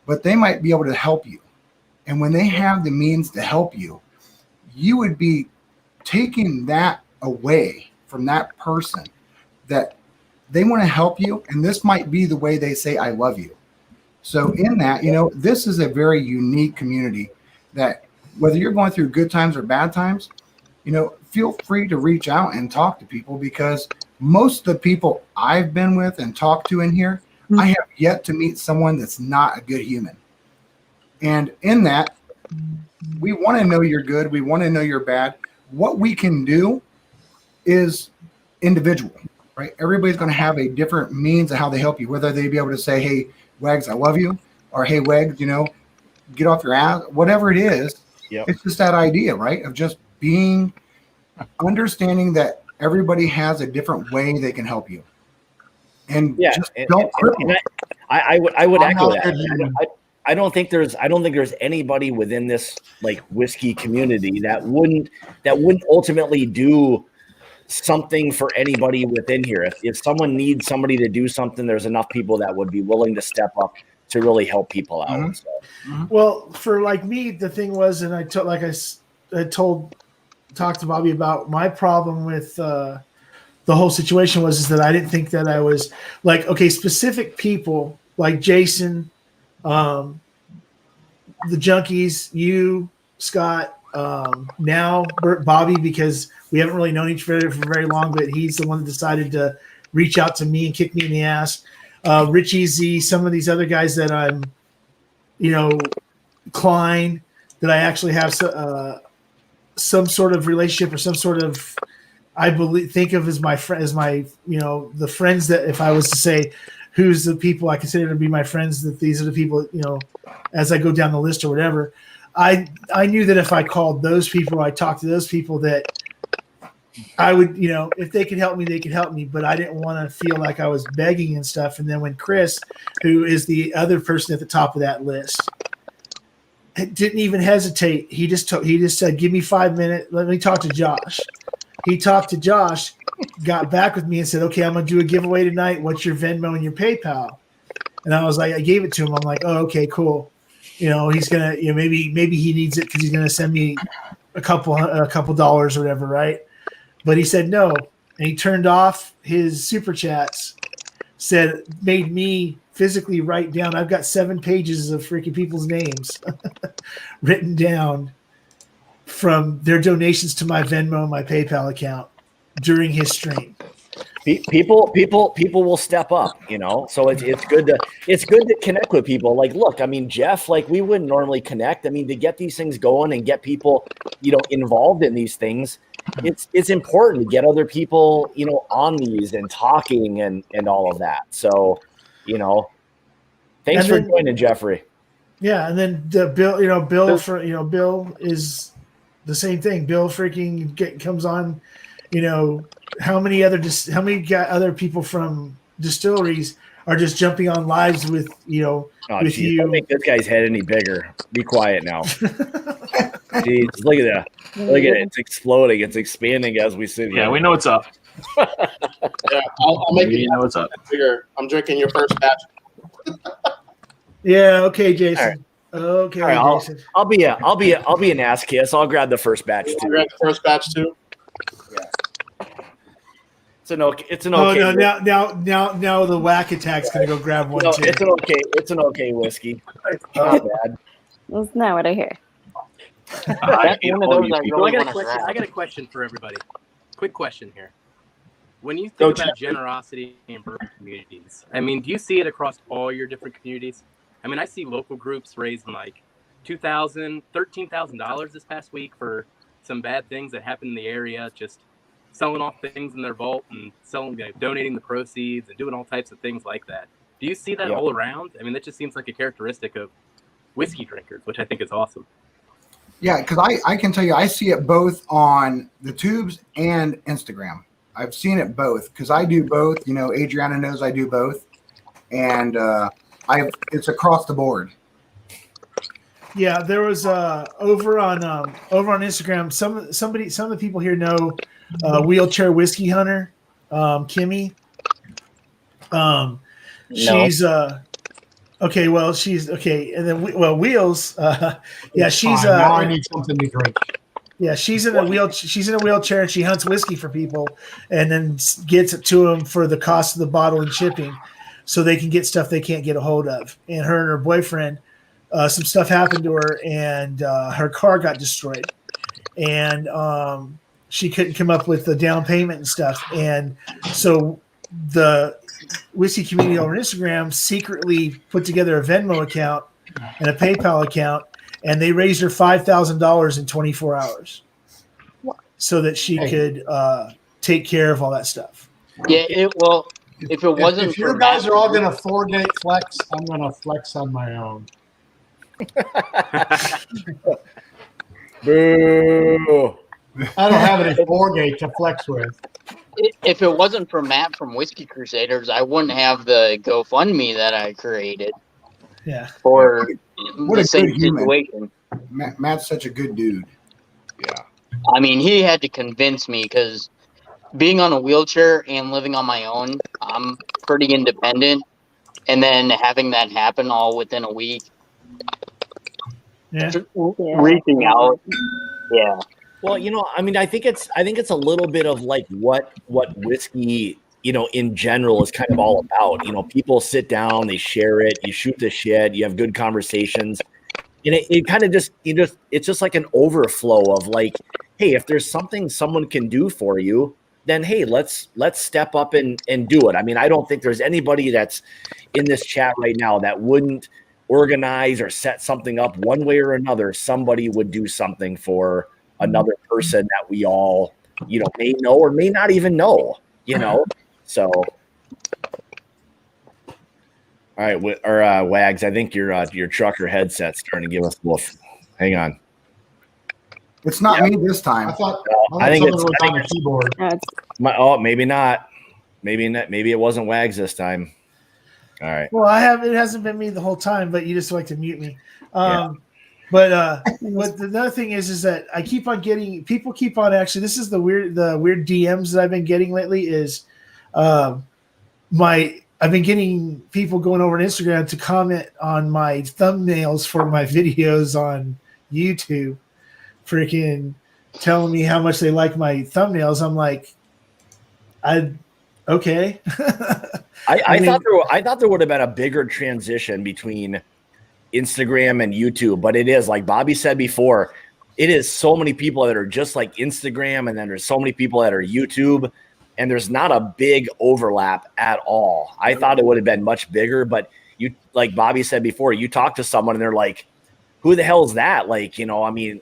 but they might be able to help you. And when they have the means to help you, you would be taking that away from that person, that they want to help you. And this might be the way they say, I love you. So in that, this is a very unique community that whether you're going through good times or bad times, feel free to reach out and talk to people, because most of the people I've been with and talked to in here, I have yet to meet someone that's not a good human. And in that, we want to know you're good. We want to know you're bad. What we can do is individual, right? Everybody's going to have a different means of how they help you, whether they be able to say, hey, Wags, I love you, or hey, Wags, get off your ass, whatever it is. Yep. It's just that idea, right? Of just understanding that everybody has a different way they can help you. And don't cripple. I would echo that. I don't think there's anybody within this like whiskey community that wouldn't ultimately do something for anybody within here. If someone needs somebody to do something, there's enough people that would be willing to step up to really help people out. Mm-hmm. So. Well, for like me, the thing was, and I talked to Bobby about my problem with the whole situation is that I didn't think that I was like, okay, specific people like Jason, the Junkies, you, Scott, now Bobby, because we haven't really known each other for very long, but he's the one that decided to reach out to me and kick me in the ass. Richie Z, some of these other guys that I'm, Klein, that I actually have some sort of relationship or some sort of, I think of as my friend, the friends that if I was to say who's the people I consider to be my friends, that these are the people, as I go down the list or whatever, I knew that if I called those people, I talked to those people, that I would, if they could help me, they could help me, but I didn't want to feel like I was begging and stuff. And then when Chris, who is the other person at the top of that list, didn't even hesitate. He just said, give me 5 minutes. Let me talk to Josh. He talked to Josh, got back with me and said, okay, I'm going to do a giveaway tonight. What's your Venmo and your PayPal? And I was like, I gave it to him. I'm like, oh, okay, cool. He's going to, maybe he needs it because he's going to send me a couple dollars or whatever. Right. But he said no. And he turned off his super chats, made me physically write down. I've got 7 pages of freaking people's names written down from their donations to my Venmo and my PayPal account during his stream. People will step up, so it's good to connect with people. Like, look, I mean, Jeff, like, we wouldn't normally connect. I mean, to get these things going and get people, involved in these things, it's important to get other people, on these and talking and all of that. So, thanks for joining, Jeffrey. Yeah, and then Bill, Bill is the same thing. Bill freaking comes on, how many other people from distilleries are just jumping on lives with with you. Don't make this guy's head any bigger. Be quiet now. Jeez, look at that. Look at it. It's exploding. It's expanding as we sit here. Yeah, we know what's up. Yeah, I'll make it. Know what's up. Bigger. I'm drinking your first batch. Yeah. Okay, Jason. All right. Okay, all right, Jason. I'll be an ass kiss. I'll grab the first batch too. Grab the first batch too. It's an okay. Oh no! Now the whack attack's gonna go grab one too. It's an okay whiskey. Not bad. That's not what I hear. I got a question for everybody. Quick question here. When you think about generosity in bourbon communities, I mean, do you see it across all your different communities? I mean, I see local groups raising like $2,000, $13,000 this past week for some bad things that happened in the area, just selling off things in their vault and donating the proceeds and doing all types of things like that. Do you see that all around? I mean, that just seems like a characteristic of whiskey drinkers, which I think is awesome. Yeah, because I can tell you, I see it both on the tubes and Instagram. I've seen it both because I do both. Adriana knows I do both, and it's across the board. Yeah, there was over on Instagram. Some of the people here know Wheelchair Whiskey Hunter, Kimmy. She's okay. Well, she's okay, and then Wheels. Yeah, she's. Now I need something to drink. Yeah, she's in a wheelchair and she hunts whiskey for people, and then gets it to them for the cost of the bottle and shipping, so they can get stuff they can't get a hold of. And her boyfriend, some stuff happened to her, and her car got destroyed, and she couldn't come up with the down payment and stuff. And so the whiskey community over Instagram secretly put together a Venmo account and a PayPal account, and they raised her $5,000 in 24 hours so that she could take care of all that stuff. Yeah, if it wasn't, if you guys are all going to 4-gate flex, I'm going to flex on my own. Boo! I don't have any 4-gate to flex with. If it wasn't for Matt from Whiskey Crusaders, I wouldn't have the GoFundMe that I created. Yeah. For What the a same good human. situation. Matt's such a good dude. Yeah. I mean, he had to convince me because being on a wheelchair and living on my own, I'm pretty independent. And then having that happen all within a week. Yeah. Reaching out. Yeah. Well, I mean, I think it's a little bit of like what whiskey, in general is kind of all about. People sit down, they share it, you shoot the shit, you have good conversations. And it kind of it's just like an overflow of like, hey, if there's something someone can do for you, then hey, let's step up and do it. I mean, I don't think there's anybody that's in this chat right now that wouldn't organize or set something up one way or another. Somebody would do something for another person that we all, may know or may not even know, So, all right, Wags, I think your trucker headset's starting to give us a little. Hang on. It's not me this time. I thought think something was on the keyboard. Maybe not. Maybe it wasn't Wags this time. All right. Well, it hasn't been me the whole time, but you just like to mute me. But what the other thing is that I keep on getting people keep on actually. This is the weird DMs that I've been getting lately. Is I've been getting people going over on Instagram to comment on my thumbnails for my videos on YouTube, freaking telling me how much they like my thumbnails. I'm like, okay. I thought there would have been a bigger transition between Instagram and YouTube, but it is like Bobby said before, it is so many people that are just like Instagram, and then there's so many people that are YouTube, and there's not a big overlap at all. I thought it would have been much bigger, but you, like Bobby said before, you talk to someone and they're like, who the hell is that? Like, you know, I mean,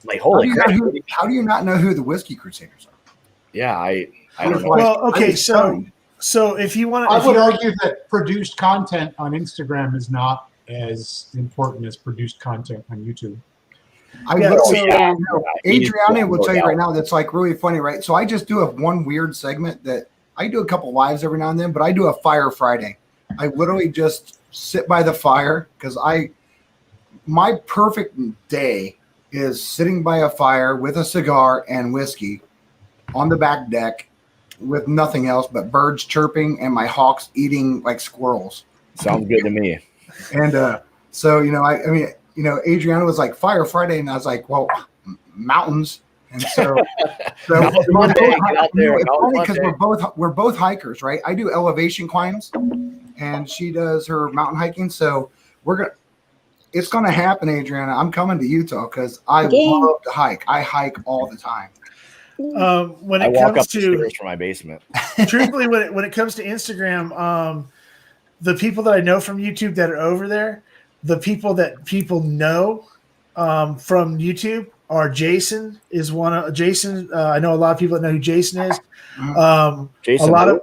like, holy crap. How do you not know who the Whiskey Crusaders are? Yeah, I don't know. Well, okay, so if you want to, I would argue that produced content on Instagram is not as important as produced content on YouTube. Adriana will tell you right now that's like really funny, right? So I just do one weird segment that I do a couple lives every now and then, but I do a Fire Friday. I literally just sit by the fire because my perfect day is sitting by a fire with a cigar and whiskey on the back deck with nothing else but birds chirping and my hawks eating like squirrels. Sounds good to me. And so, you know, I mean, you know, Adriana was like Fire Friday, and I was like, well, mountains. And so, it's funny because we're both hikers, right? I do elevation climbs, and she does her mountain hiking. So it's gonna happen, Adriana. I'm coming to Utah because I love to hike. I hike all the time. When it I walk comes up the to stairs from my basement. truthfully, when it comes to Instagram, the people that I know from YouTube that are over there, the people that people know from YouTube are Jason is one of Jason. I know a lot of people that know who Jason is. Jason, a lot of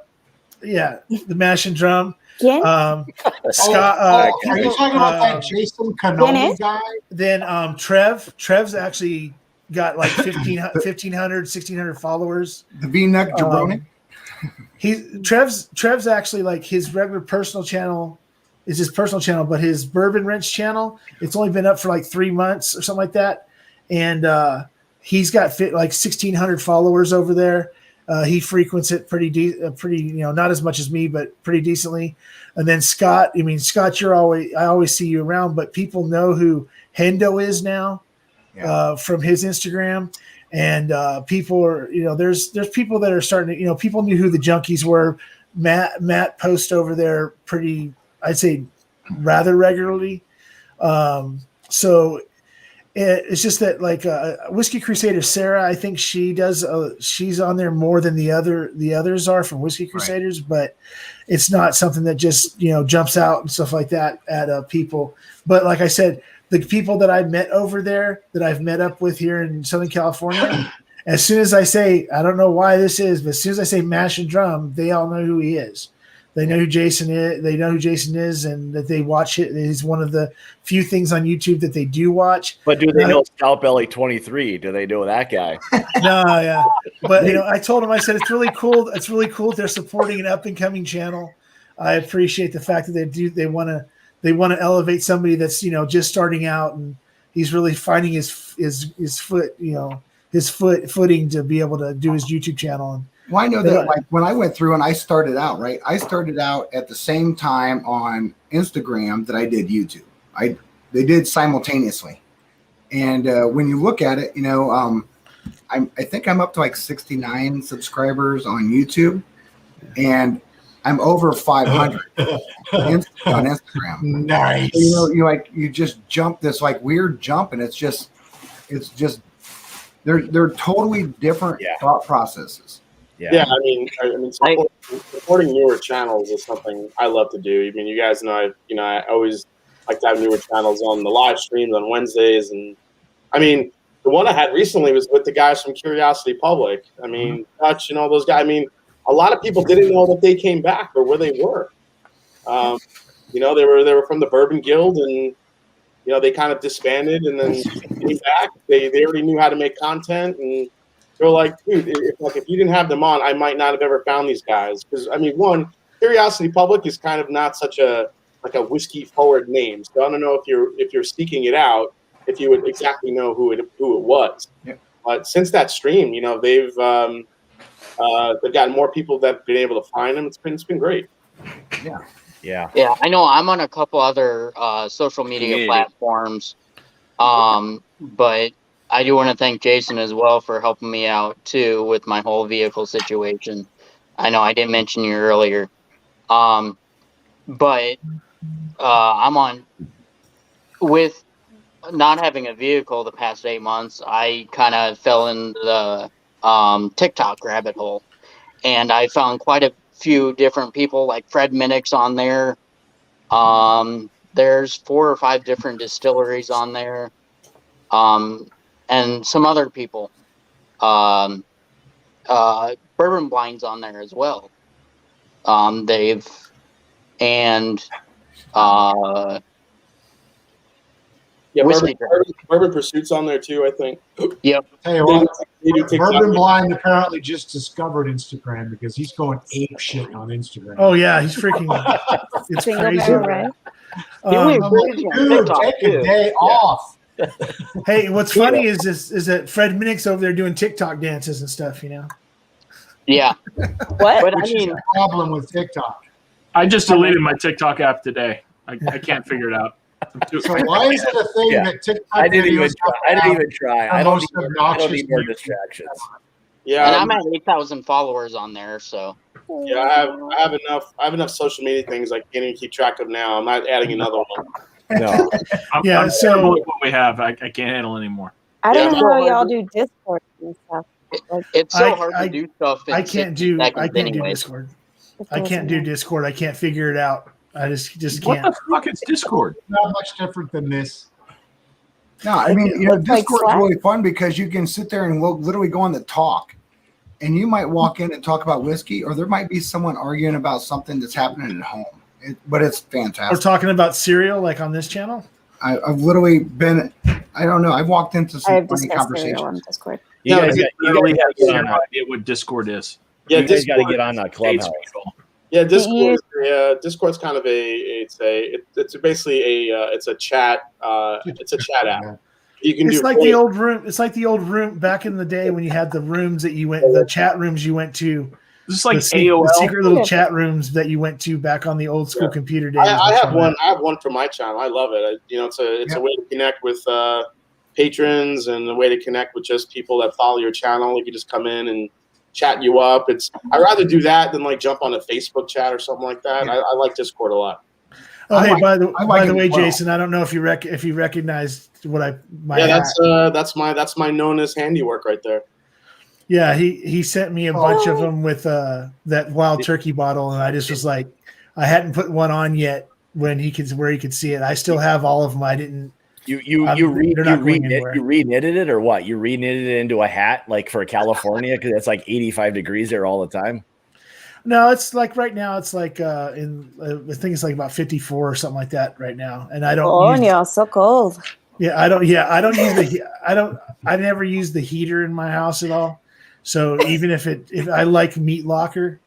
the mash and drum. Yeah. Scott. Are you talking about that Jason Cannoli guy? Then Trev's actually got like 1,500, 1,600 followers. The V-neck jabroni. Trev's actually like his regular personal channel is his personal channel, but his Bourbon Wrench channel, it's only been up for like 3 months or something like that. And he's got like 1,600 followers over there. He frequents it pretty, you know, not as much as me, but pretty decently. And then Scott, I always see you around, but people know who Hendo is now from his Instagram. And people are, you know, there's people that are starting to, you know, people knew who the Junkies were. Matt posts over there pretty, I'd say rather regularly. So it's just that like Whiskey Crusader Sarah, I think she does. She's on there more than the others are from Whiskey Crusaders, but it's not something that just, you know, jumps out and stuff like that at people. But like I said, the people that I met over there that I've met up with here in Southern California, as soon as I say, I don't know why this is, but as soon as I say mash and drum, they all know who he is. They know who Jason is. They know who Jason is, and that they watch it. He's one of the few things on YouTube that they do watch. But do they know Scalp Belly 23? Do they know that guy? No, yeah. But you know, I told him, I said it's really cool. It's really cool. They're supporting an up and coming channel. I appreciate the fact that they want to elevate somebody that's, you know, just starting out, and he's really finding his foot, you know, his footing to be able to do his YouTube channel. And well, I know that like when I went through and I started out, right? I started out at the same time on Instagram that I did YouTube. They did simultaneously. And when you look at it, you know, I think I'm up to like 69 subscribers on YouTube, and I'm over 500 on Instagram. Nice. So, you know, you just jump this like weird jump, and it's just they're totally different thought processes. Yeah, I mean, supporting newer channels is something I love to do. I mean, you guys know, I always like to have newer channels on the live streams on Wednesdays, and I mean, the one I had recently was with the guys from Curiosity Public. I mean, Dutch and all those guys. I mean, a lot of people didn't know that they came back or where they were. You know, they were from the Bourbon Guild, and you know, they kind of disbanded and then came back. They already knew how to make content, and they're like, dude, if you didn't have them on, I might not have ever found these guys. Because I mean, one, Curiosity Public is kind of not such a whiskey forward name. So I don't know if you're seeking it out, if you would exactly know who it was. Yeah. But since that stream, you know, they've gotten more people that have been able to find them. It's been great. Yeah. I know I'm on a couple other social media platforms, but I do want to thank Jason as well for helping me out too with my whole vehicle situation. I know I didn't mention you earlier, but I'm on with not having a vehicle the past 8 months. I kind of fell into the TikTok rabbit hole, and I found quite a few different people, like Fred Minnick's on there. There's 4 or 5 different distilleries on there, and some other people. Bourbon Blind's on there as well. They've and Yeah, Whiskey Bourbon Pursuit's on there too, I think. Yep. Hey, well, They do TikTok. Bourbon Blind apparently just discovered Instagram because he's going ape shit on Instagram. Oh yeah, he's freaking. It's Single crazy. barrel, right? I'm like, dude, take a day off. Hey, what's funny is that Fred Minnick's over there doing TikTok dances and stuff. You know. Yeah. What? But I Which is mean, the problem with TikTok. I just deleted my TikTok app today. I can't figure it out. So why is it a thing that TikTok I didn't even videos try. are I don't most need obnoxious more people? distractions. Yeah, and I'm at 8,000 followers on there, so. yeah, I have enough social media things I can't even keep track of now. I'm not adding another one. No. Yeah, I'm so- terrible at what we have. I can't handle anymore. I don't Yeah. know how y'all do Discord and stuff. Like, It's so I- hard I- to do stuff in I can't 60 do seconds anyways. Discord. I can't do Discord. I can't figure it out. I just What can't. the fuck is Discord? Not much different than this. No, I mean, you know, It's like Discord's Slack. really fun because you can sit there and we'll literally go on the talk. And you might walk in and talk about whiskey, or there might be someone arguing about something that's happening at home. But it's We're fantastic. talking about cereal, like on this channel. I've literally been, I don't know, I've walked into I some have funny discussed cereal on conversations. Discord. You Yeah, guys got Literally have to get zero on. idea what Discord is. Yeah, You guys got to Discord. get on Clubhouse. Yeah, Discord. Discord's kind of it's basically it's a chat app. You can It's do like the old room. It's like the old room back in the day when you had the rooms that you went, the chat rooms you went to. This is like the AOL. secret little chat rooms that you went to back on the old school computer days. I have one. I have one for my channel. I love it. It's a way to connect with patrons and a way to connect with just people that follow your channel. You can just come in and chat you up. I'd rather do that than like jump on a Facebook chat or something like that. I like Discord a lot. Oh, hey, by the it way, as well. Jason, I don't know if you recognized what my Yeah, hat. that's my known as handiwork right there. Yeah, he sent me a bunch of them with that wild turkey bottle, and I just was like, I hadn't put one on yet where he could see it. I still have all of them. I didn't. You reknitted it or what? You reknitted it into a hat like for California because it's like 85 degrees there all the time. No, it's like right now. It's like I think it's like about 54 or something like that right now, and I don't. Oh, yeah, so cold. Yeah, I don't use I never use the heater in my house at all. So even if I like meat locker,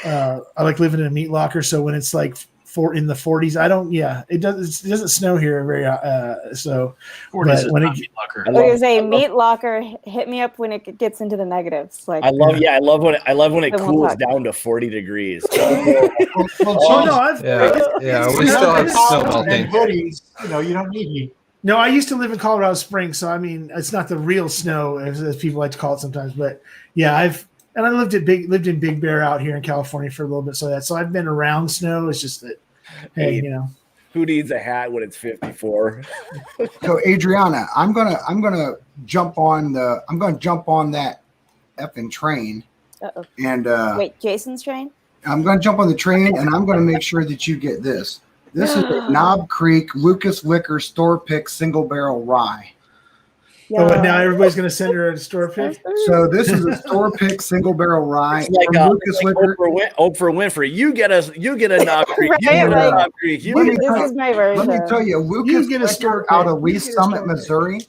I like living in a meat locker. So when it's like in the 40s, it doesn't snow here very so. 40s is when not meat locker. I was gonna say meat locker. Hit me up when it gets into the negatives. Like I love when it Then we'll cools talk. down to 40 degrees. we still have snow melting. Hoodies, you don't need heat. No, I used to live in Colorado Springs, so I mean, it's not the real snow as people like to call it sometimes. But yeah, I lived in Big Bear out here in California for a little bit, so I've been around snow. It's just that, hey, who needs a hat when it's 54? So Adriana, I'm gonna jump on that effing train. Uh-oh. And Wait, Jason's train? I'm gonna jump on the train and I'm gonna make sure that you get this. This is a Knob Creek Lucas Liquor store pick single barrel rye. Oh, but now everybody's going to send her a store pick. So this is a store pick single barrel rye. It's like, from Lucas Liquor. Oprah Winfrey. You get a Knob Creek. Right, You get a right. Knob Creek. This is my version. Let me tell you, Lucas get a store Liquor out pick. of You Lee's get a store Summit, pick. Missouri,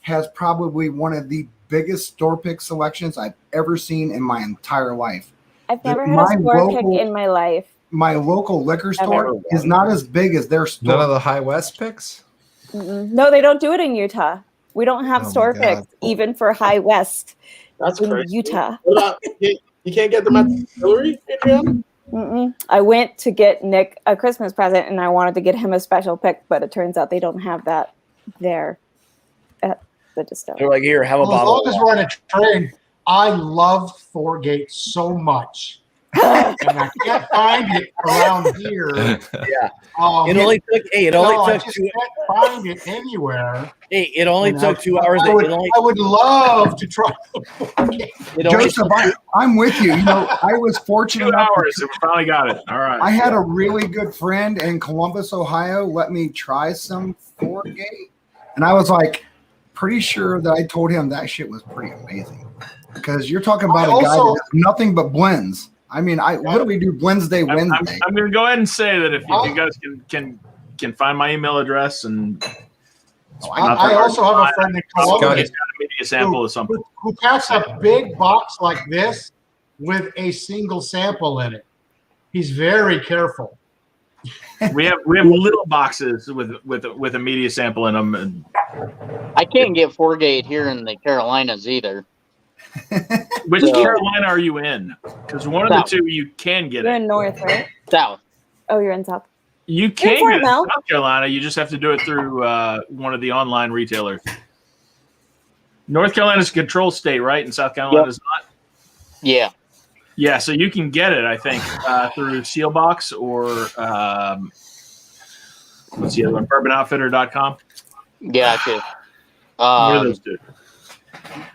has probably one of the biggest store pick selections I've ever seen in my entire life. I've never had My a store local- pick in my life. My local liquor I've never store is not as big as their store. None of the High West picks? No, they don't do it in Utah. We don't have Oh my store God. picks even for High West That's in crazy. Utah. What about, you can't get them at the distillery, Adriana? I went to get Nick a Christmas present, and I wanted to get him a special pick, but it turns out they don't have that there at the distillery. They're like, here, have a Well, as bottle. long as we're on a train, I love Thorgate so much. and I can't find it around here. Yeah. It only took. Hey, it only took. I just can't find it anywhere. Hey, it only took 2 hours. I would love to try. Joseph, I'm with you. You know, I was fortunate 2 enough. hours. We finally got it. All right. I had a really good friend in Columbus, Ohio, let me try some Forgate, and I was like, pretty sure that I told him that shit was pretty amazing. Because you're talking about a guy that does nothing but blends. I mean, what do we do Wednesday? I'm going to go ahead and say that if you guys can find my email address and I also have a friend in Columbus a sample of something who packs a big box like this with a single sample in it. He's very careful. We have little boxes with a media sample in them. And I can't get Forgate here in the Carolinas either. Which Carolina are you in? Because one of the two you can get You're it. in North, right? South. Oh, you're in South. You can get it in South Carolina. You just have to do it through one of the online retailers. North Carolina's a control state, right? And South Carolina's not? Yeah. Yeah, so you can get it, I think, through Sealbox or what's the other one? BourbonOutfitter.com. Gotcha. One of those two.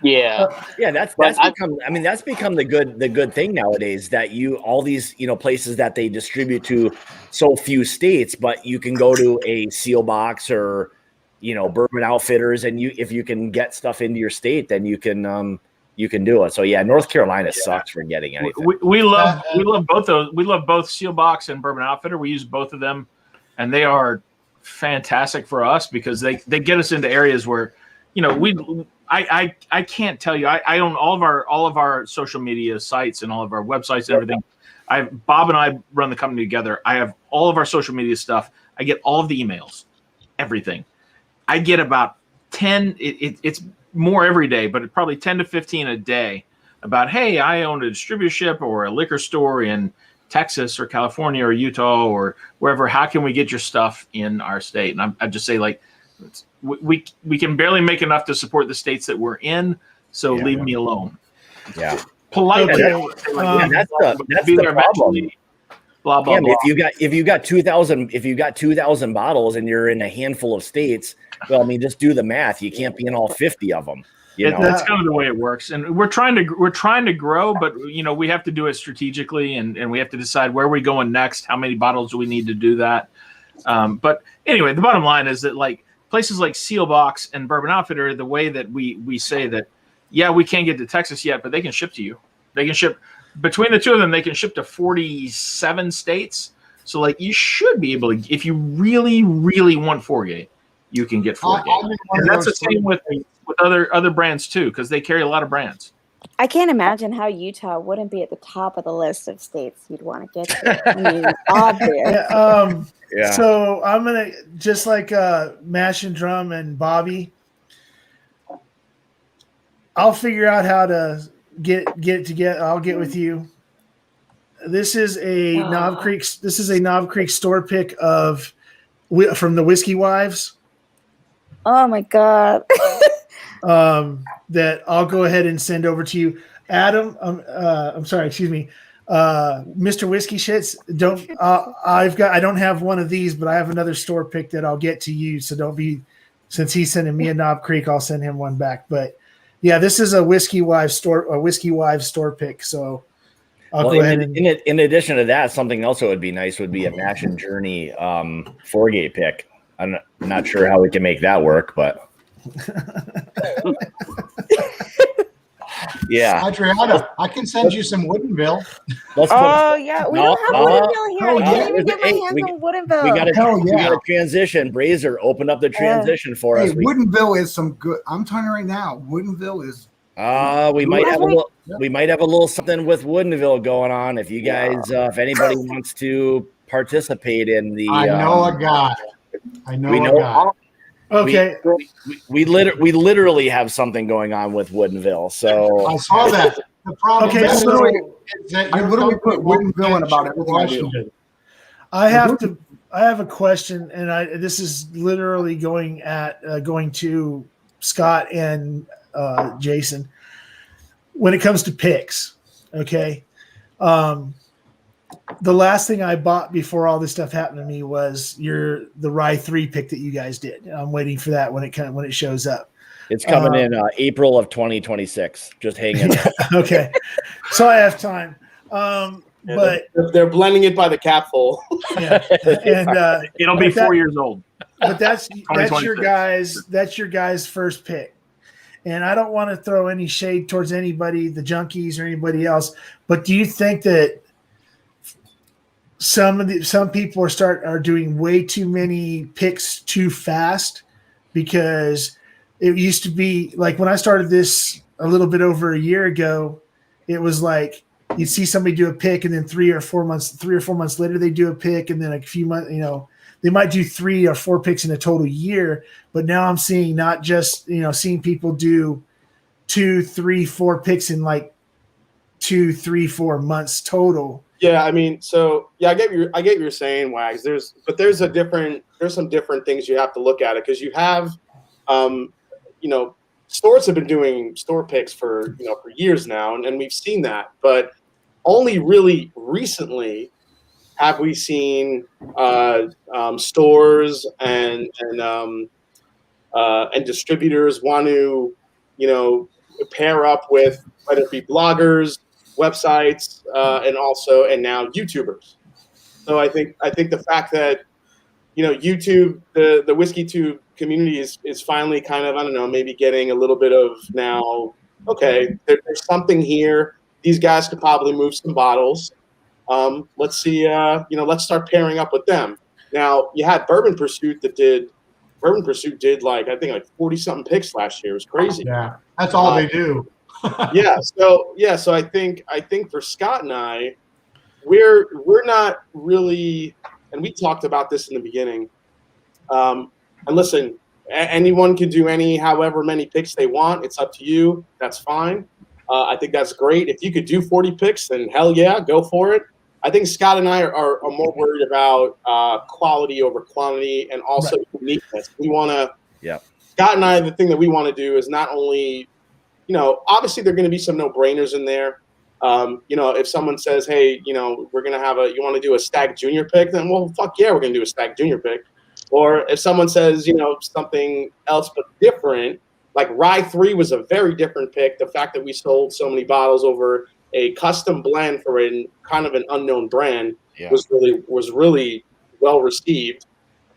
Yeah. Yeah, that's become. I mean, that's become the good thing nowadays. That all these places that they distribute to so few states, but you can go to a Seal Box or Bourbon Outfitters, and if you can get stuff into your state, then you can do it. So yeah, North Carolina sucks for getting anything. We love both those. We love both Seal Box and Bourbon Outfitter. We use both of them, and they are fantastic for us because they get us into areas where I can't tell you. I own all of our social media sites and all of our websites and everything. Bob and I run the company together. I have all of our social media stuff. I get all of the emails, everything. I get about 10. It's more every day, but probably 10 to 15 a day about, hey, I own a distributorship or a liquor store in Texas or California or Utah or wherever. How can we get your stuff in our state? And I just say, like, we can barely make enough to support the states that we're in, so leave me alone. Yeah, politely. That's the problem. Blah blah. Yeah, Blah. If you got 2,000 bottles and you're in a handful of states, well, I mean, just do the math. You can't be in all 50 of them. That's kind of the way it works, and we're trying to grow, but we have to do it strategically, and we have to decide where we're going next. How many bottles do we need to do that? But anyway, the bottom line is that, like, places like Sealbox and Bourbon Outfitter, the way that we say that, yeah, we can't get to Texas yet, but they can ship to you. They can ship between the two of them. They can ship to 47 states. So, like, you should be able to, if you really, really want Forgate, you can get Forgate. And that's the same with other brands too, because they carry a lot of brands. I can't imagine how Utah wouldn't be at the top of the list of states you'd want to get to. I mean, obvious. Yeah. So I'm gonna, just like Mash and Drum and Bobby, I'll figure out how to get together. I'll get with you. This is a Knob Creek. This is a Knob Creek store pick from the Whiskey Wives. Oh my God. That I'll go ahead and send over to you, Adam. I'm sorry, excuse me, Mr. Whiskey Shits. I don't have one of these, but I have another store pick that I'll get to you. So don't be, since he's sending me a Knob Creek, I'll send him one back. But yeah, this is a Whiskey Wives store pick. So I'll go ahead. In addition to that, something else that would be nice would be a Mash and Journey Forgate pick. I'm not sure how we can make that work, but. Yeah, Adriana, I can send you some Woodinville. Yeah, we don't have Woodinville here. I can't even get my hands on Woodinville. We got to transition. Brazier, open up the transition for us. Woodinville is some good. I'm telling you right now, Woodinville is. We might have a little something with Woodinville going on. If you guys, if anybody wants to participate in the, I know a guy. A guy. Okay. We literally have something going on with Woodinville. So I saw that. The problem is that I literally put Woodinville in about everything I do. I have a question, and this is literally going to Scott and Jason. When it comes to picks, okay. the last thing I bought before all this stuff happened to me was the Rye 3 pick that you guys did. I'm waiting for that when it shows up. It's coming in April of 2026. Just hang in there. Okay, so I have time. But they're blending it by the capful. Yeah, and it'll be 4 years old. But that's your guys' first pick. And I don't want to throw any shade towards anybody, the junkies or anybody else. But do you think that some people are doing way too many picks too fast? Because it used to be like when I started this a little bit over a year ago, it was like you'd see somebody do a pick, and then 3 or 4 months later they do a pick, and then a few months, they might do 3 or 4 picks in a total year. But now I'm seeing not just seeing people do 2, 3, 4 picks in like 2, 3, 4 months total. Yeah, I mean, so yeah, I get what you're saying, Wags. There's some different things you have to look at it, because you have, stores have been doing store picks for years now, and we've seen that, but only really recently have we seen stores and distributors want to pair up with whether it be bloggers, websites, and now YouTubers. So I think the fact that YouTube, the whiskey tube community is finally kind of, I don't know, maybe getting a little bit of now, okay, there's something here. These guys could probably move some bottles. Let's see, let's start pairing up with them. Now you had Bourbon Pursuit did like 40 something picks last year. It was crazy. Yeah, that's all they do. So I think for Scott and I, we're not really, and we talked about this in the beginning. And listen, anyone can do however many picks they want. It's up to you. That's fine. I think that's great. If you could do 40 picks, then hell yeah, go for it. I think Scott and I are more worried about quality over quantity, and also uniqueness. We want to. Yeah. Scott and I, the thing that we want to do is not only, obviously there are going to be some no-brainers in there. If someone says, hey, we're going to have you want to do a Stag Junior pick, then well, fuck yeah, we're going to do a Stag Junior pick. Or if someone says, something else but different, like Rye 3 was a very different pick. The fact that we sold so many bottles over a custom blend for a kind of an unknown brand was really well received.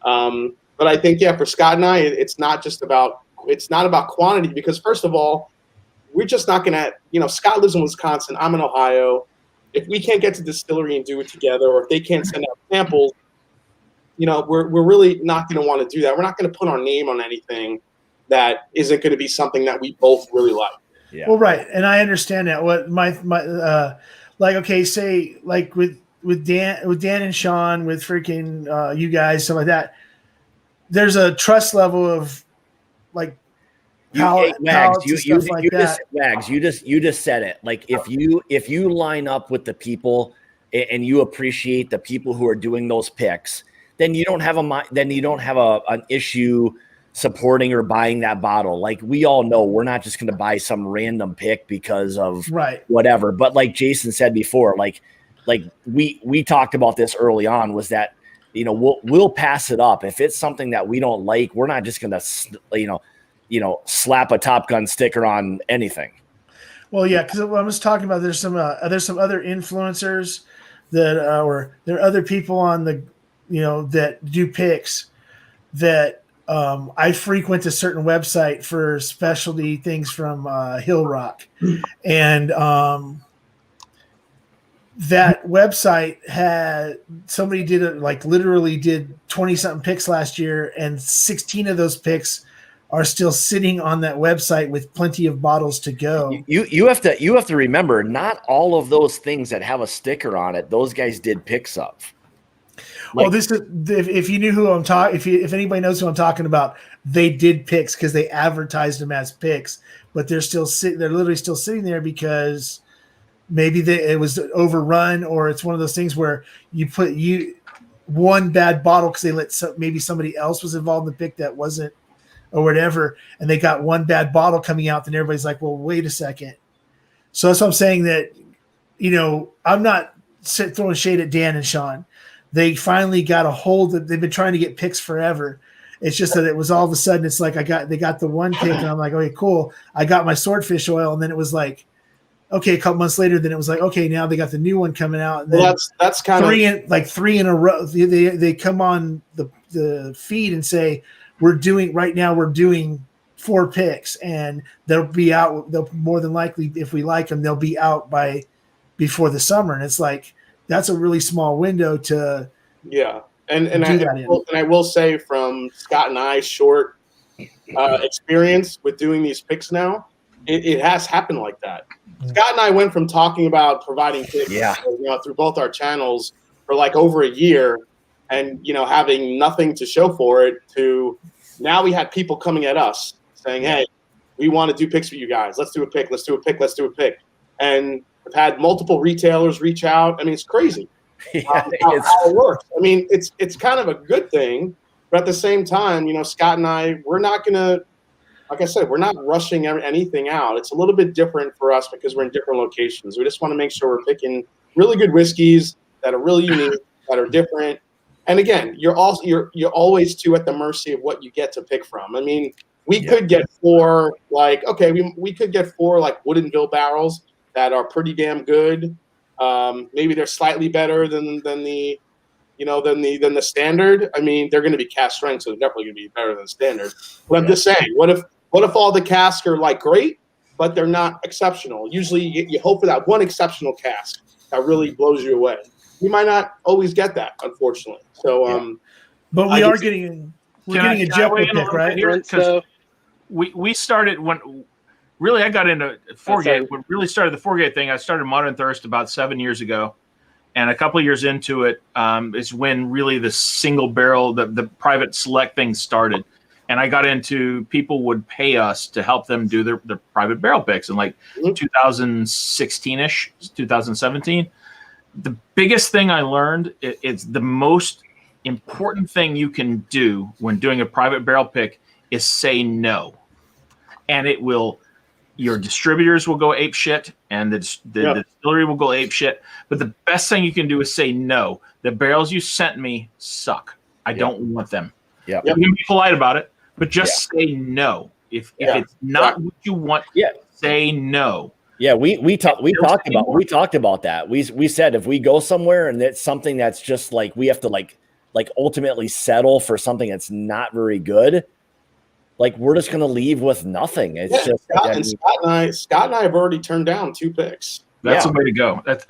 But I think, for Scott and I, it's not about quantity, because first of all, we're just not going to, Scott lives in Wisconsin. I'm in Ohio. If we can't get to distillery and do it together, or if they can't send out samples, we're really not going to want to do that. We're not going to put our name on anything that isn't going to be something that we both really like. Yeah. Well, right. And I understand that. What say like with Dan and Sean, with freaking you guys, stuff like that, there's a trust level of like Wags, that. you just said it. Like if you line up with the people and you appreciate the people who are doing those picks, then you don't have an issue supporting or buying that bottle. Like we all know, we're not just going to buy some random pick because of whatever. But like Jason said before, like we talked about this early on, was that we'll pass it up if it's something that we don't like. We're not just going to slap a Top Gun sticker on anything. Well, yeah, because I was talking about there's some other influencers that or there are other people on the that do picks that I frequent a certain website for specialty things from Hill Rock, and that website had somebody literally did 20 something picks last year, and 16 of those picks are still sitting on that website with plenty of bottles to go. You have to remember, not all of those things that have a sticker on it, those guys did picks of. Well, this is if you knew who I'm talking. If anybody knows who I'm talking about, they did picks because they advertised them as picks, but they're literally still sitting there because maybe it was overrun, or it's one of those things where you put one bad bottle because they maybe somebody else was involved in the pick that wasn't, or whatever, and they got one bad bottle coming out. Then everybody's like, well, wait a second. So that's what I'm saying, that I'm not throwing shade at Dan and Sean. They finally got a hold of. They've been trying to get picks forever. It's just that it was all of a sudden. It's like they got the one pick, and I'm like, okay, cool. I got my swordfish oil, and then it was like, okay, a couple months later, then it was like, okay, now they got the new one coming out. And then that's kind of three in a row. They come on the feed and say we're doing 4 picks, and they'll be out. They'll more than likely, if we like them, they'll be out before the summer. And it's like that's a really small window to And I will say from Scott and I's short experience with doing these picks now, it has happened like that. Scott and I went from talking about providing picks through both our channels for like over a year and, having nothing to show for it to now we had people coming at us saying, hey, we want to do picks for you guys. Let's do a pick. Let's do a pick. Let's do a pick. And I've had multiple retailers reach out. I mean, it's crazy. How it works. I mean, it's kind of a good thing, but at the same time, Scott and I, we're not gonna, like I said, we're not rushing anything out. It's a little bit different for us because we're in different locations. We just want to make sure we're picking really good whiskeys that are really unique, that are different. And again, you're always too at the mercy of what you get to pick from. I mean, we could get 4 we could get 4 like Woodinville barrels that are pretty damn good. Maybe they're slightly better than the standard. I mean, they're going to be cask strength, so they're definitely going to be better than standard. But I'm just saying, what if all the casks are like great, but they're not exceptional? Usually, you hope for that one exceptional cask that really blows you away. You might not always get that, unfortunately. So, but we're getting a Jeopardy pick, right? Because we started when. Really, I got into Foregate. What really started the Foregate thing, I started Modern Thirst about 7 years ago. And a couple of years into it is when really the single barrel, the private select thing started. And I got into people would pay us to help them do their private barrel picks in like 2016-ish, 2017. The biggest thing I learned, it's the most important thing you can do when doing a private barrel pick is say no. And it will... Your distributors will go ape shit, and the distillery will go ape shit. But the best thing you can do is say no. The barrels you sent me suck. I don't want them. You can be polite about it, but just say no. If it's not what you want, say no. Yeah, we talked about that. We said if we go somewhere and it's something that's just like we have to like ultimately settle for something that's not very good. Like we're just going to leave with nothing. It's just Scott and I have already turned down 2 picks. That's the way to go. That's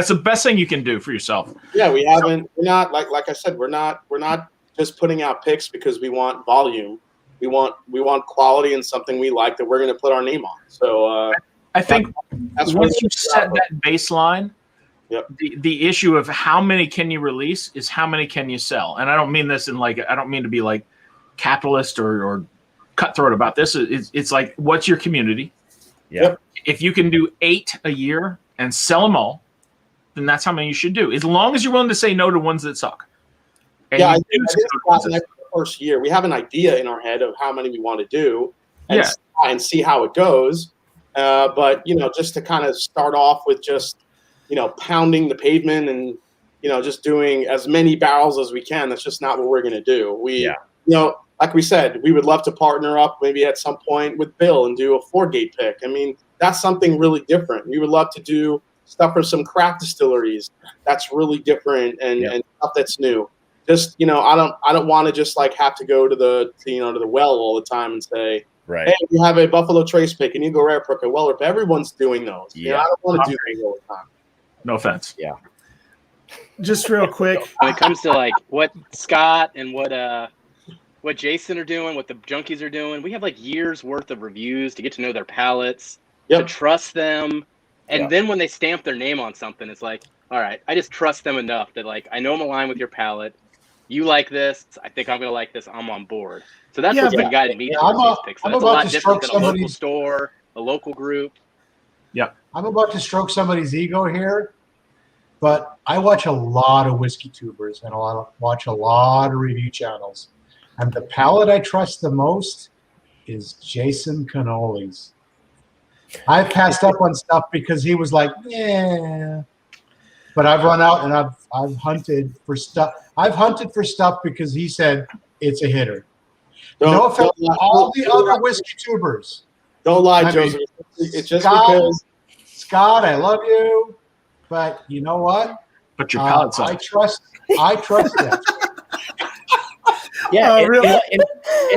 the best thing you can do for yourself. Yeah, we haven't. We're not like I said. We're not just putting out picks because we want volume. We want quality and something we like that we're going to put our name on. So I think once you set that baseline, the issue of how many can you release is how many can you sell. And I don't mean this I don't mean to be like capitalist or cutthroat about this. It's like, what's your community? If you can do 8 a year and sell them all, then that's how many you should do. As long as you're willing to say no to ones that suck. And I think the first year we have an idea in our head of how many we want to do, and see how it goes. But just to kind of start off with just pounding the pavement and just doing as many barrels as we can. That's just not what we're going to do. Like we said, we would love to partner up maybe at some point with Bill and do a Foregate pick. I mean, that's something really different. We would love to do stuff for some craft distilleries. That's really different and stuff that's new. Just I don't want to just like have to go to the well all the time and say, hey, you have a Buffalo Trace pick and you go rare pick a Weller. Everyone's doing those. I don't want to do things all the time. No offense. Just real quick, when it comes to like what Scott and what Jason are doing, what the junkies are doing, we have like years worth of reviews to get to know their palates, to trust them. And then when they stamp their name on something, it's like, all right, I just trust them enough that like, I know I'm aligned with your palate. You like this. I think I'm going to like this. I'm on board. So that's what's been guiding me towards these picks. That's a lot different than a local store, a local group. I'm about to stroke somebody's ego here, but I watch a lot of whiskey tubers and watch a lot of review channels. And the palate I trust the most is Jason Cannoli's. I passed up on stuff because he was like, yeah. but I've run out and I've hunted for stuff. I've hunted for stuff because he said it's a hitter. No offense to all the other whiskey tubers. Don't lie, Joseph. It's just Scott, because Scott, I love you, but you know what? But your palate's I trust that. Yeah, really?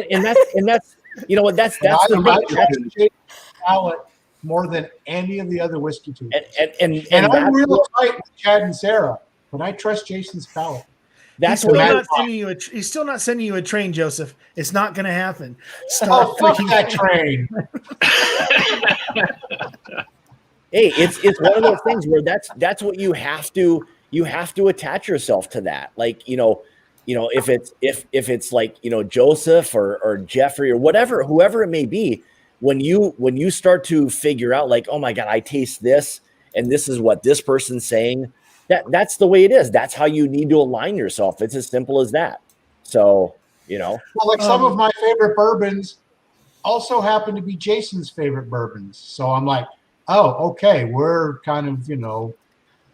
and that's you know what that's the I thing. trust Jason's palate more than any of the other whiskey tubers. And I'm real tight with Chad and Sarah, but I trust Jason's palate. That's he's still, what not sending you he's still not sending you a train, Joseph. It's not going to happen. Stop fucking that train. Hey, it's one of those things where that's what you have to attach yourself to that. Like, you know, if it's like, you know, Joseph or Jeffrey or whatever, whoever it may be, when you start to figure out like, oh my God, I taste this and this is what this person's saying, that's the way it is. That's how you need to align yourself. It's as simple as that. So, you know, well, like some of my favorite bourbons also happen to be Jason's favorite bourbons. So I'm like, oh, okay, we're kind of, you know,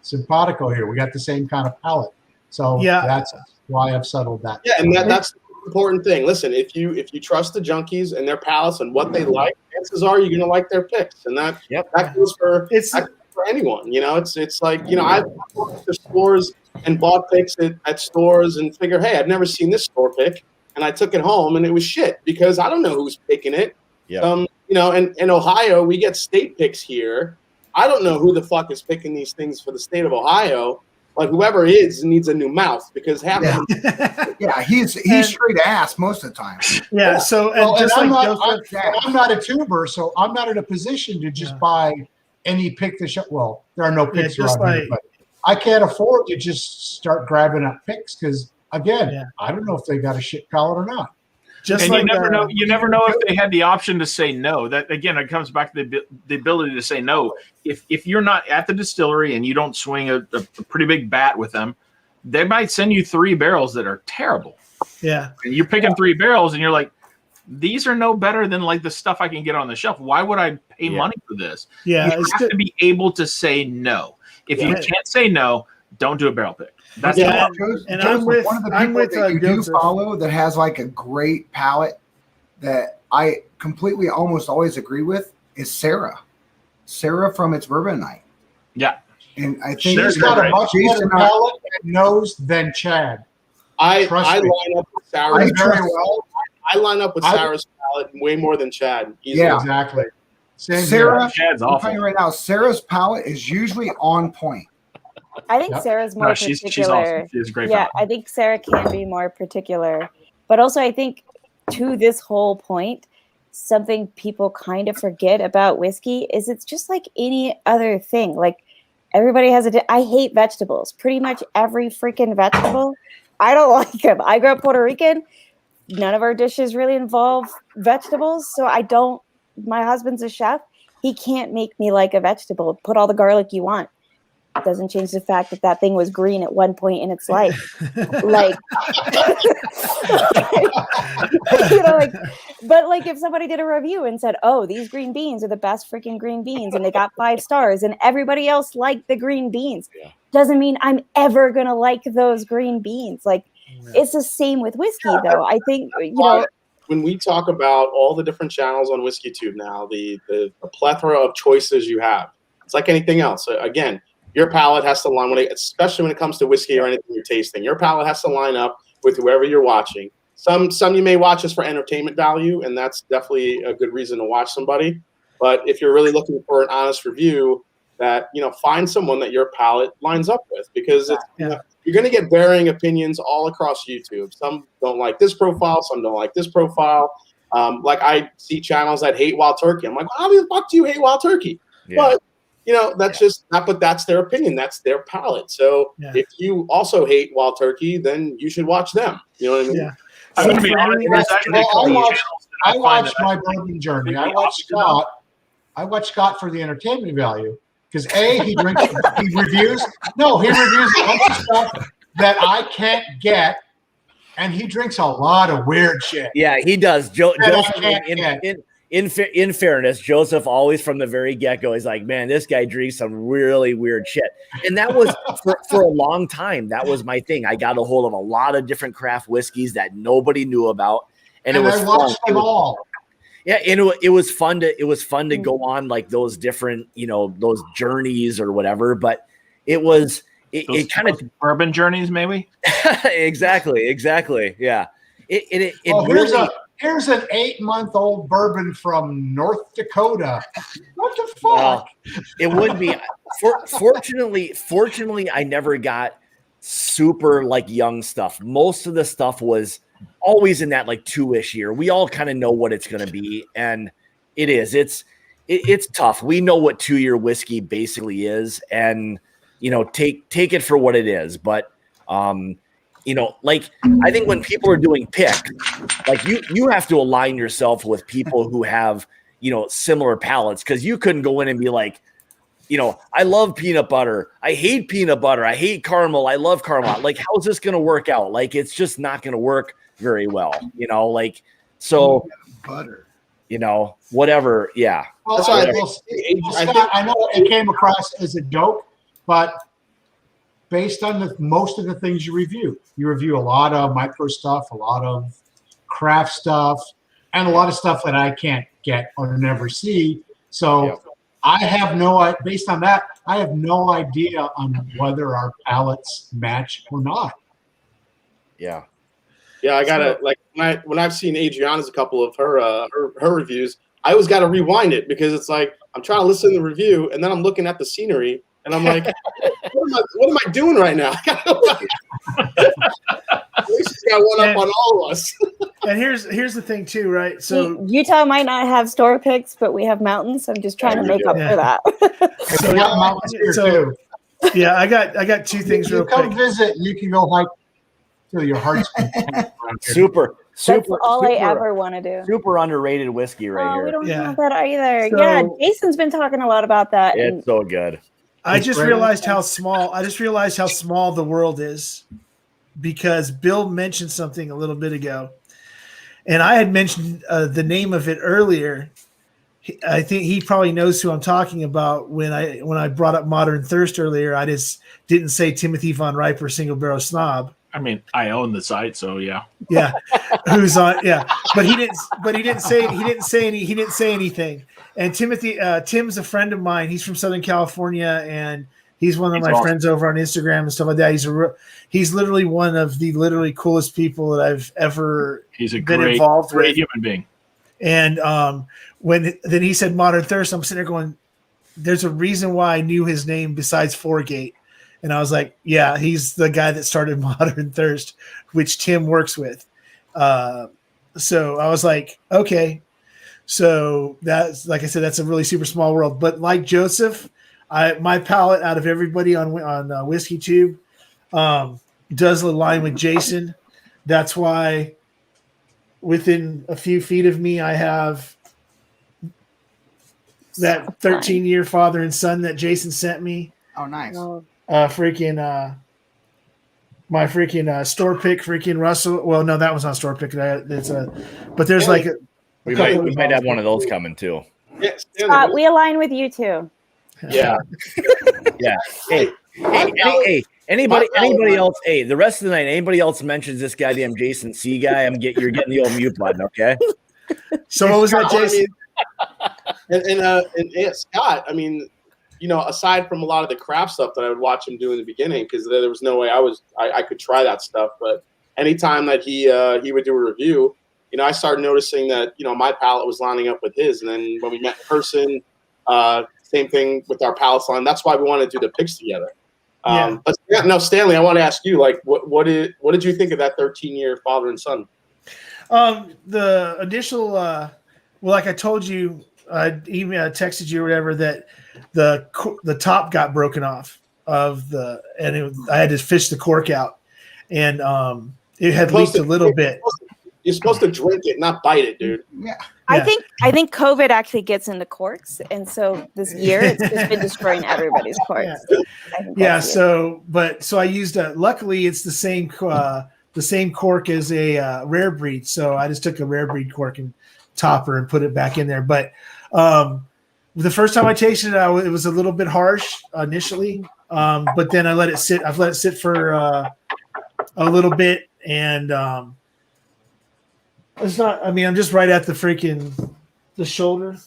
simpatico here. We got the same kind of palate. So that's why I've settled that. Yeah, and that's the important thing. Listen, if you trust the junkies and their palates and what they like, chances are you're going to like their picks, and that goes for anyone. You know, it's like, you know, I've gone to stores and bought picks at stores and figure, hey, I've never seen this store pick, and I took it home and it was shit because I don't know who's picking it. Yeah. You know, and in Ohio, we get state picks here. I don't know who the fuck is picking these things for the state of Ohio. Like whoever is needs a new mouth because half of them. Yeah, he's straight ass most of the time. Yeah. So well, just and like I'm not a tuber, so I'm not in a position to just buy any pick the shop. Well, there are no picks around here, but I can't afford to just start grabbing up picks because again, I don't know if they got a shit palate or not. Just and like you never know if they had the option to say no. That again, it comes back to the ability to say no. If you're not at the distillery and you don't swing a pretty big bat with them, they might send you 3 barrels that are terrible. Yeah, and you're picking 3 barrels, and you're like, these are no better than like the stuff I can get on the shelf. Why would I pay money for this? Yeah, you have to be able to say no. If you can't say no, don't do a barrel pick. That's and I'm with one of the people that you do follow that has like a great palate that I completely almost always agree with is Sarah. Sarah from It's Bourbon Night. Yeah. And I think she's got a much better palate and nose than Chad. I line up with Sarah's very well. I line up with Sarah's palate way more than Chad. Easily. Yeah, exactly. Sarah, Chad's awful. I'm telling you right now, Sarah's palate is usually on point. I think Sarah's more particular. She's awesome. She has great yeah, palate. I think Sarah can be more particular. But also I think to this whole point, something people kind of forget about whiskey is it's just like any other thing. Like everybody has I hate vegetables. Pretty much every freaking vegetable. I don't like them. I grew up Puerto Rican. None of our dishes really involve vegetables. So my husband's a chef. He can't make me like a vegetable. Put all the garlic you want. It doesn't change the fact that thing was green at one point in its life. Like, you know, like, but like if somebody did a review and said, oh, these green beans are the best freaking green beans and they got 5 stars and everybody else liked the green beans, doesn't mean I'm ever going to like those green beans. Like, it's the same with whiskey, though. I think, you know. When we talk about all the different channels on WhiskeyTube now, the plethora of choices you have, it's like anything else. Again, your palate has to line, especially when it comes to whiskey or anything you're tasting. Your palate has to line up with whoever you're watching. Some you may watch just for entertainment value, and that's definitely a good reason to watch somebody. But if you're really looking for an honest review, that find someone that your palate lines up with, because you're going to get varying opinions all across YouTube. Some don't like this profile, some don't like this profile. Like I see channels that hate Wild Turkey. I'm like, how the fuck do you hate Wild Turkey? But that's just not. But that's their opinion. That's their palate. So if you also hate Wild Turkey, then you should watch them. You know what I mean? Yeah. I'm going to be honest. There's actually a couple of channels I watched my bourbon journey. I watched Scott for the entertainment value. Because he reviews a bunch of stuff that I can't get, and he drinks a lot of weird shit. Yeah, he does. Joseph, in fairness, Joseph always from the very get-go is like, man, this guy drinks some really weird shit. And that was for a long time. That was my thing. I got a hold of a lot of different craft whiskeys that nobody knew about. And it was I watched them all. Yeah, and it was fun to go on like those different, those journeys or whatever. But it was it kind of bourbon journeys, maybe. exactly. Yeah. Here's an 8-month-old bourbon from North Dakota. What the fuck? Well, it would be. Fortunately, I never got super like young stuff. Most of the stuff was always in that like 2-ish year. We all kind of know what it's going to be, and it is. It's tough. We know what 2-year whiskey basically is, and take it for what it is. But like I think when people are doing picks, like you have to align yourself with people who have similar palates, because you couldn't go in and be like, I love peanut butter, I hate peanut butter, I hate caramel, I love caramel. Like, how's this going to work out? Like, it's just not going to work very well, like, so butter, whatever. Yeah. Well, Scott, I know it came across as a joke, but based on most of the things you review a lot of micro stuff, a lot of craft stuff, and a lot of stuff that I can't get or never see. So based on that, I have no idea on whether our palates match or not. Yeah. Yeah, I gotta when I've seen Adriana's a couple of her reviews, I always gotta rewind it, because it's like I'm trying to listen to the review and then I'm looking at the scenery and I'm like, what am I doing right now? At least she's got one up on all of us. And here's the thing too, right? So Utah might not have store picks, but we have mountains. So I'm just trying to make up for that. We got mountains here too. Yeah, I got two things real quick. Come visit. You can go hike till your heart's super. That's all I ever want to do. Super underrated whiskey right here. We don't have that either. So, Jason's been talking a lot about that. It's so good. I just realized how small the world is, because Bill mentioned something a little bit ago, and I had mentioned the name of it earlier. I think he probably knows who I'm talking about. When I brought up Modern Thirst earlier, I just didn't say Timothy Von Riper Single Barrel Snob. I mean, I own the site, so yeah. Yeah, who's on? Yeah, but he didn't say anything. And Tim's a friend of mine. He's from Southern California, and he's one of my friends over on Instagram and stuff like that. He's literally one of the coolest people that I've ever been involved with. Great human being. And then he said Modern Thirst, I'm sitting there going, there's a reason why I knew his name besides Foregate. And I was like, yeah, he's the guy that started Modern Thirst, which Tim works with. So I was like, okay. So that's, like I said, that's a really super small world. But like Joseph, my palate out of everybody on Whiskey Tube does align with Jason. That's why within a few feet of me, I have that 13-year father and son that Jason sent me. Oh, nice. My freaking store pick, freaking Russell. Well, no, that was not store pick. But there's we might have one of those coming too. Yes, Scott, we align with you too. Yeah. Yeah. Hey, anybody else? Hey, the rest of the night, anybody else mentions this goddamn Jason C guy? You're getting the old mute button, okay? So what was that, Jason? And Scott, I mean, aside from a lot of the craft stuff that I would watch him do in the beginning, because there was no way I could try that stuff. But anytime that he would do a review, I started noticing that my palate was lining up with his. And then when we met in person, same thing with our palates line. That's why we wanted to do the picks together. But no, Stanley, I want to ask you, like, what did you think of that 13-year father and son? The initial, like I told you, I texted you or whatever, that the top got broken off of I had to fish the cork out, and it had leaked a little bit. You're supposed to drink it, not bite it, dude. Yeah. I think COVID actually gets into corks, and so this year it's just been destroying everybody's corks. Yeah. So I used luckily it's the same the same cork as a rare breed. So I just took a rare breed cork and topper and put it back in there. But the first time I tasted it, it was a little bit harsh initially, but then I let it sit. I've let it sit for a little bit, and it's not. I mean, I'm just right at the shoulder.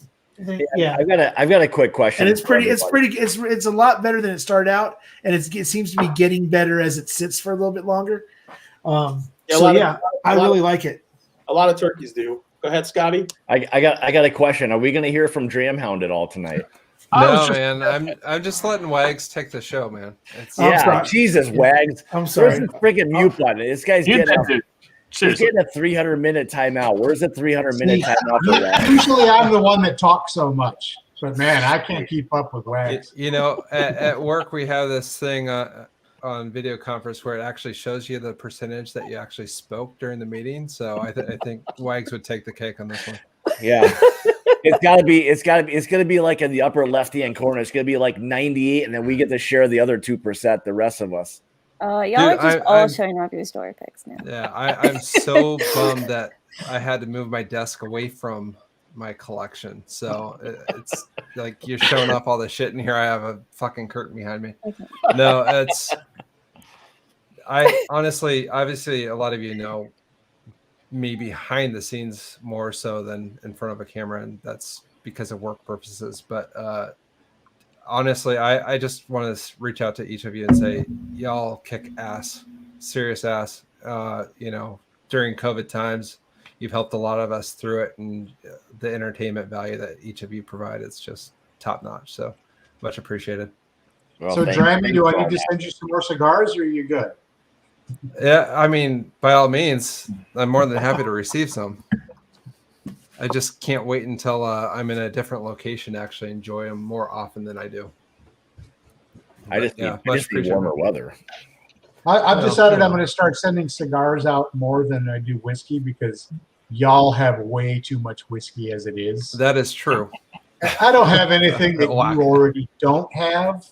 Yeah, I've got a quick question, and it's a lot better than it started out, and it seems to be getting better as it sits for a little bit longer. I really like it. A lot of turkeys do. Go ahead, Scotty. I got a question. Are we going to hear from Dramhound at all tonight? No, man. I'm just letting Wags take the show, man. Jesus, Wags. I'm sorry. Where's the freaking mute button? This guy's getting a 300-minute timeout. Where's the 300-minute timeout for that? Usually I'm the one that talks so much, but man, I can't keep up with Wags. At work we have this thing on video conference where it actually shows you the percentage that you actually spoke during the meeting. So I think Wags would take the cake on this one. Yeah. It's gonna be like in the upper left-hand corner. It's gonna be like 98, and then we get to share the other 2%, the rest of us. Y'all are just all showing off your story pics now. Yeah, I'm so bummed that I had to move my desk away from my collection. So it's like you're showing off all the shit in here. I have a fucking curtain behind me. Okay. No, I honestly, obviously, a lot of you know me behind the scenes more so than in front of a camera, and that's because of work purposes. But honestly, I just want to reach out to each of you and say, y'all kick ass, serious ass. During COVID times, you've helped a lot of us through it, and the entertainment value that each of you provide is just top notch. So much appreciated. Well, so, Drammy, do I need to send you some more cigars, or are you good? Yeah, I mean, by all means, I'm more than happy to receive some. I just can't wait until I'm in a different location to actually enjoy them more often than I do. I just need warmer weather. I've decided I'm going to start sending cigars out more than I do whiskey because y'all have way too much whiskey as it is. That is true. I don't have anything that you already don't have.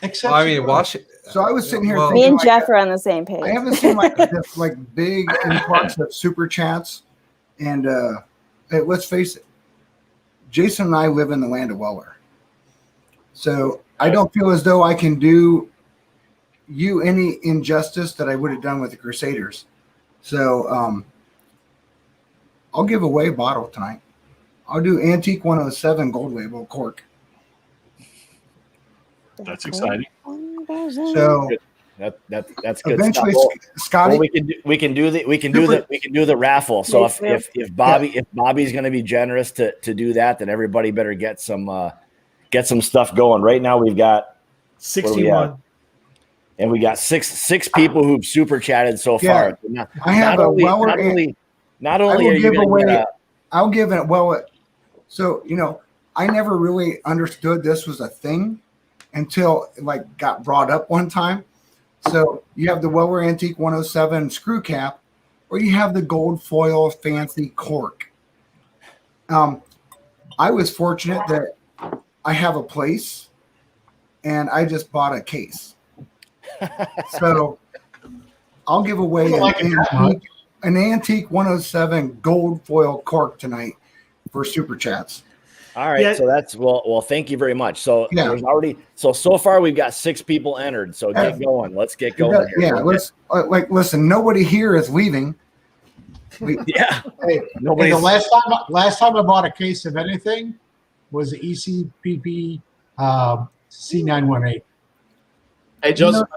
Except watch it. So I was sitting here thinking, me and Jeff are on the same page. I haven't seen this big influx of super chats, and hey, let's face it, Jason and I live in the land of Weller, so I don't feel as though I can do you any injustice that I would have done with the Crusaders. So I'll give away a bottle tonight. I'll do Antique 107 Gold Label cork. That's exciting. So that's good. Eventually, Scotty, well, we can do the raffle. So if Bobby's going to be generous to do that, then everybody better get some stuff going. Right now we've got 61, and we got six people who've super chatted so far. I have not only are you going to I'll give it So I never really understood this was a thing until it got brought up one time. So you have the Weller Antique 107 screw cap, or you have the gold foil fancy cork. I was fortunate that I have a place, and I just bought a case. So I'll give away an Antique 107 gold foil cork tonight for super chats. All right, so that's well. Thank you very much. So there's already so far we've got 6 people entered. So get going. Let's get going. Let's listen. Nobody here is leaving. Nobody. The last time I bought a case of anything was the ECPP C918. Hey Joseph,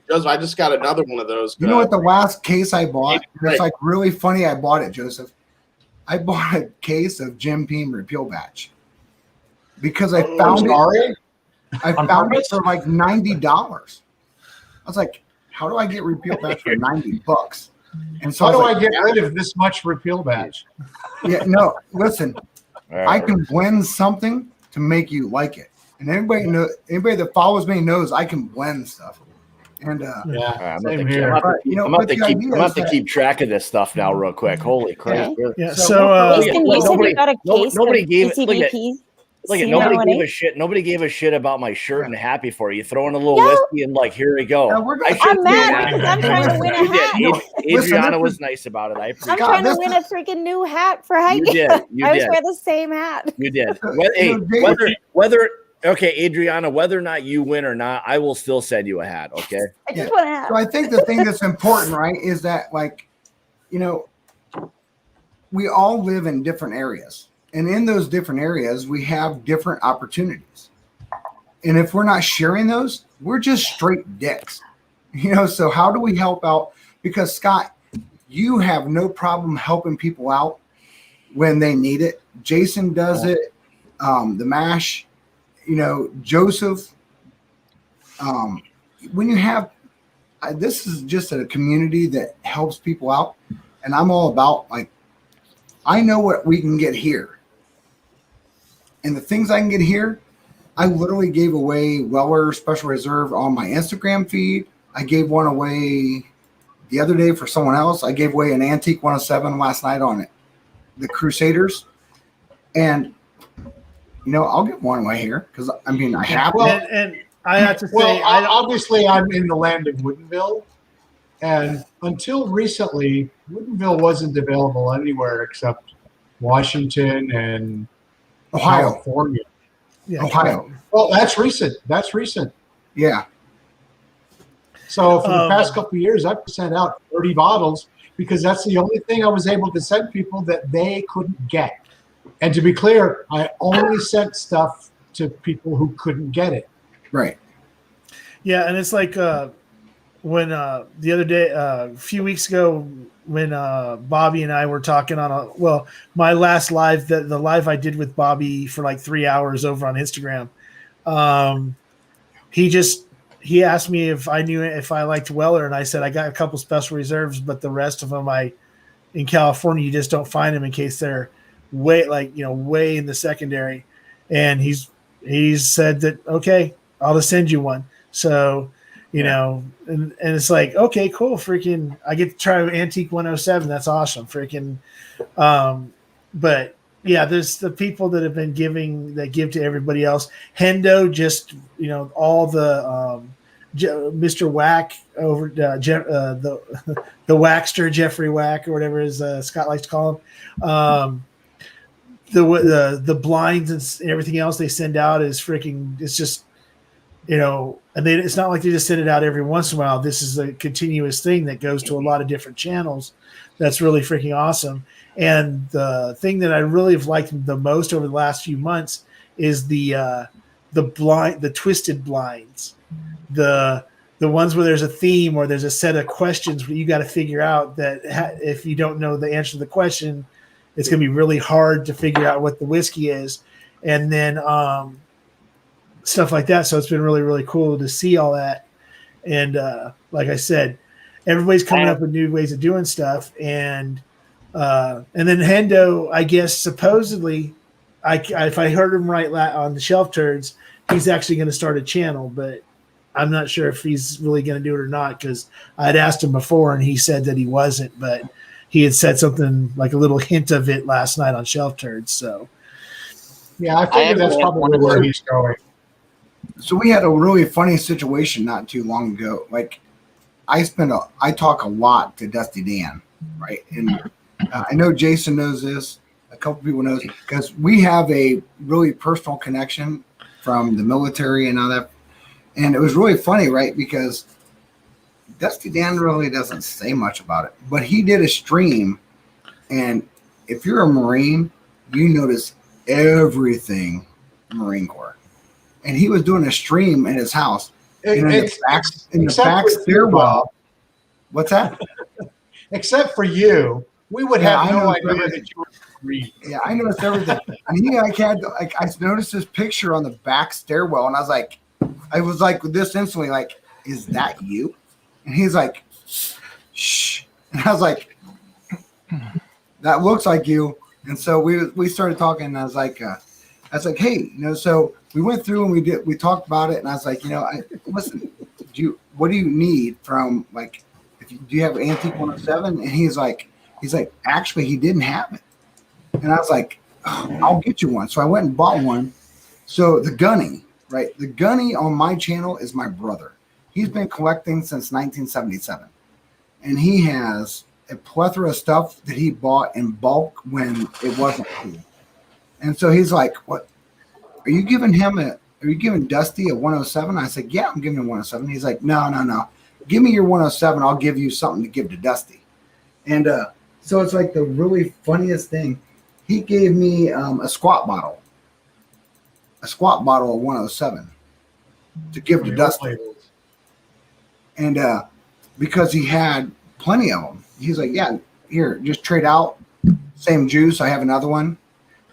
I just got another one of those. You know what? The last case I bought, it's really funny. I bought it, Joseph. I bought a case of Jim Beam Repeal Batch. Because I found it. I found it for $90. I was like, how do I get repeal batch for $90? And so how do I get rid of this much repeal batch? Yeah, no, listen. I can blend something to make you like it. And anybody that follows me knows I can blend stuff. And I'm about to keep track of this stuff now real quick. Holy crap. Yeah. So you said you got a case nobody of gave ECVP? Look, See, nobody Melanie? gave a shit. Nobody gave a shit about my shirt and happy for you. Throwing a little Yeah. whiskey and like, here we go. I'm mad because I'm trying to win a hat. Adriana was nice about it. I I'm appreciate trying it. to win a freaking new hat for hiking. You did. You I always did. wear the same hat. You did. Whether okay, Adriana, whether or not you win or not, I will still send you a hat. Okay. I just want a hat. So I think the thing that's important, right, is that like, you know, we all live in different areas. And in those different areas, we have different opportunities. And if we're not sharing those, we're just straight dicks. You know, so how do we help out? Because Scott, you have no problem helping people out when they need it. Jason does it. The MASH, you know, Joseph. When you have, this is just a community that helps people out. And I'm all about, like, I know what we can get here. And the things I can get here, I literally gave away Weller Special Reserve on my Instagram feed. I gave one away the other day for someone else. I gave away an Antique 107 last night on it, the Crusaders. And, you know, I'll get one away here because, I mean, I have it. And I have to say, obviously, I'm in the land of Woodinville. And until recently, Woodinville wasn't available anywhere except Washington and Ohio. California. Yeah, Ohio. Well, that's recent. That's recent. Yeah. So for the past couple of years, I've sent out 30 bottles because that's the only thing I was able to send people that they couldn't get. And to be clear, I only sent stuff to people who couldn't get it. Right. Yeah, and it's like when the other day, a few weeks ago, when Bobby and I were talking on my last live, the live I did with Bobby for like 3 hours over on Instagram. He asked me if I liked Weller, and I said I got a couple special reserves, but the rest of them in California you just don't find them in case they're way in the secondary. And he's said that okay, I'll just send you one. So. You know, and it's like, okay, cool. Freaking, I get to try Antique 107. That's awesome. Freaking, but yeah, there's the people that have been that give to everybody else. Hendo, just, you know, all the Mr. Whack over the Whackster, Jeffrey Whack or whatever is Scott likes to call him. The blinds and everything else they send out is freaking. It's just. You know, and it's not like they just send it out every once in a while. This is a continuous thing that goes to a lot of different channels. That's really freaking awesome. And the thing that I really have liked the most over the last few months is the twisted blinds, the ones where there's a theme or there's a set of questions where you got to figure out that if you don't know the answer to the question, it's going to be really hard to figure out what the whiskey is. And then, stuff like that. So it's been really, really cool to see all that. And like I said, everybody's coming up with new ways of doing stuff. And then Hendo, I guess, supposedly, if I heard him right on the Shelf Turds, he's actually going to start a channel, but I'm not sure if he's really going to do it or not because I'd asked him before and he said that he wasn't, but he had said something like a little hint of it last night on Shelf Turds. So, yeah, I figured that's probably where he's going. So we had a really funny situation not too long ago. Like I talk a lot to Dusty Dan, right? And I know Jason knows this. A couple people knows because we have a really personal connection from the military and all that. And it was really funny, right? Because Dusty Dan really doesn't say much about it, but he did a stream. And if you're a Marine, you notice everything Marine Corps. And he was doing a stream in his house. In the back stairwell. What's that? Except for you, we would have no idea that you were Marine. Yeah, I noticed everything. And I noticed this picture on the back stairwell, and I was like this instantly, like, is that you? And he's like, shh. And I was like, that looks like you. And so we started talking, and I was like, hey, you know, so we went through and we talked about it, and I was like, you know, listen, what do you need from, like, do you have Antique 107? And he's like, actually, he didn't have it. And I was like, oh, I'll get you one. So I went and bought one, So the Gunny, right? The Gunny on my channel is my brother. He's been collecting since 1977. And he has a plethora of stuff that he bought in bulk when it wasn't cool. And so he's like, what? Are you giving Dusty a 107? I said, yeah, I'm giving him 107. He's like, no. Give me your 107. I'll give you something to give to Dusty. And so it's like the really funniest thing. He gave me a squat bottle of 107 to give to Dusty. And because he had plenty of them, he's like, yeah, here, just trade out. Same juice. I have another one.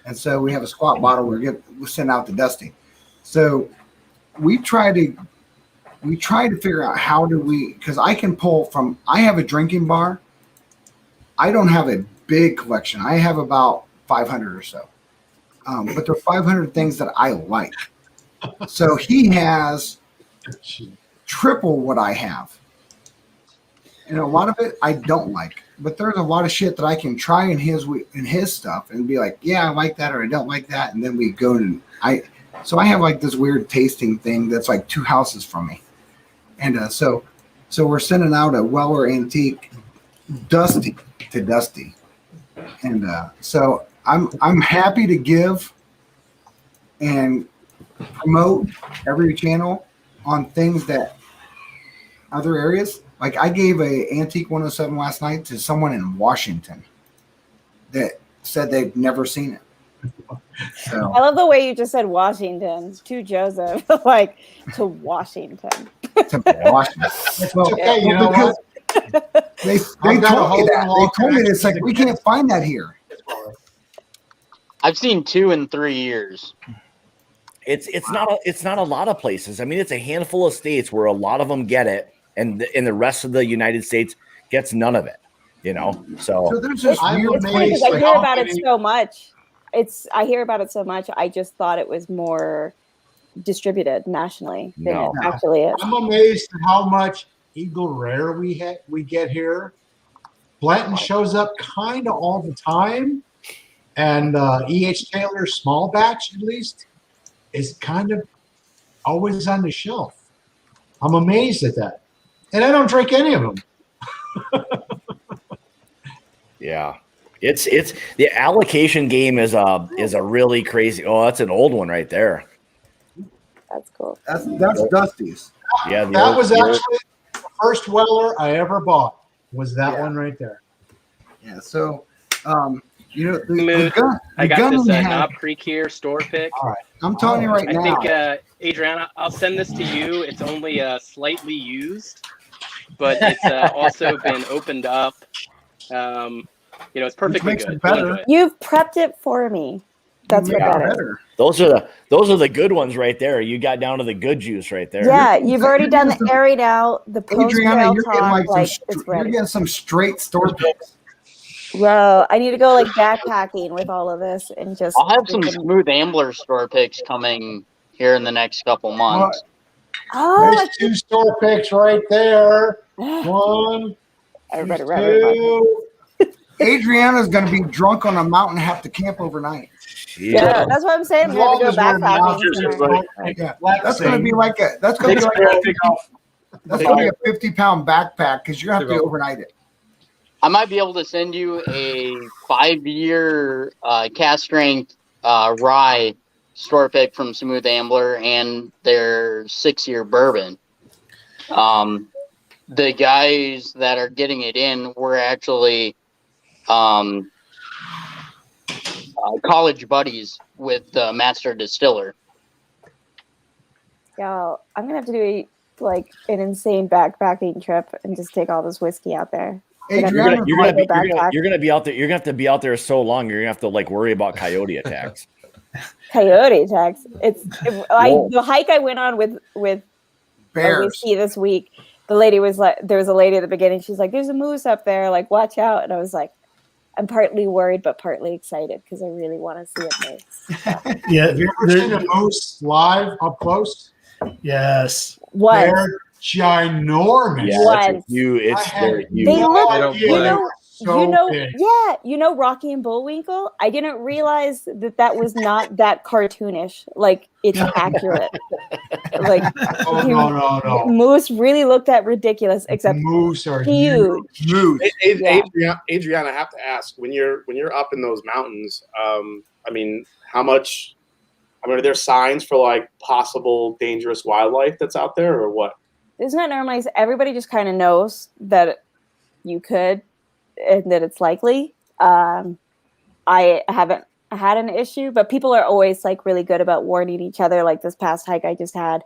And so we have a squat bottle we'll send out to Dusty. So we try to figure out how do we, because I can pull from, I have a drinking bar. I don't have a big collection. I have about 500 or so. But there are 500 things that I like. So he has triple what I have. And a lot of it I don't like. But there's a lot of shit that I can try in his stuff and be like, yeah, I like that or I don't like that. And then we go to so I have like this weird tasting thing that's like 2 houses from me. And so we're sending out a Weller Antique Dusty to Dusty. And so I'm happy to give and promote every channel on things that other areas. Like I gave a Antique 107 last night to someone in Washington that said they've never seen it. So I love the way you just said Washington to Joseph, like to Washington. To Washington. Well, okay, you know what? They told me that. They told me it's like we can't find that here. I've seen 2 in 3 years. It's not a lot of places. I mean, it's a handful of states where a lot of them get it, and the rest of the United States gets none of it. You know, so there's just I hear about it so much. I hear about it so much. I just thought it was more distributed nationally than it actually is. I'm amazed at how much Eagle Rare we get here. Blanton shows up kind of all the time, and E.H. Taylor small batch at least is kind of always on the shelf. I'm amazed at that, and I don't drink any of them. Yeah, it's the allocation game is a really crazy. Oh, that's an old one right there. That's cool. That's Dusty's. Yeah, that was actually the first Weller I ever bought. Was that one right there? Yeah. So, you know, I got this Knob Creek here store pick. All right. I'm telling you right now. I think Adriana, I'll send this to you. It's only slightly used, but it's also been opened up. It's perfectly good. You've prepped it for me. That's what that is. Those are the good ones right there. You got down to the good juice right there. Yeah, you've already done the airing out, the post Adriana, you're talk. You're getting some straight store picks. Bro, I need to go like backpacking with all of this and just. I'll have some Smooth Ambler store picks coming here in the next couple months. There's 2 store picks right there. 1, everybody, 2. Adriana's going to be drunk on a mountain, have to camp overnight. Yeah, that's what I'm saying. I'm going to go backpacking. That's going to be like a 50-pound backpack because you're going to have to overnight it. I might be able to send you a 5-year cast strength rye store pick from Smooth Ambler and their 6-year bourbon. The guys that are getting it in were actually college buddies with the master distiller. Yo, I'm gonna have to do like an insane backpacking trip and just take all this whiskey out there. You're gonna be out there. You're gonna have to be out there so long. You're gonna have to like worry about coyote attacks. Coyote attacks. The hike I went on with bears whiskey this week. The lady was like, there was a lady at the beginning. She's like, "There's a moose up there. Like, watch out!" And I was like, I'm partly worried, but partly excited because I really want to see it moose. So. Yeah, have you ever seen a moose live up close? Yes. What? They're ginormous. Yeah, they're huge. They look. so big. Rocky and Bullwinkle. I didn't realize that was not that cartoonish. Like, it's accurate. Like, no. Moose really looked at ridiculous, except moose are huge. Moose. Adriana, I have to ask, when you're up in those mountains, I mean, how much? I mean, are there signs for like possible dangerous wildlife that's out there, or what? There's not normally. Everybody just kind of knows that you could, and that it's likely. I haven't had an issue, but people are always like really good about warning each other. Like this past hike I just had,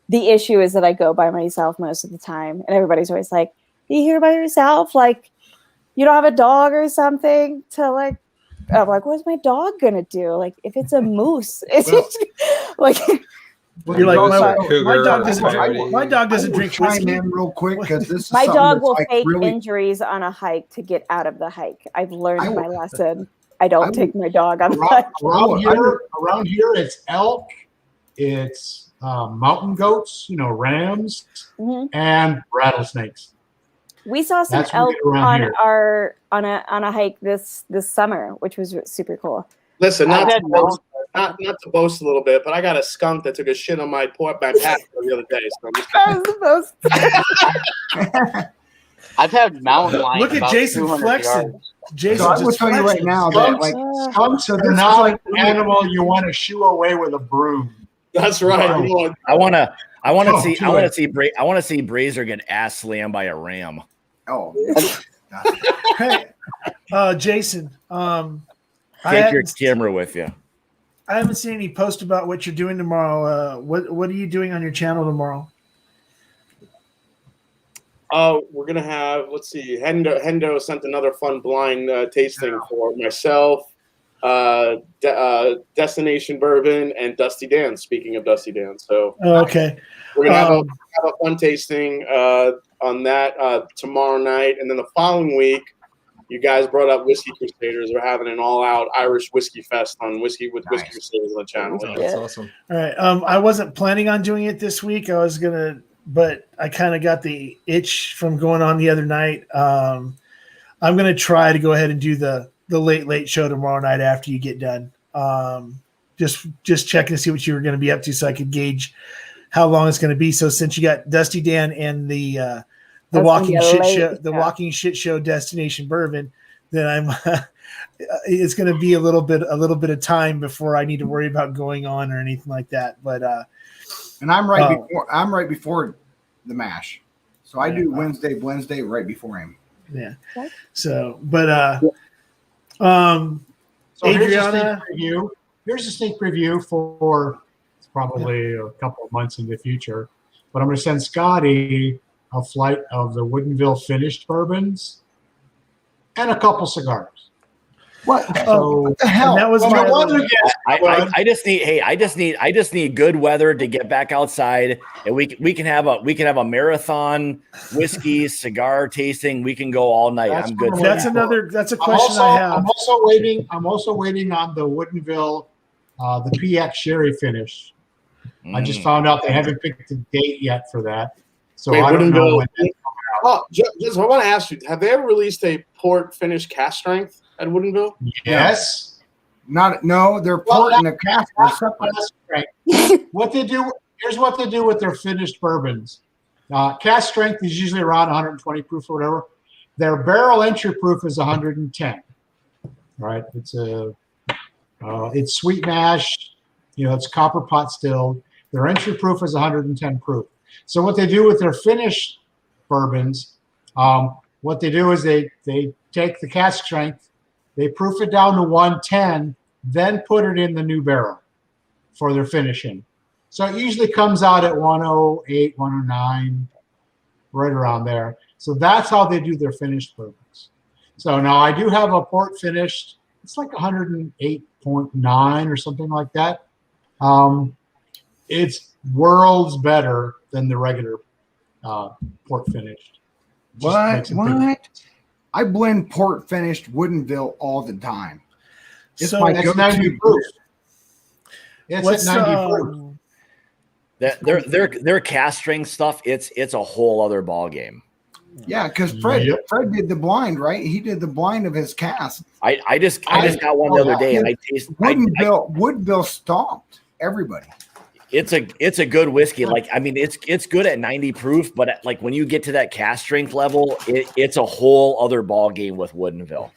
the issue is that I go by myself most of the time, and everybody's always like, "Are you here by yourself? Like, you don't have a dog or something to like." I'm like, what's my dog gonna do? Like, if it's a moose, it's like. You're like, my dog doesn't drink whiskey. In real quick, because this. My dog will fake injuries on a hike to get out of the hike. I've learned my lesson. I don't take my dog on the hike. Around here, it's elk, it's mountain goats, rams, and rattlesnakes. We saw some elk on a hike this summer, which was super cool. Listen, not to boast a little bit, but I got a skunk that took a shit on my patio the other day. So I've had mountain lions. Look at Jason flexing. Jason, I will tell you right now that skunks are not like an animal you want to shoo away with a broom. That's right. I want to see Brazier get ass slammed by a ram. Oh, hey, Jason. Take your camera with you. I haven't seen any post about what you're doing tomorrow. What are you doing on your channel tomorrow? We're gonna have. Let's see. Hendo sent another fun blind tasting for myself, Destination Bourbon, and Dusty Dan. Speaking of Dusty Dan, so okay, we're gonna have a fun tasting on that tomorrow night, and then the following week. You guys brought up Whiskey Crusaders. We're having an all-out Irish whiskey fest on Whiskey Crusaders on the channel. That's awesome. All right. I wasn't planning on doing it this week. I was gonna, but I kind of got the itch from going on the other night. I'm gonna try to go ahead and do the late show tomorrow night after you get done. Just checking to see what you were going to be up to, so I could gauge how long it's going to be. So since you got Dusty Dan and the walking shit show Destination Bourbon, then it's going to be a little bit of time before I need to worry about going on or anything like that. But and I'm right before the mash, so I do Wednesday right before him. Yeah. So, but Adriana, here's a sneak preview for probably a couple of months in the future. But I'm going to send Scotty a flight of the Woodinville finished bourbons and a couple cigars. What? So, what the hell? That was I just need good weather to get back outside, and we can have a marathon whiskey cigar tasting. We can go all night. I'm good. That's a question I have. I'm also waiting on the Woodinville, the PX sherry finish. I just found out they haven't picked a date yet for that. So I don't know when that's coming out. Just I want to ask you: have they ever released a port finish cast strength at Woodinville? Yes. They're porting the cast. What they do? Here's what they do with their finished bourbons. Cast strength is usually around 120 proof or whatever. Their barrel entry proof is 110. Right? It's sweet mash. It's copper pot stilled. Their entry proof is 110 proof. So what they do with their finished bourbons, what they do is they take the cast strength, they proof it down to 110, then put it in the new barrel for their finishing. So it usually comes out at 108, 109, right around there. So that's how they do their finished bourbons. So now I do have a port finished. It's like 108.9 or something like that. It's worlds better than the regular port finished. What? I blend port finished Woodinville all the time. It's my go-to 90 proof. It's at 90 proof. Their cast strength stuff. It's a whole other ball game. Yeah, because Fred did the blind, right? He did the blind of his cask. I just got one the other day, and I tasted Woodville stomped everybody. It's a good whiskey. Like, I mean, it's good at 90 proof, but like when you get to that cask strength level, it's a whole other ball game with Woodinville.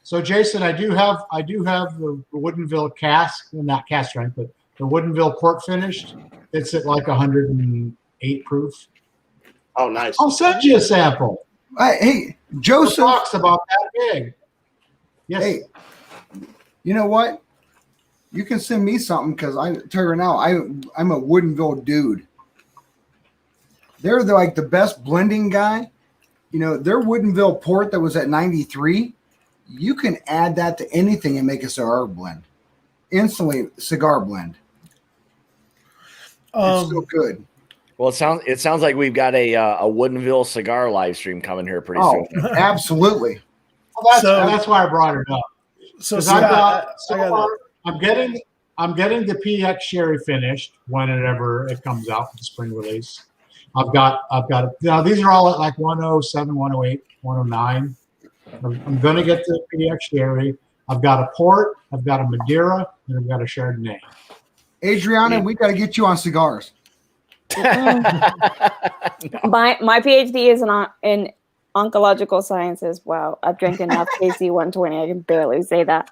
So Jason, I do have the Woodinville cask, well, not cask strength, but the Woodinville port finished. It's at like 108 proof. Oh, nice. I'll send you a sample. Hey, Joseph talks about that big. Yes. Hey, you know what? You can send me something because I tell you right now, I'm a Woodinville dude. They're like the best blending guy. You know, their Woodinville port that was at 93. You can add that to anything and make a cigar blend. Instantly, cigar blend. It's so good. Well, it sounds like we've got a Woodinville cigar live stream coming here pretty soon. Absolutely. Well, that's why I brought it up. So I'm getting the PX Sherry finished whenever it comes out for the spring release. I've got now these are all at like 107, 108, 109. I'm going to get the PX Sherry. I've got a port, I've got a Madeira, and I've got a Chardonnay. Adriana, we got to get you on cigars. My PhD is in oncological sciences. Wow, I've drank enough KC 120. I can barely say that.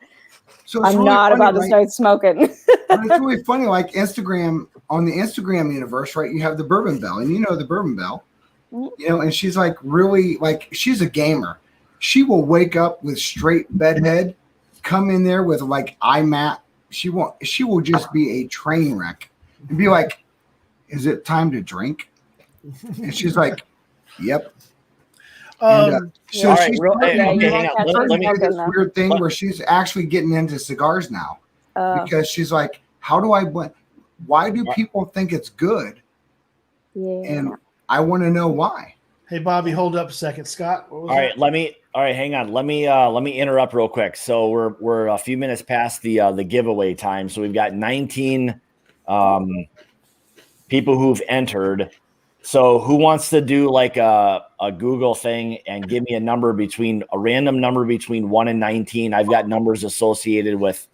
So I'm really not funny, about to start smoking. But it's really funny, like Instagram, on the Instagram universe, right? You have the Bourbon Bell, and you know the Bourbon Bell, you know, and she's like really like she's a gamer. She will wake up with straight bedhead, come in there with like eye mat. She will just be a train wreck and be like, "Is it time to drink?" And she's like, "Yep." So she's hang on. Let me do this weird thing where she's actually getting into cigars now because she's like, "How do I blend? Why do people think it's good?" Yeah. And I want to know why. Hey, Bobby, hold up a second. Scott, what was All right, hang on. Let me interrupt real quick. So we're a few minutes past the giveaway time. So we've got 19 people who've entered. So who wants to do like a Google thing and give me a random number between 1 and 19? I've got numbers associated with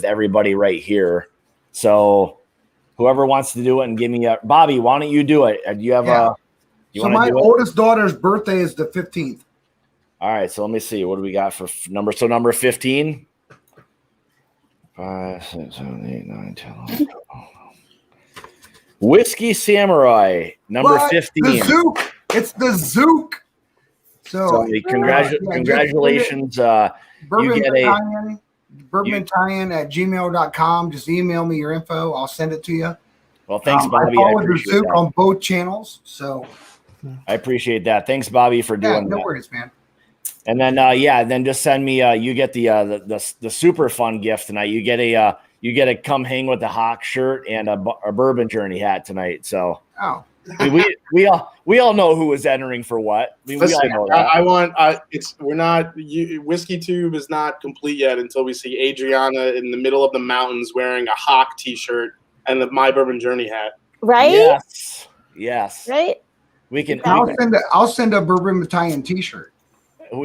everybody right here. So whoever wants to do it and give me Bobby, why don't you do it? Do you have so my oldest daughter's birthday is the 15th. All right, so let me see. What do we got for number? So number 15. 5, 6, 7, 8, 9, 10, 11, 12. Whiskey Samurai, number 15. The Zook. It's the Zook. So congratulations. Bourbon you get bourbonbattalion@gmail.com. Just email me your info. I'll send it to you. Well, thanks, Bobby. I follow the Zook on both channels. So I appreciate that. Thanks, Bobby, for doing that. No worries, man. And then then just send me you get the super fun gift tonight. You get a come hang with the Hock shirt and a Bourbon Journey hat tonight. So we all know who is entering for what. We all know that. Whiskey Tube is not complete yet until we see Adriana in the middle of the mountains wearing a Hock t-shirt and the My Bourbon Journey hat. Right? Yes. Right? I'll send a Bourbon Battalion t-shirt.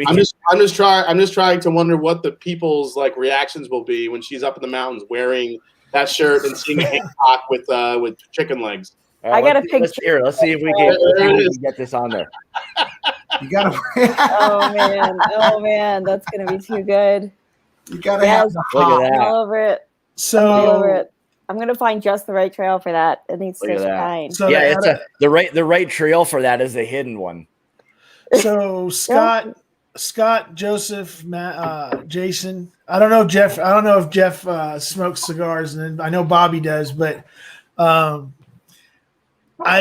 I'm just trying to wonder what the people's like reactions will be when she's up in the mountains wearing that shirt and seeing a Hancock with chicken legs. Right, I got a picture. Let's see if we can get this on there. You got to. Oh man, that's gonna be too good. You got to have the Look at that. All over it. I'm gonna find just the right trail for that. It needs to shine. So yeah, it's the right trail for that is the hidden one. So Scott, Joseph, Matt, Jason. I don't know if Jeff smokes cigars, and I know Bobby does, but I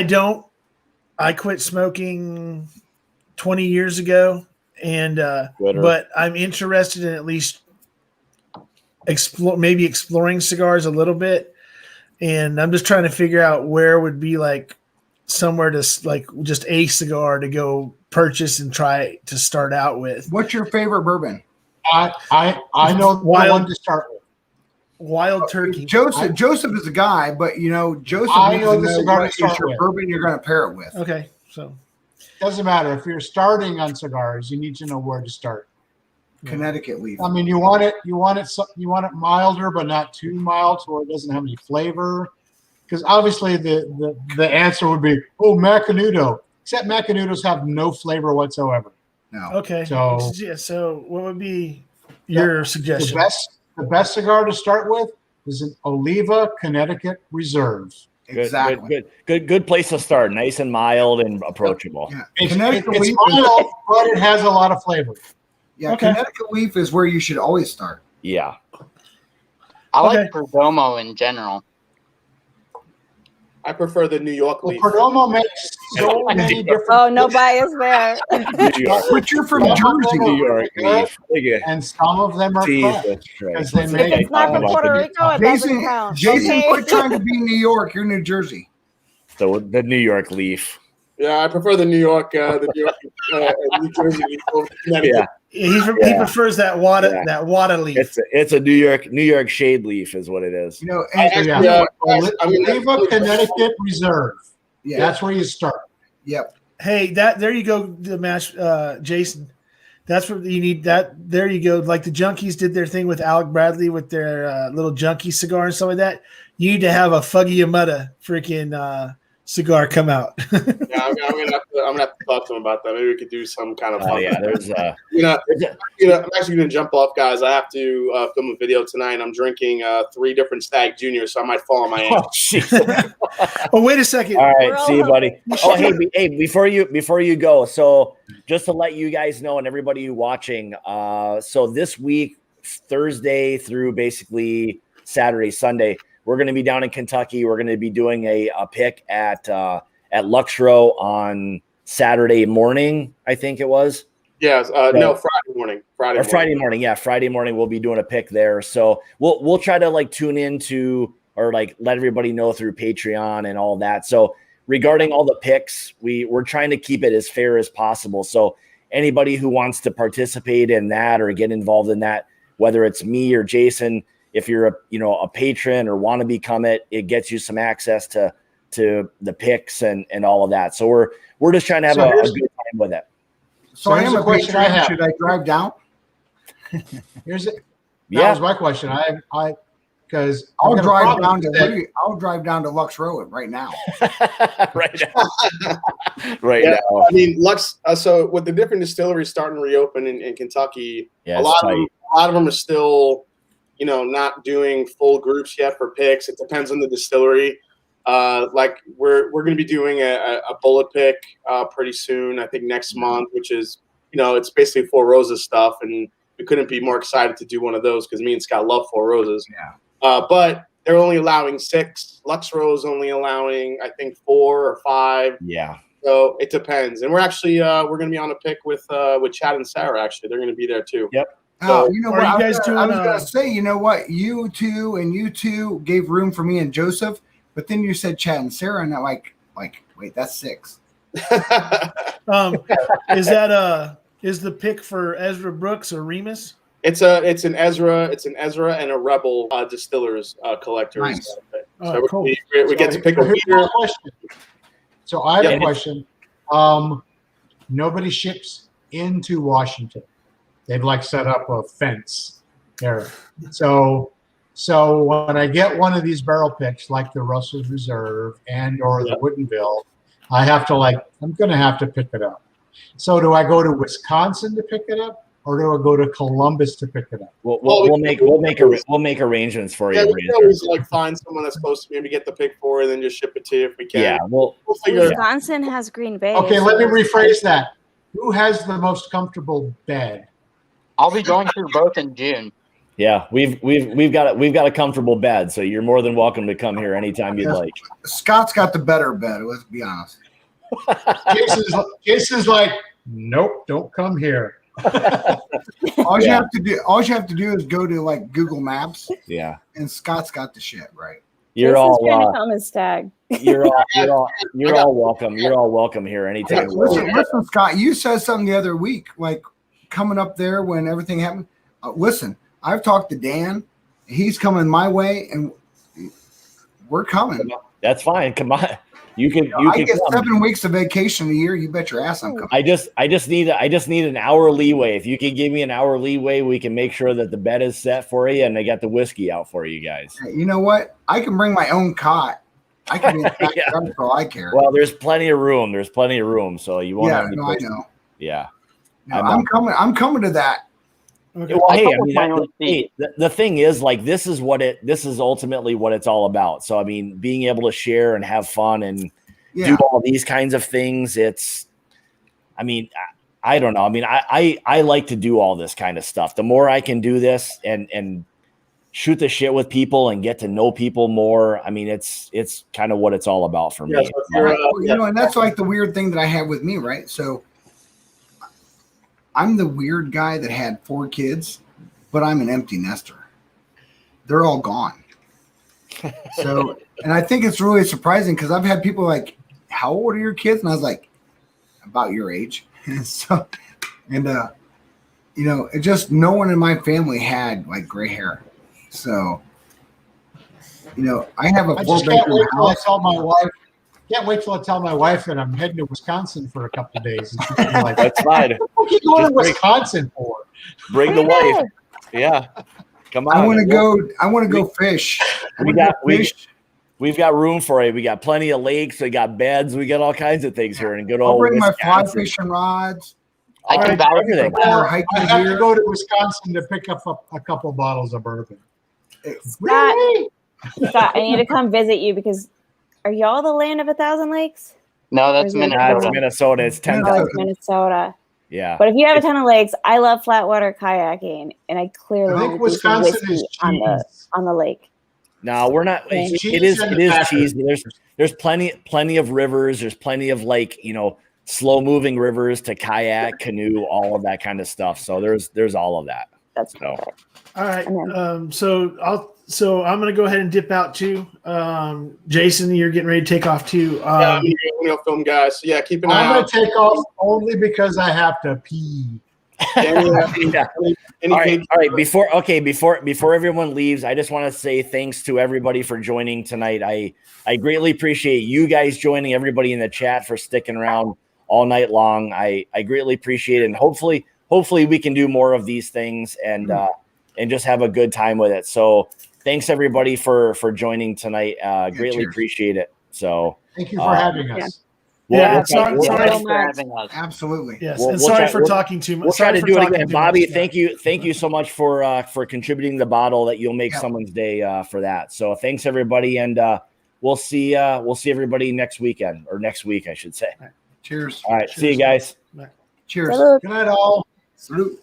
don't. I quit smoking 20 years ago, and but I'm interested in at least exploring cigars a little bit, and I'm just trying to figure out where would be like somewhere to like just a cigar to go purchase and try to start out with. What's your favorite bourbon? I know the one to start with. Wild Turkey. Joseph is a guy, but Joseph I know the cigar what is your bourbon you're going to pair it with. Okay, so doesn't matter. If you're starting on cigars, you need to know where to start. Connecticut leaf. I mean, you want it milder, but not too mild, so it doesn't have any flavor. Because obviously the answer would be, oh, Macanudo. Except Macanudos have no flavor whatsoever. No. Okay. So so what would be your suggestion? The best cigar to start with is an Oliva Connecticut Reserve. Exactly. Good place to start. Nice and mild and approachable. Yeah. It's mild, but it has a lot of flavor. Yeah, Connecticut leaf is where you should always start. Yeah. I like Perdomo in general. I prefer the New York leaf. Perdomo makes so many different. Oh, no bias there. But you're from Jersey. New York leaf. And some of them are crap. Because they make If it's not from Puerto Rico, it doesn't count. Jason, Okay. quit trying to be New York. You're New Jersey. So the New York leaf. Yeah, I prefer the New York New Jersey leaf over Connecticut. He prefers that water leaf. It's a New York shade leaf is what it is. You know, Oliva Connecticut Reserve. Yeah. That's where you start. Yep. Hey, there you go, the match, Jason. That's what you need. There you go. Like the Junkies did their thing with Alec Bradley with their little junkie cigar and stuff like that. You need to have a Fuggy Yamada freaking cigar come out. Yeah, I'm gonna have to talk to him about that. Maybe we could do some kind of fun. There's I'm actually gonna jump off, guys. I have to film a video tonight. I'm drinking 3 different Stag Juniors, so I might fall on my ass. Oh, wait a second. All right, see you, buddy. Oh, hey, before you go, so just to let you guys know and everybody watching, so this week, Thursday through basically Saturday, Sunday, we're going to be down in Kentucky. We're going to be doing a pick at Luxro on Saturday morning, I think it was. Yes, no, Friday morning. Friday morning, yeah, Friday morning we'll be doing a pick there. So we'll try to like tune into or like let everybody know through Patreon and all that. So regarding all the picks, we're trying to keep it as fair as possible. So anybody who wants to participate in that or get involved in that, whether it's me or Jason, if you're a patron or want to become it, it gets you some access to the picks and all of that. So we're just trying to have a good time with it. So I am a question I have. Should I drive down? That was my question. Because I'll drive down to Lux Road right now. right now. I mean, Lux. So with the different distilleries starting to reopen in Kentucky, a lot of them are still, not doing full groups yet for picks. It depends on the distillery. Like we're going to be doing a bullet pick pretty soon. I think next month, which is it's basically Four Roses stuff, and we couldn't be more excited to do one of those because me and Scott love Four Roses. Yeah. But they're only allowing 6. Luxro is only allowing I think 4 or 5. Yeah. So it depends, and we're actually we're going to be on a pick with Chad and Sarah. Actually, they're going to be there too. Yep. Oh, you know what? I was going to say, you know what? You two gave room for me and Joseph, but then you said Chad and Sarah, and I'm like, wait, that's 6. Is the pick for Ezra Brooks or Remus? It's an Ezra and a Rebel Distillers collectors. Nice. So cool. we get to pick a leader. So I have a question. Nobody ships into Washington. They've set up a fence there. So when I get one of these barrel picks, like the Russell's Reserve or the Woodinville, I have to I'm going to have to pick it up. So do I go to Wisconsin to pick it up, or do I go to Columbus to pick it up? We'll make arrangements for you. Yeah, we can always find someone that's close to maybe get the pick for, and then just ship it to you if we can. Yeah, we'll figure it out. Wisconsin has Green Bay. Okay, let me rephrase that. Who has the most comfortable bed? I'll be going through both in June. Yeah, we've got a comfortable bed, so you're more than welcome to come here anytime you'd like. Scott's got the better bed. Let's be honest. Jason's like, nope, don't come here. All you have to do is go to Google Maps. Yeah. And Scott's got the shit right. You're all trying to come as Stag. You're all welcome. You're all welcome here anytime. Listen, Scott, you said something the other week, coming up there when everything happened. Listen, I've talked to Dan. He's coming my way, and we're coming. That's fine. Come on. You can. I get 7 weeks of vacation a year. You bet your ass I'm coming. I just need an hour leeway. If you can give me an hour leeway, we can make sure that the bed is set for you and they got the whiskey out for you guys. You know what? I can bring my own cot. I can be in the backyard for all I care. Well, there's plenty of room. So you won't have any I know. Yeah. No, I'm coming. I'm coming to that. Okay. Well, hey, I mean, the thing is, like, this is ultimately what it's all about. So, I mean, being able to share and have fun and do all these kinds of things, I don't know. I mean, I like to do all this kind of stuff. The more I can do this and shoot the shit with people and get to know people more, I mean, it's kind of what it's all about for me. And that's like the weird thing that I have with me, right? So I'm the weird guy that had 4 kids, but I'm an empty nester. They're all gone. So, and I think it's really surprising because I've had people like, how old are your kids? And I was like, about your age. So, and, it just, no one in my family had like gray hair. So, I have a 4-bedroom house. Can't wait till I tell my wife that I'm heading to Wisconsin for a couple of days. And she's gonna be like, that's fine. What are you going to Wisconsin for? Bring the wife. Yeah. Come on. I want to go fish. We've got room for you. We got plenty of lakes. We got beds. We got all kinds of things here. And good I'll old bring my fly Wisconsin. fishing rods. I can vouch for everything. I have to go to Wisconsin to pick up a couple bottles of bourbon. Scott, I need to come visit you because are y'all the land of 1,000 lakes? No, that's Minnesota. That's Minnesota. It's 10,000. Oh, it's Minnesota. Yeah. But if you have a ton of lakes, I love flat-water kayaking, and I clearly I think Wisconsin is on the lake. No, we're not. It is cheese. There's plenty of rivers. There's plenty of slow moving rivers to kayak, canoe, all of that kind of stuff. So there's all of that. That's perfect. All right. So I'm going to go ahead and dip out too. Jason, you're getting ready to take off too. I'm going to film, guys. So yeah, keep an eye out. I'm going to take off only because I have to pee. All right. Before everyone leaves, I just want to say thanks to everybody for joining tonight. I greatly appreciate you guys joining, everybody in the chat for sticking around all night long. I greatly appreciate it. And hopefully we can do more of these things and just have a good time with it. So thanks everybody for joining tonight. Greatly appreciate it. So thank you for having us. Sorry for having us. Absolutely. Yes, and sorry for talking too much. We'll try to do it again, Bobby. Thank you so much for contributing the bottle. That you'll make someone's day for that. So thanks everybody, and we'll see everybody next week, I should say. Cheers. All right, see you guys. Cheers. Good night, all. Salute.